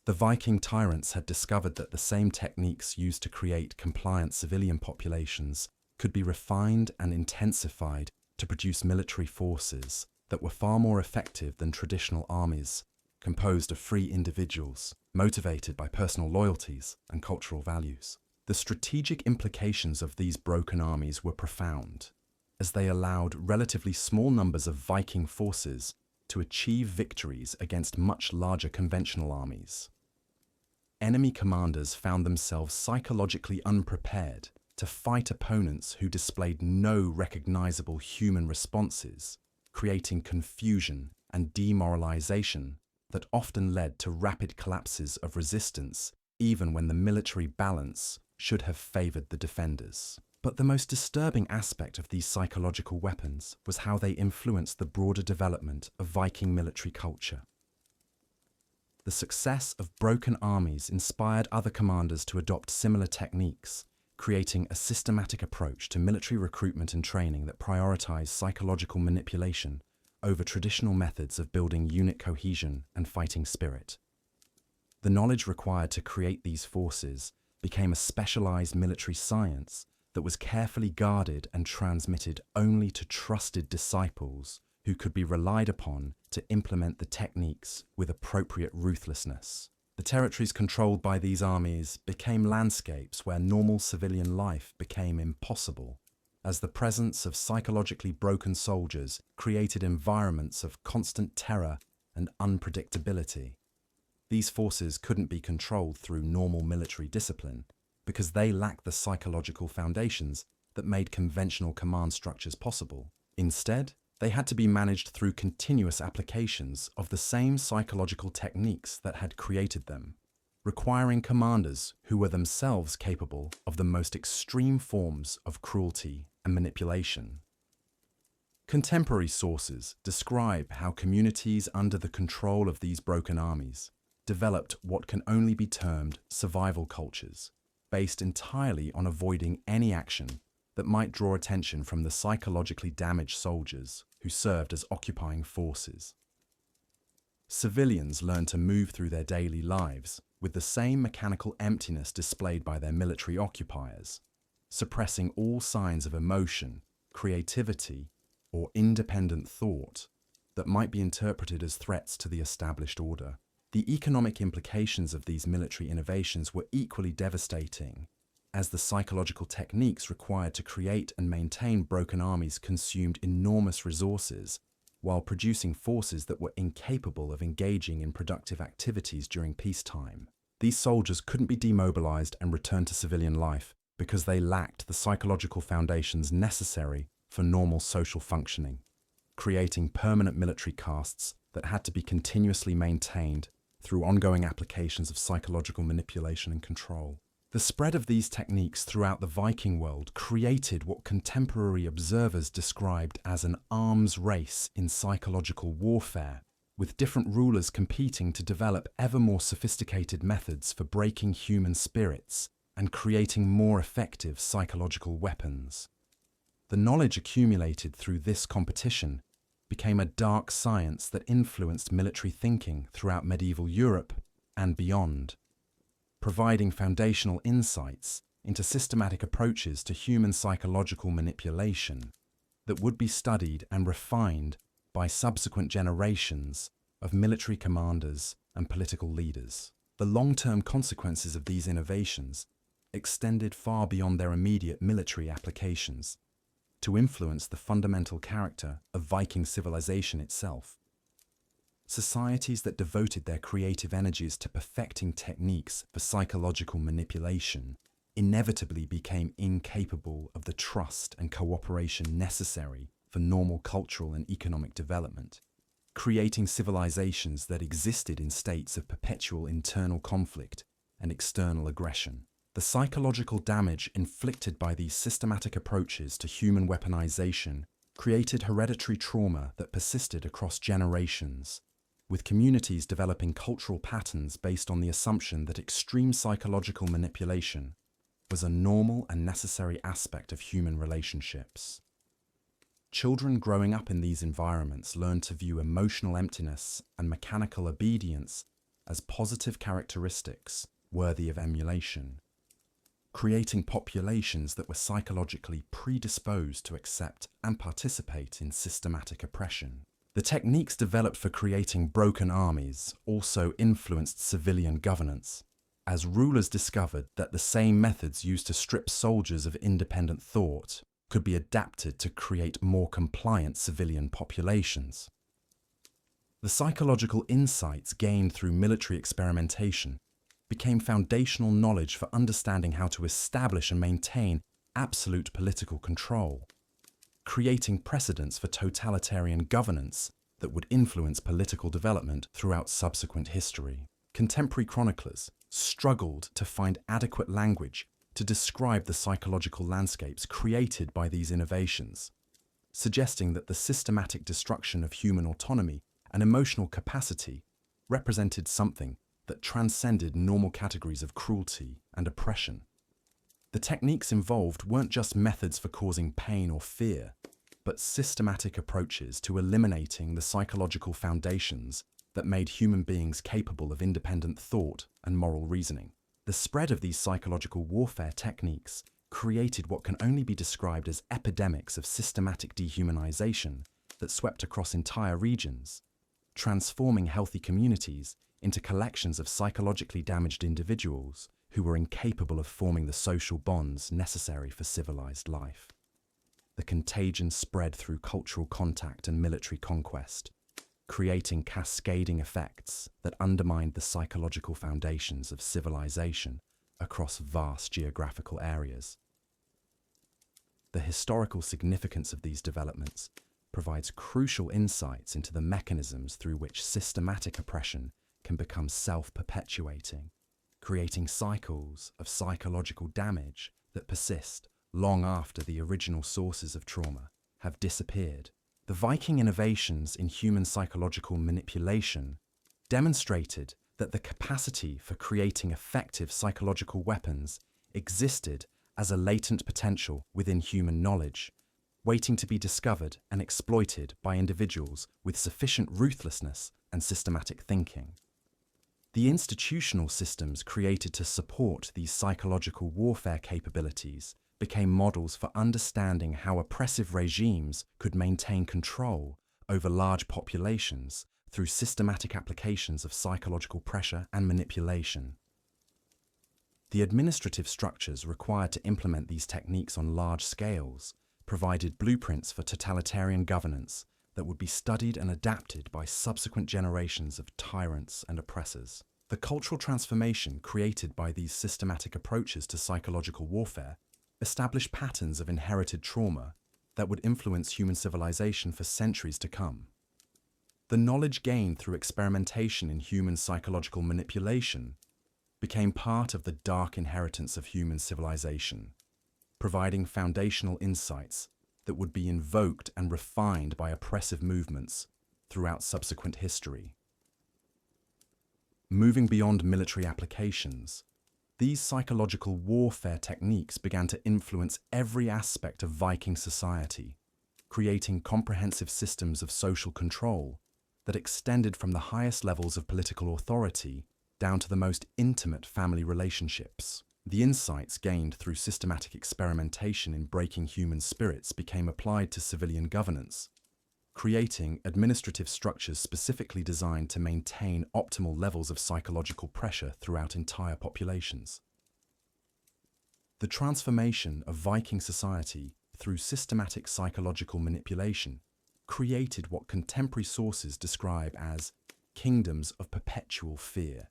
The Viking tyrants had discovered that the same techniques used to create compliant civilian populations could be refined and intensified to produce military forces that were far more effective than traditional armies, composed of free individuals, motivated by personal loyalties and cultural values. The strategic implications of these broken armies were profound, as they allowed relatively small numbers of Viking forces to achieve victories against much larger conventional armies. Enemy commanders found themselves psychologically unprepared to fight opponents who displayed no recognizable human responses, creating confusion and demoralization that often led to rapid collapses of resistance, even when the military balance should have favored the defenders. But the most disturbing aspect of these psychological weapons was how they influenced the broader development of Viking military culture. The success of broken armies inspired other commanders to adopt similar techniques, creating a systematic approach to military recruitment and training that prioritized psychological manipulation over traditional methods of building unit cohesion and fighting spirit. The knowledge required to create these forces became a specialized military science that was carefully guarded and transmitted only to trusted disciples who could be relied upon to implement the techniques with appropriate ruthlessness. The territories controlled by these armies became landscapes where normal civilian life became impossible, as the presence of psychologically broken soldiers created environments of constant terror and unpredictability. These forces couldn't be controlled through normal military discipline because they lacked the psychological foundations that made conventional command structures possible. Instead, they had to be managed through continuous applications of the same psychological techniques that had created them, requiring commanders who were themselves capable of the most extreme forms of cruelty and manipulation. Contemporary sources describe how communities under the control of these broken armies developed what can only be termed survival cultures, based entirely on avoiding any action that might draw attention from the psychologically damaged soldiers who served as occupying forces. Civilians learned to move through their daily lives with the same mechanical emptiness displayed by their military occupiers, suppressing all signs of emotion, creativity, or independent thought that might be interpreted as threats to the established order. The economic implications of these military innovations were equally devastating, as the psychological techniques required to create and maintain broken armies consumed enormous resources while producing forces that were incapable of engaging in productive activities during peacetime. These soldiers couldn't be demobilized and returned to civilian life because they lacked the psychological foundations necessary for normal social functioning, creating permanent military castes that had to be continuously maintained through ongoing applications of psychological manipulation and control. The spread of these techniques throughout the Viking world created what contemporary observers described as an arms race in psychological warfare, with different rulers competing to develop ever more sophisticated methods for breaking human spirits and creating more effective psychological weapons. The knowledge accumulated through this competition became a dark science that influenced military thinking throughout medieval Europe and beyond, providing foundational insights into systematic approaches to human psychological manipulation that would be studied and refined by subsequent generations of military commanders and political leaders. The long-term consequences of these innovations extended far beyond their immediate military applications to influence the fundamental character of Viking civilization itself. Societies that devoted their creative energies to perfecting techniques for psychological manipulation inevitably became incapable of the trust and cooperation necessary for normal cultural and economic development, creating civilizations that existed in states of perpetual internal conflict and external aggression. The psychological damage inflicted by these systematic approaches to human weaponization created hereditary trauma that persisted across generations, with communities developing cultural patterns based on the assumption that extreme psychological manipulation was a normal and necessary aspect of human relationships. Children growing up in these environments learned to view emotional emptiness and mechanical obedience as positive characteristics worthy of emulation, creating populations that were psychologically predisposed to accept and participate in systematic oppression. The techniques developed for creating broken armies also influenced civilian governance, as rulers discovered that the same methods used to strip soldiers of independent thought could be adapted to create more compliant civilian populations. The psychological insights gained through military experimentation became foundational knowledge for understanding how to establish and maintain absolute political control, creating precedents for totalitarian governance that would influence political development throughout subsequent history. Contemporary chroniclers struggled to find adequate language to describe the psychological landscapes created by these innovations, suggesting that the systematic destruction of human autonomy and emotional capacity represented something that transcended normal categories of cruelty and oppression. The techniques involved weren't just methods for causing pain or fear, but systematic approaches to eliminating the psychological foundations that made human beings capable of independent thought and moral reasoning. The spread of these psychological warfare techniques created what can only be described as epidemics of systematic dehumanization that swept across entire regions, transforming healthy communities into collections of psychologically damaged individuals who were incapable of forming the social bonds necessary for civilized life. The contagion spread through cultural contact and military conquest, creating cascading effects that undermined the psychological foundations of civilization across vast geographical areas. The historical significance of these developments provides crucial insights into the mechanisms through which systematic oppression can become self-perpetuating, creating cycles of psychological damage that persist long after the original sources of trauma have disappeared. The Viking innovations in human psychological manipulation demonstrated that the capacity for creating effective psychological weapons existed as a latent potential within human knowledge, waiting to be discovered and exploited by individuals with sufficient ruthlessness and systematic thinking. The institutional systems created to support these psychological warfare capabilities became models for understanding how oppressive regimes could maintain control over large populations through systematic applications of psychological pressure and manipulation. The administrative structures required to implement these techniques on large scales provided blueprints for totalitarian governance that would be studied and adapted by subsequent generations of tyrants and oppressors. The cultural transformation created by these systematic approaches to psychological warfare established patterns of inherited trauma that would influence human civilization for centuries to come. The knowledge gained through experimentation in human psychological manipulation became part of the dark inheritance of human civilization, providing foundational insights that would be invoked and refined by oppressive movements throughout subsequent history. Moving beyond military applications, these psychological warfare techniques began to influence every aspect of Viking society, creating comprehensive systems of social control that extended from the highest levels of political authority down to the most intimate family relationships. The insights gained through systematic experimentation in breaking human spirits became applied to civilian governance, creating administrative structures specifically designed to maintain optimal levels of psychological pressure throughout entire populations. The transformation of Viking society through systematic psychological manipulation created what contemporary sources describe as kingdoms of perpetual fear,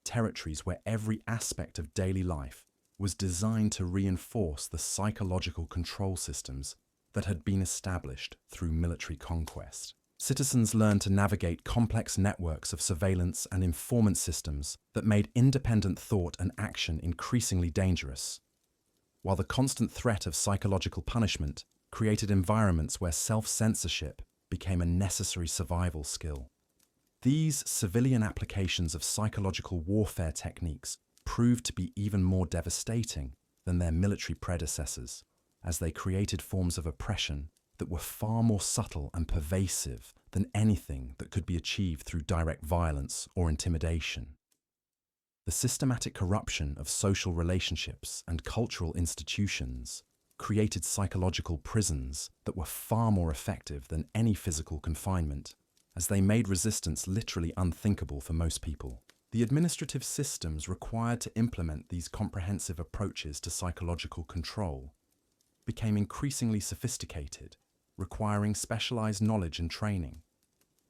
territories where every aspect of daily life was designed to reinforce the psychological control systems that had been established through military conquest. Citizens learned to navigate complex networks of surveillance and informant systems that made independent thought and action increasingly dangerous, while the constant threat of psychological punishment created environments where self-censorship became a necessary survival skill. These civilian applications of psychological warfare techniques proved to be even more devastating than their military predecessors, as they created forms of oppression that were far more subtle and pervasive than anything that could be achieved through direct violence or intimidation. The systematic corruption of social relationships and cultural institutions created psychological prisons that were far more effective than any physical confinement, as they made resistance literally unthinkable for most people. The administrative systems required to implement these comprehensive approaches to psychological control became increasingly sophisticated, requiring specialized knowledge and training.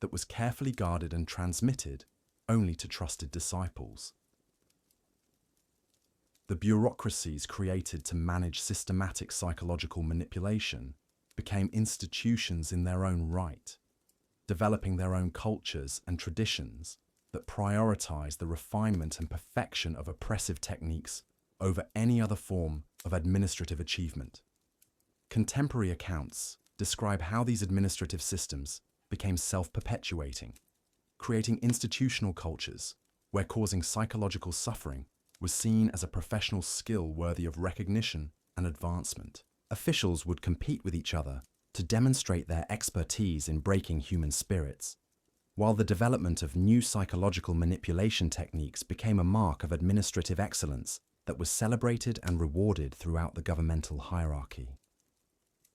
that was carefully guarded and transmitted only to trusted disciples. The bureaucracies created to manage systematic psychological manipulation became institutions in their own right, developing their own cultures and traditions that prioritize the refinement and perfection of oppressive techniques over any other form of administrative achievement. Contemporary accounts describe how these administrative systems became self-perpetuating, creating institutional cultures where causing psychological suffering was seen as a professional skill worthy of recognition and advancement. Officials would compete with each other to demonstrate their expertise in breaking human spirits, while the development of new psychological manipulation techniques became a mark of administrative excellence that was celebrated and rewarded throughout the governmental hierarchy.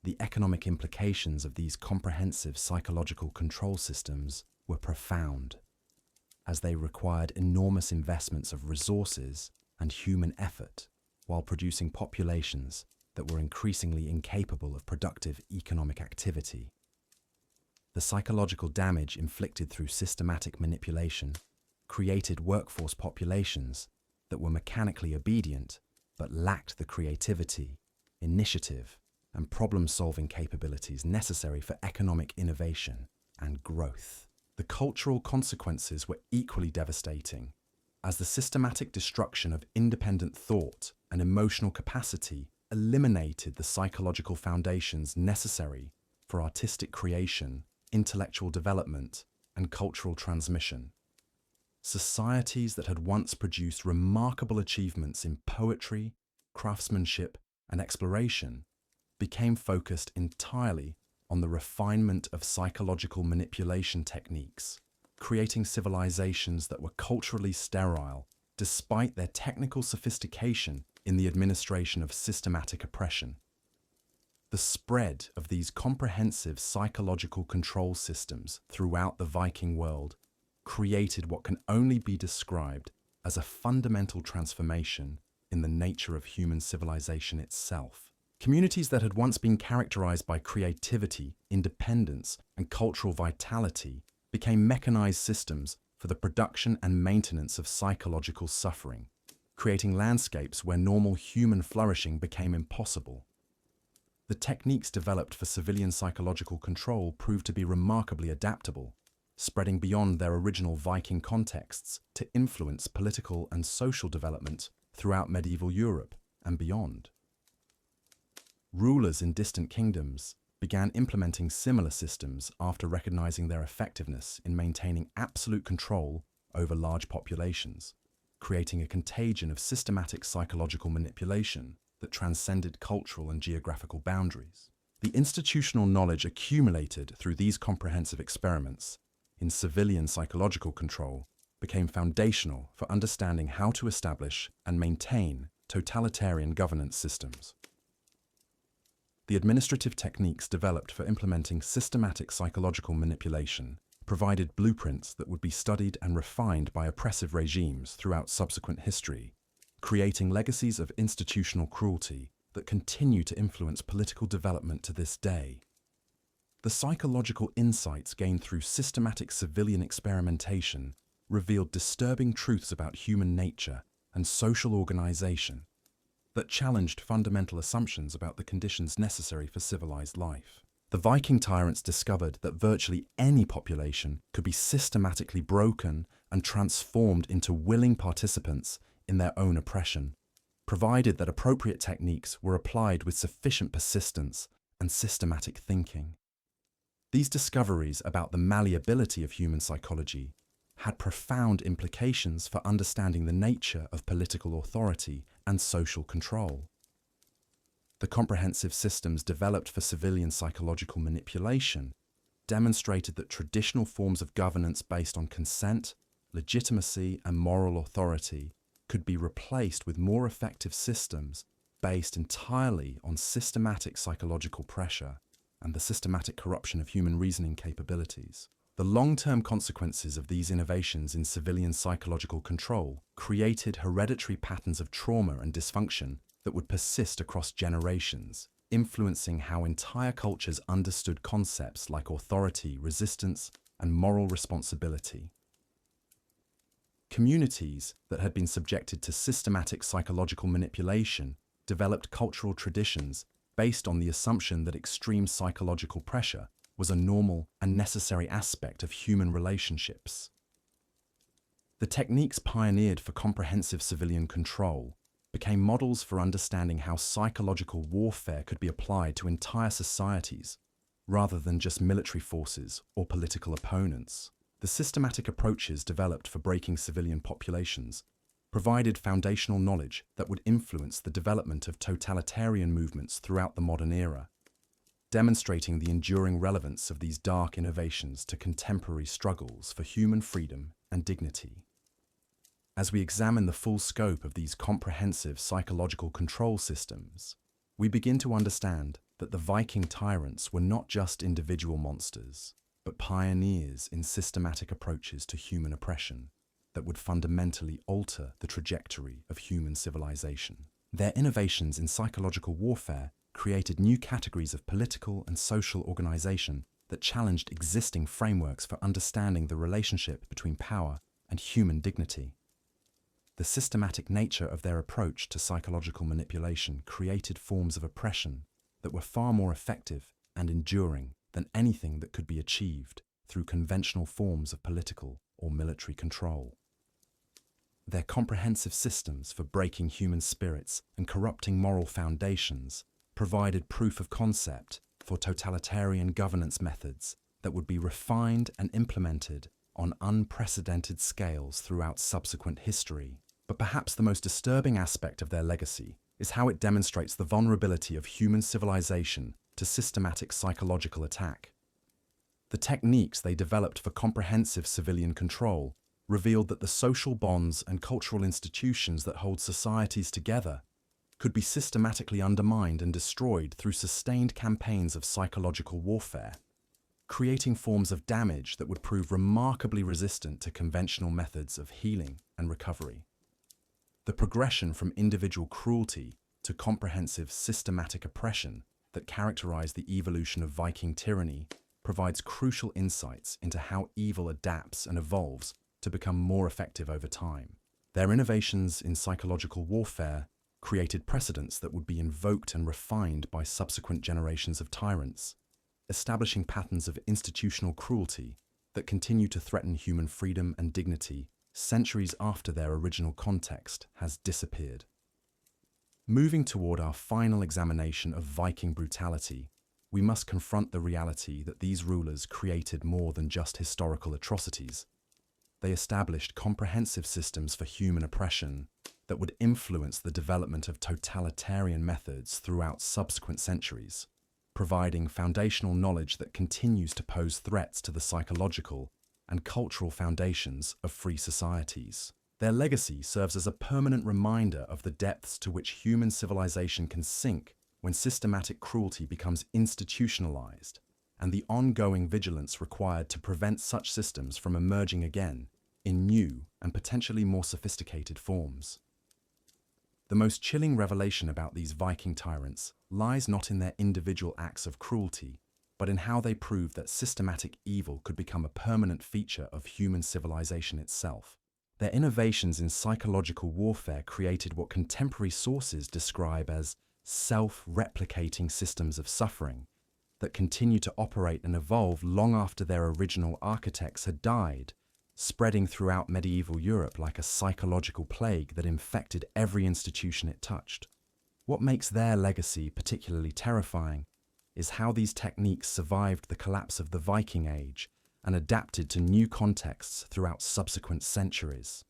The economic implications of these comprehensive psychological control systems were profound, as they required enormous investments of resources and human effort while producing populations that were increasingly incapable of productive economic activity. The psychological damage inflicted through systematic manipulation created workforce populations that were mechanically obedient but lacked the creativity, initiative, and problem-solving capabilities necessary for economic innovation and growth. The cultural consequences were equally devastating, as the systematic destruction of independent thought and emotional capacity eliminated the psychological foundations necessary for artistic creation, intellectual development, and cultural transmission. Societies that had once produced remarkable achievements in poetry, craftsmanship, and exploration became focused entirely on the refinement of psychological manipulation techniques, creating civilizations that were culturally sterile despite their technical sophistication in the administration of systematic oppression. The spread of these comprehensive psychological control systems throughout the Viking world created what can only be described as a fundamental transformation in the nature of human civilization itself. Communities that had once been characterized by creativity, independence, and cultural vitality became mechanized systems for the production and maintenance of psychological suffering, creating landscapes where normal human flourishing became impossible. The techniques developed for civilian psychological control proved to be remarkably adaptable, spreading beyond their original Viking contexts to influence political and social development throughout medieval Europe and beyond. Rulers in distant kingdoms began implementing similar systems after recognizing their effectiveness in maintaining absolute control over large populations, creating a contagion of systematic psychological manipulation that transcended cultural and geographical boundaries. The institutional knowledge accumulated through these comprehensive experiments in civilian psychological control became foundational for understanding how to establish and maintain totalitarian governance systems. The administrative techniques developed for implementing systematic psychological manipulation provided blueprints that would be studied and refined by oppressive regimes throughout subsequent history, creating legacies of institutional cruelty that continue to influence political development to this day. The psychological insights gained through systematic civilian experimentation revealed disturbing truths about human nature and social organization that challenged fundamental assumptions about the conditions necessary for civilized life. The Viking tyrants discovered that virtually any population could be systematically broken and transformed into willing participants in their own oppression, provided that appropriate techniques were applied with sufficient persistence and systematic thinking. These discoveries about the malleability of human psychology had profound implications for understanding the nature of political authority and social control. The comprehensive systems developed for civilian psychological manipulation demonstrated that traditional forms of governance based on consent, legitimacy, and moral authority could be replaced with more effective systems based entirely on systematic psychological pressure and the systematic corruption of human reasoning capabilities. The long-term consequences of these innovations in civilian psychological control created hereditary patterns of trauma and dysfunction that would persist across generations, influencing how entire cultures understood concepts like authority, resistance, and moral responsibility. Communities that had been subjected to systematic psychological manipulation developed cultural traditions based on the assumption that extreme psychological pressure was a normal and necessary aspect of human relationships. The techniques pioneered for comprehensive civilian control became models for understanding how psychological warfare could be applied to entire societies, rather than just military forces or political opponents. The systematic approaches developed for breaking civilian populations provided foundational knowledge that would influence the development of totalitarian movements throughout the modern era, demonstrating the enduring relevance of these dark innovations to contemporary struggles for human freedom and dignity. As we examine the full scope of these comprehensive psychological control systems, we begin to understand that the Viking tyrants were not just individual monsters, but pioneers in systematic approaches to human oppression that would fundamentally alter the trajectory of human civilization. Their innovations in psychological warfare created new categories of political and social organization that challenged existing frameworks for understanding the relationship between power and human dignity. The systematic nature of their approach to psychological manipulation created forms of oppression that were far more effective and enduring than anything that could be achieved through conventional forms of political or military control. Their comprehensive systems for breaking human spirits and corrupting moral foundations provided proof of concept for totalitarian governance methods that would be refined and implemented on unprecedented scales throughout subsequent history. But perhaps the most disturbing aspect of their legacy is how it demonstrates the vulnerability of human civilization to systematic psychological attack. The techniques they developed for comprehensive civilian control revealed that the social bonds and cultural institutions that hold societies together could be systematically undermined and destroyed through sustained campaigns of psychological warfare, creating forms of damage that would prove remarkably resistant to conventional methods of healing and recovery. The progression from individual cruelty to comprehensive systematic oppression that characterized the evolution of Viking tyranny provides crucial insights into how evil adapts and evolves to become more effective over time. Their innovations in psychological warfare created precedents that would be invoked and refined by subsequent generations of tyrants, establishing patterns of institutional cruelty that continue to threaten human freedom and dignity centuries after their original context has disappeared. Moving toward our final examination of Viking brutality, we must confront the reality that these rulers created more than just historical atrocities. They established comprehensive systems for human oppression that would influence the development of totalitarian methods throughout subsequent centuries, providing foundational knowledge that continues to pose threats to the psychological and cultural foundations of free societies. Their legacy serves as a permanent reminder of the depths to which human civilization can sink when systematic cruelty becomes institutionalized, and the ongoing vigilance required to prevent such systems from emerging again in new and potentially more sophisticated forms. The most chilling revelation about these Viking tyrants lies not in their individual acts of cruelty, but in how they proved that systematic evil could become a permanent feature of human civilization itself. Their innovations in psychological warfare created what contemporary sources describe as self-replicating systems of suffering that continue to operate and evolve long after their original architects had died, spreading throughout medieval Europe like a psychological plague that infected every institution it touched. What makes their legacy particularly terrifying is how these techniques survived the collapse of the Viking Age and adapted to new contexts throughout subsequent centuries.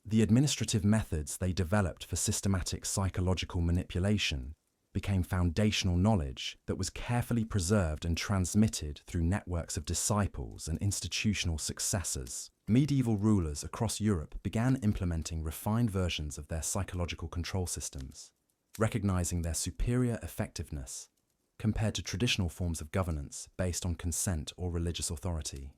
The administrative methods they developed for systematic psychological manipulation became foundational knowledge that was carefully preserved and transmitted through networks of disciples and institutional successors. Medieval rulers across Europe began implementing refined versions of their psychological control systems, recognizing their superior effectiveness compared to traditional forms of governance based on consent or religious authority.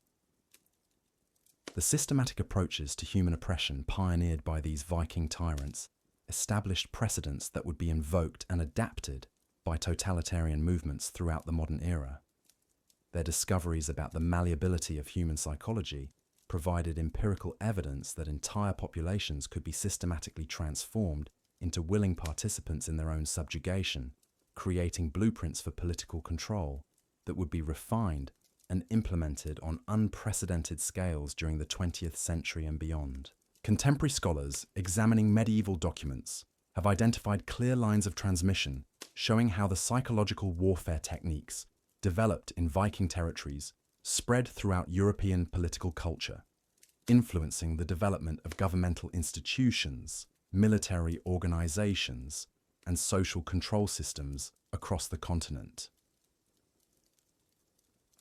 The systematic approaches to human oppression pioneered by these Viking tyrants established precedents that would be invoked and adapted by totalitarian movements throughout the modern era. Their discoveries about the malleability of human psychology provided empirical evidence that entire populations could be systematically transformed into willing participants in their own subjugation, creating blueprints for political control that would be refined and implemented on unprecedented scales during the 20th century and beyond. Contemporary scholars examining medieval documents have identified clear lines of transmission showing how the psychological warfare techniques developed in Viking territories spread throughout European political culture, influencing the development of governmental institutions, military organizations, and social control systems across the continent.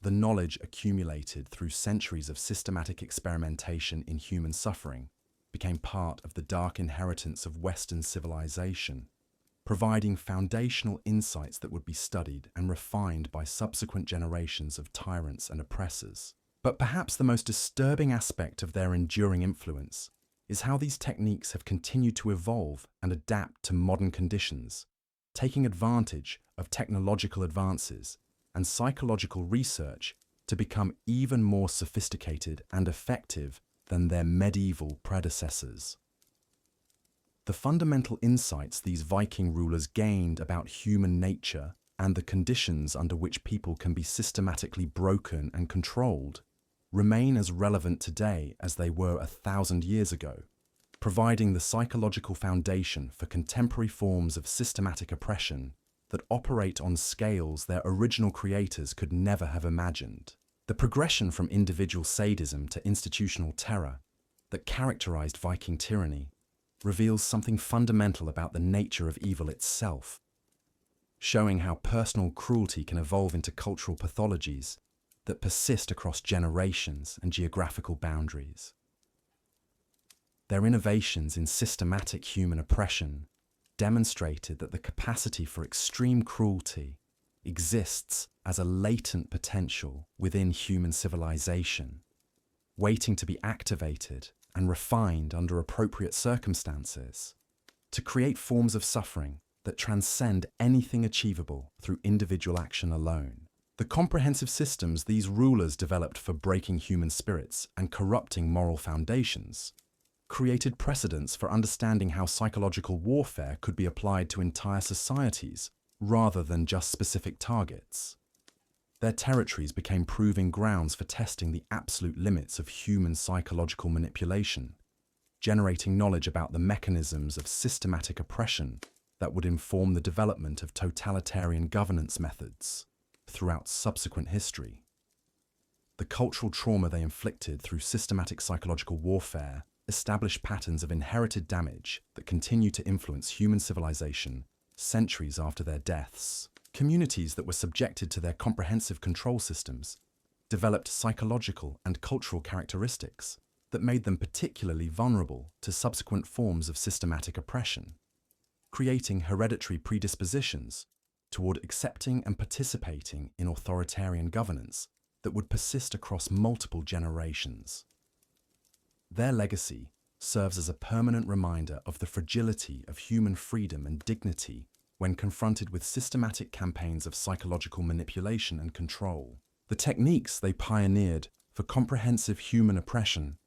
The knowledge accumulated through centuries of systematic experimentation in human suffering became part of the dark inheritance of Western civilization, providing foundational insights that would be studied and refined by subsequent generations of tyrants and oppressors. But perhaps the most disturbing aspect of their enduring influence is how these techniques have continued to evolve and adapt to modern conditions, taking advantage of technological advances and psychological research to become even more sophisticated and effective than their medieval predecessors. The fundamental insights these Viking rulers gained about human nature and the conditions under which people can be systematically broken and controlled remain as relevant today as they were 1,000 years ago, providing the psychological foundation for contemporary forms of systematic oppression that operate on scales their original creators could never have imagined. The progression from individual sadism to institutional terror that characterized Viking tyranny reveals something fundamental about the nature of evil itself, showing how personal cruelty can evolve into cultural pathologies that persist across generations and geographical boundaries. Their innovations in systematic human oppression demonstrated that the capacity for extreme cruelty exists as a latent potential within human civilization, waiting to be activated and refined under appropriate circumstances to create forms of suffering that transcend anything achievable through individual action alone. The comprehensive systems these rulers developed for breaking human spirits and corrupting moral foundations created precedents for understanding how psychological warfare could be applied to entire societies rather than just specific targets. Their territories became proving grounds for testing the absolute limits of human psychological manipulation, generating knowledge about the mechanisms of systematic oppression that would inform the development of totalitarian governance methods throughout subsequent history. The cultural trauma they inflicted through systematic psychological warfare established patterns of inherited damage that continue to influence human civilization centuries after their deaths. Communities that were subjected to their comprehensive control systems developed psychological and cultural characteristics that made them particularly vulnerable to subsequent forms of systematic oppression, creating hereditary predispositions toward accepting and participating in authoritarian governance that would persist across multiple generations. Their legacy serves as a permanent reminder of the fragility of human freedom and dignity when confronted with systematic campaigns of psychological manipulation and control. The techniques they pioneered for comprehensive human oppression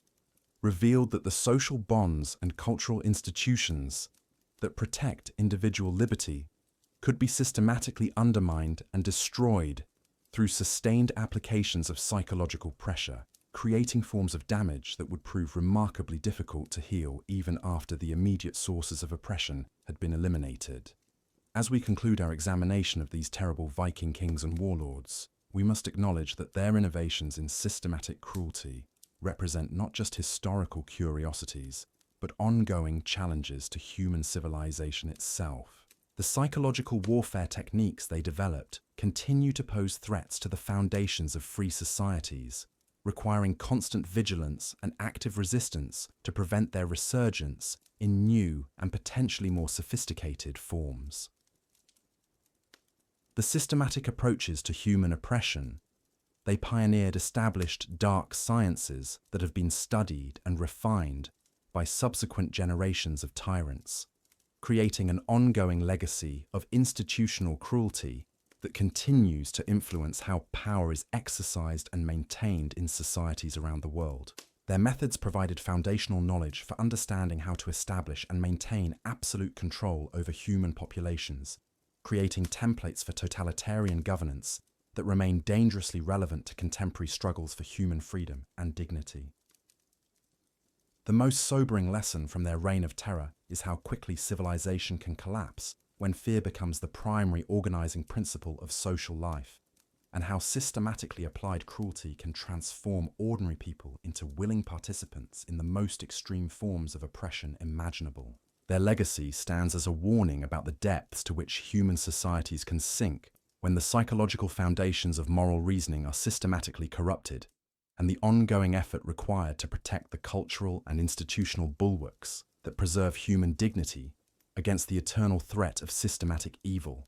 revealed that the social bonds and cultural institutions that protect individual liberty could be systematically undermined and destroyed through sustained applications of psychological pressure, creating forms of damage that would prove remarkably difficult to heal even after the immediate sources of oppression had been eliminated. As we conclude our examination of these terrible Viking kings and warlords, we must acknowledge that their innovations in systematic cruelty represent not just historical curiosities, but ongoing challenges to human civilization itself. The psychological warfare techniques they developed continue to pose threats to the foundations of free societies, requiring constant vigilance and active resistance to prevent their resurgence in new and potentially more sophisticated forms. The systematic approaches to human oppression they pioneered established dark sciences that have been studied and refined by subsequent generations of tyrants, creating an ongoing legacy of institutional cruelty that continues to influence how power is exercised and maintained in societies around the world. Their methods provided foundational knowledge for understanding how to establish and maintain absolute control over human populations, creating templates for totalitarian governance that remain dangerously relevant to contemporary struggles for human freedom and dignity. The most sobering lesson from their reign of terror is how quickly civilization can collapse when fear becomes the primary organizing principle of social life, and how systematically applied cruelty can transform ordinary people into willing participants in the most extreme forms of oppression imaginable. Their legacy stands as a warning about the depths to which human societies can sink when the psychological foundations of moral reasoning are systematically corrupted, and the ongoing effort required to protect the cultural and institutional bulwarks that preserve human dignity against the eternal threat of systematic evil.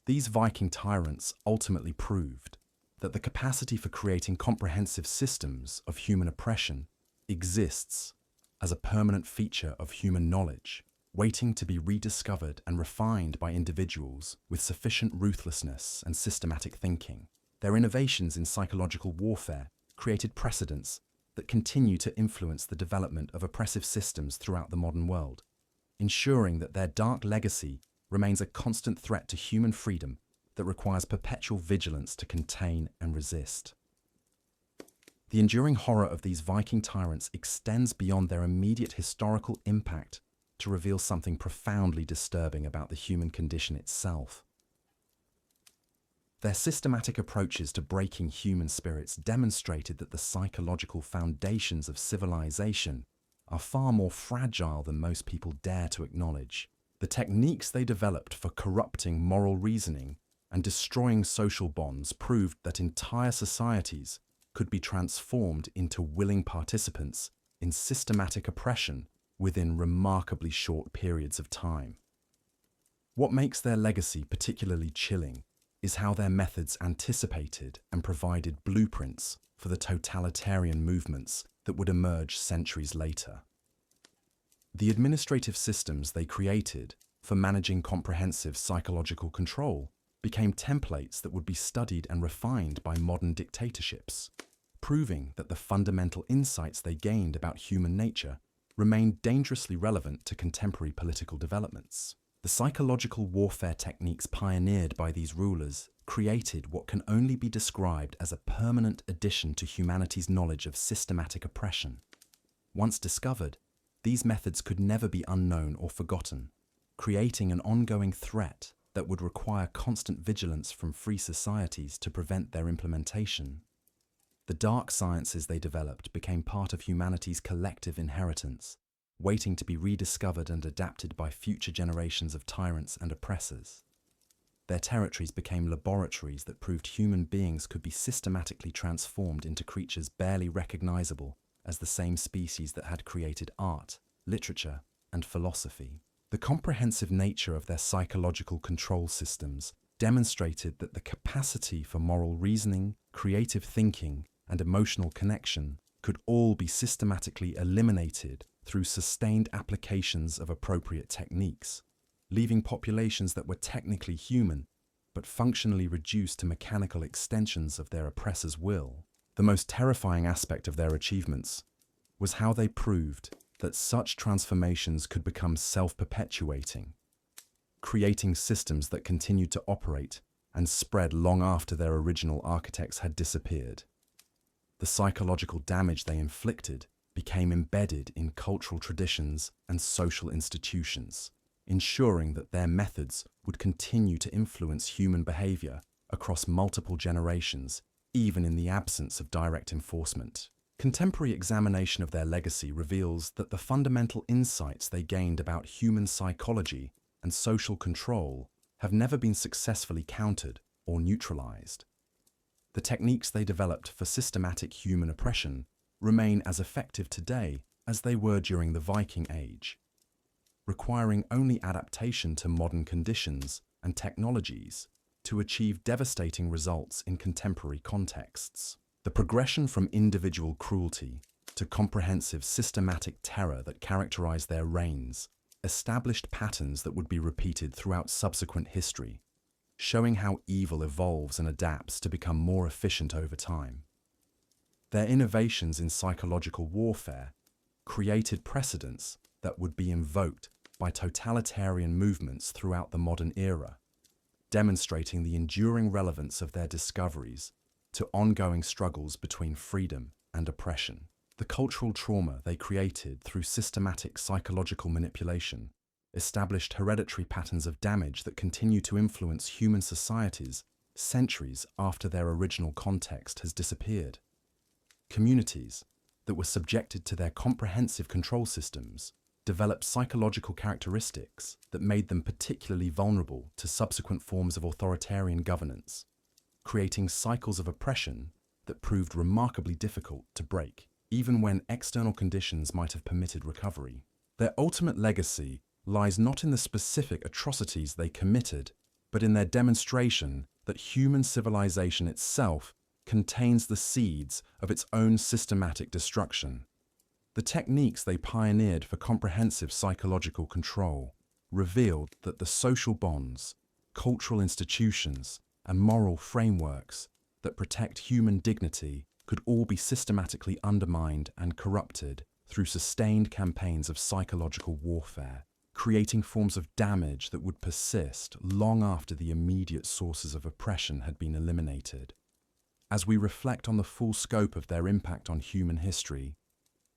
These Viking tyrants ultimately proved that the capacity for creating comprehensive systems of human oppression exists as a permanent feature of human knowledge, waiting to be rediscovered and refined by individuals with sufficient ruthlessness and systematic thinking. Their innovations in psychological warfare created precedents that continue to influence the development of oppressive systems throughout the modern world, ensuring that their dark legacy remains a constant threat to human freedom that requires perpetual vigilance to contain and resist. The enduring horror of these Viking tyrants extends beyond their immediate historical impact to reveal something profoundly disturbing about the human condition itself. Their systematic approaches to breaking human spirits demonstrated that the psychological foundations of civilization are far more fragile than most people dare to acknowledge. The techniques they developed for corrupting moral reasoning and destroying social bonds proved that entire societies could be transformed into willing participants in systematic oppression within remarkably short periods of time. What makes their legacy particularly chilling is how their methods anticipated and provided blueprints for the totalitarian movements that would emerge centuries later. The administrative systems they created for managing comprehensive psychological control became templates that would be studied and refined by modern dictatorships, proving that the fundamental insights they gained about human nature remained dangerously relevant to contemporary political developments. The psychological warfare techniques pioneered by these rulers created what can only be described as a permanent addition to humanity's knowledge of systematic oppression. Once discovered, these methods could never be unknown or forgotten, creating an ongoing threat that would require constant vigilance from free societies to prevent their implementation. The dark sciences they developed became part of humanity's collective inheritance, waiting to be rediscovered and adapted by future generations of tyrants and oppressors. Their territories became laboratories that proved human beings could be systematically transformed into creatures barely recognizable as the same species that had created art, literature, and philosophy. The comprehensive nature of their psychological control systems demonstrated that the capacity for moral reasoning, creative thinking, and emotional connection could all be systematically eliminated through sustained applications of appropriate techniques, leaving populations that were technically human but functionally reduced to mechanical extensions of their oppressor's will. The most terrifying aspect of their achievements was how they proved that such transformations could become self-perpetuating, creating systems that continued to operate and spread long after their original architects had disappeared. The psychological damage they inflicted became embedded in cultural traditions and social institutions, ensuring that their methods would continue to influence human behavior across multiple generations, even in the absence of direct enforcement. Contemporary examination of their legacy reveals that the fundamental insights they gained about human psychology and social control have never been successfully countered or neutralized. The techniques they developed for systematic human oppression remain as effective today as they were during the Viking Age, requiring only adaptation to modern conditions and technologies to achieve devastating results in contemporary contexts. The progression from individual cruelty to comprehensive systematic terror that characterized their reigns established patterns that would be repeated throughout subsequent history, showing how evil evolves and adapts to become more efficient over time. Their innovations in psychological warfare created precedents that would be invoked by totalitarian movements throughout the modern era, demonstrating the enduring relevance of their discoveries to ongoing struggles between freedom and oppression. The cultural trauma they created through systematic psychological manipulation established hereditary patterns of damage that continue to influence human societies centuries after their original context has disappeared. Communities that were subjected to their comprehensive control systems developed psychological characteristics that made them particularly vulnerable to subsequent forms of authoritarian governance, creating cycles of oppression that proved remarkably difficult to break, even when external conditions might have permitted recovery. Their ultimate legacy lies not in the specific atrocities they committed, but in their demonstration that human civilization itself contains the seeds of its own systematic destruction. The techniques they pioneered for comprehensive psychological control revealed that the social bonds, cultural institutions, and moral frameworks that protect human dignity could all be systematically undermined and corrupted through sustained campaigns of psychological warfare, creating forms of damage that would persist long after the immediate sources of oppression had been eliminated. As we reflect on the full scope of their impact on human history,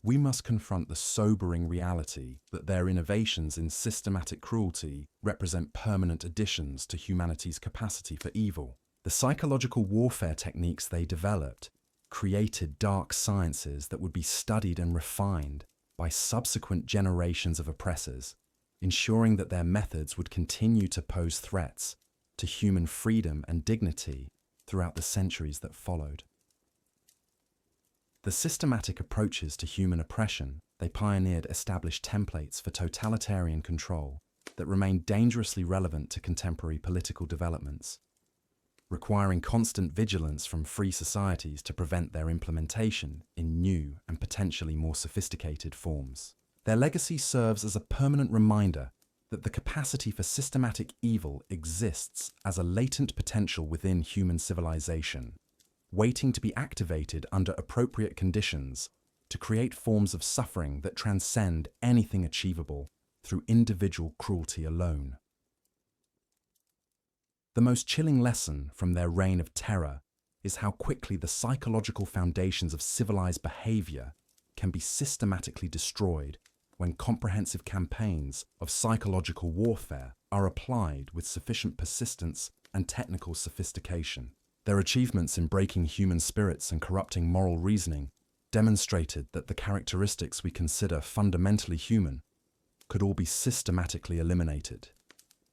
we must confront the sobering reality that their innovations in systematic cruelty represent permanent additions to humanity's capacity for evil. The psychological warfare techniques they developed created dark sciences that would be studied and refined by subsequent generations of oppressors, ensuring that their methods would continue to pose threats to human freedom and dignity throughout the centuries that followed. The systematic approaches to human oppression they pioneered established templates for totalitarian control that remain dangerously relevant to contemporary political developments, requiring constant vigilance from free societies to prevent their implementation in new and potentially more sophisticated forms. Their legacy serves as a permanent reminder that the capacity for systematic evil exists as a latent potential within human civilization, waiting to be activated under appropriate conditions to create forms of suffering that transcend anything achievable through individual cruelty alone. The most chilling lesson from their reign of terror is how quickly the psychological foundations of civilized behavior can be systematically destroyed when comprehensive campaigns of psychological warfare are applied with sufficient persistence and technical sophistication. Their achievements in breaking human spirits and corrupting moral reasoning demonstrated that the characteristics we consider fundamentally human could all be systematically eliminated,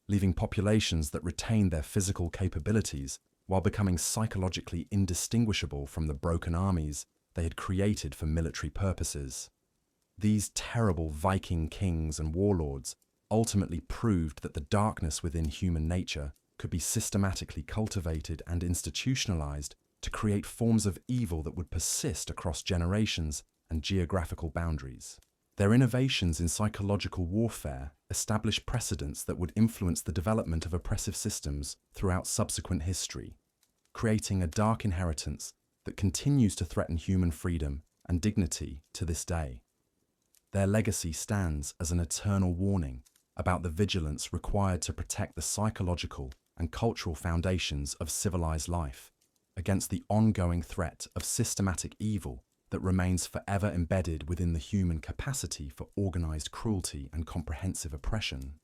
leaving populations that retain their physical capabilities while becoming psychologically indistinguishable from the broken armies they had created for military purposes. These terrible Viking kings and warlords ultimately proved that the darkness within human nature could be systematically cultivated and institutionalized to create forms of evil that would persist across generations and geographical boundaries. Their innovations in psychological warfare established precedents that would influence the development of oppressive systems throughout subsequent history, creating a dark inheritance that continues to threaten human freedom and dignity to this day. Their legacy stands as an eternal warning about the vigilance required to protect the psychological and cultural foundations of civilized life against the ongoing threat of systematic evil that remains forever embedded within the human capacity for organized cruelty and comprehensive oppression.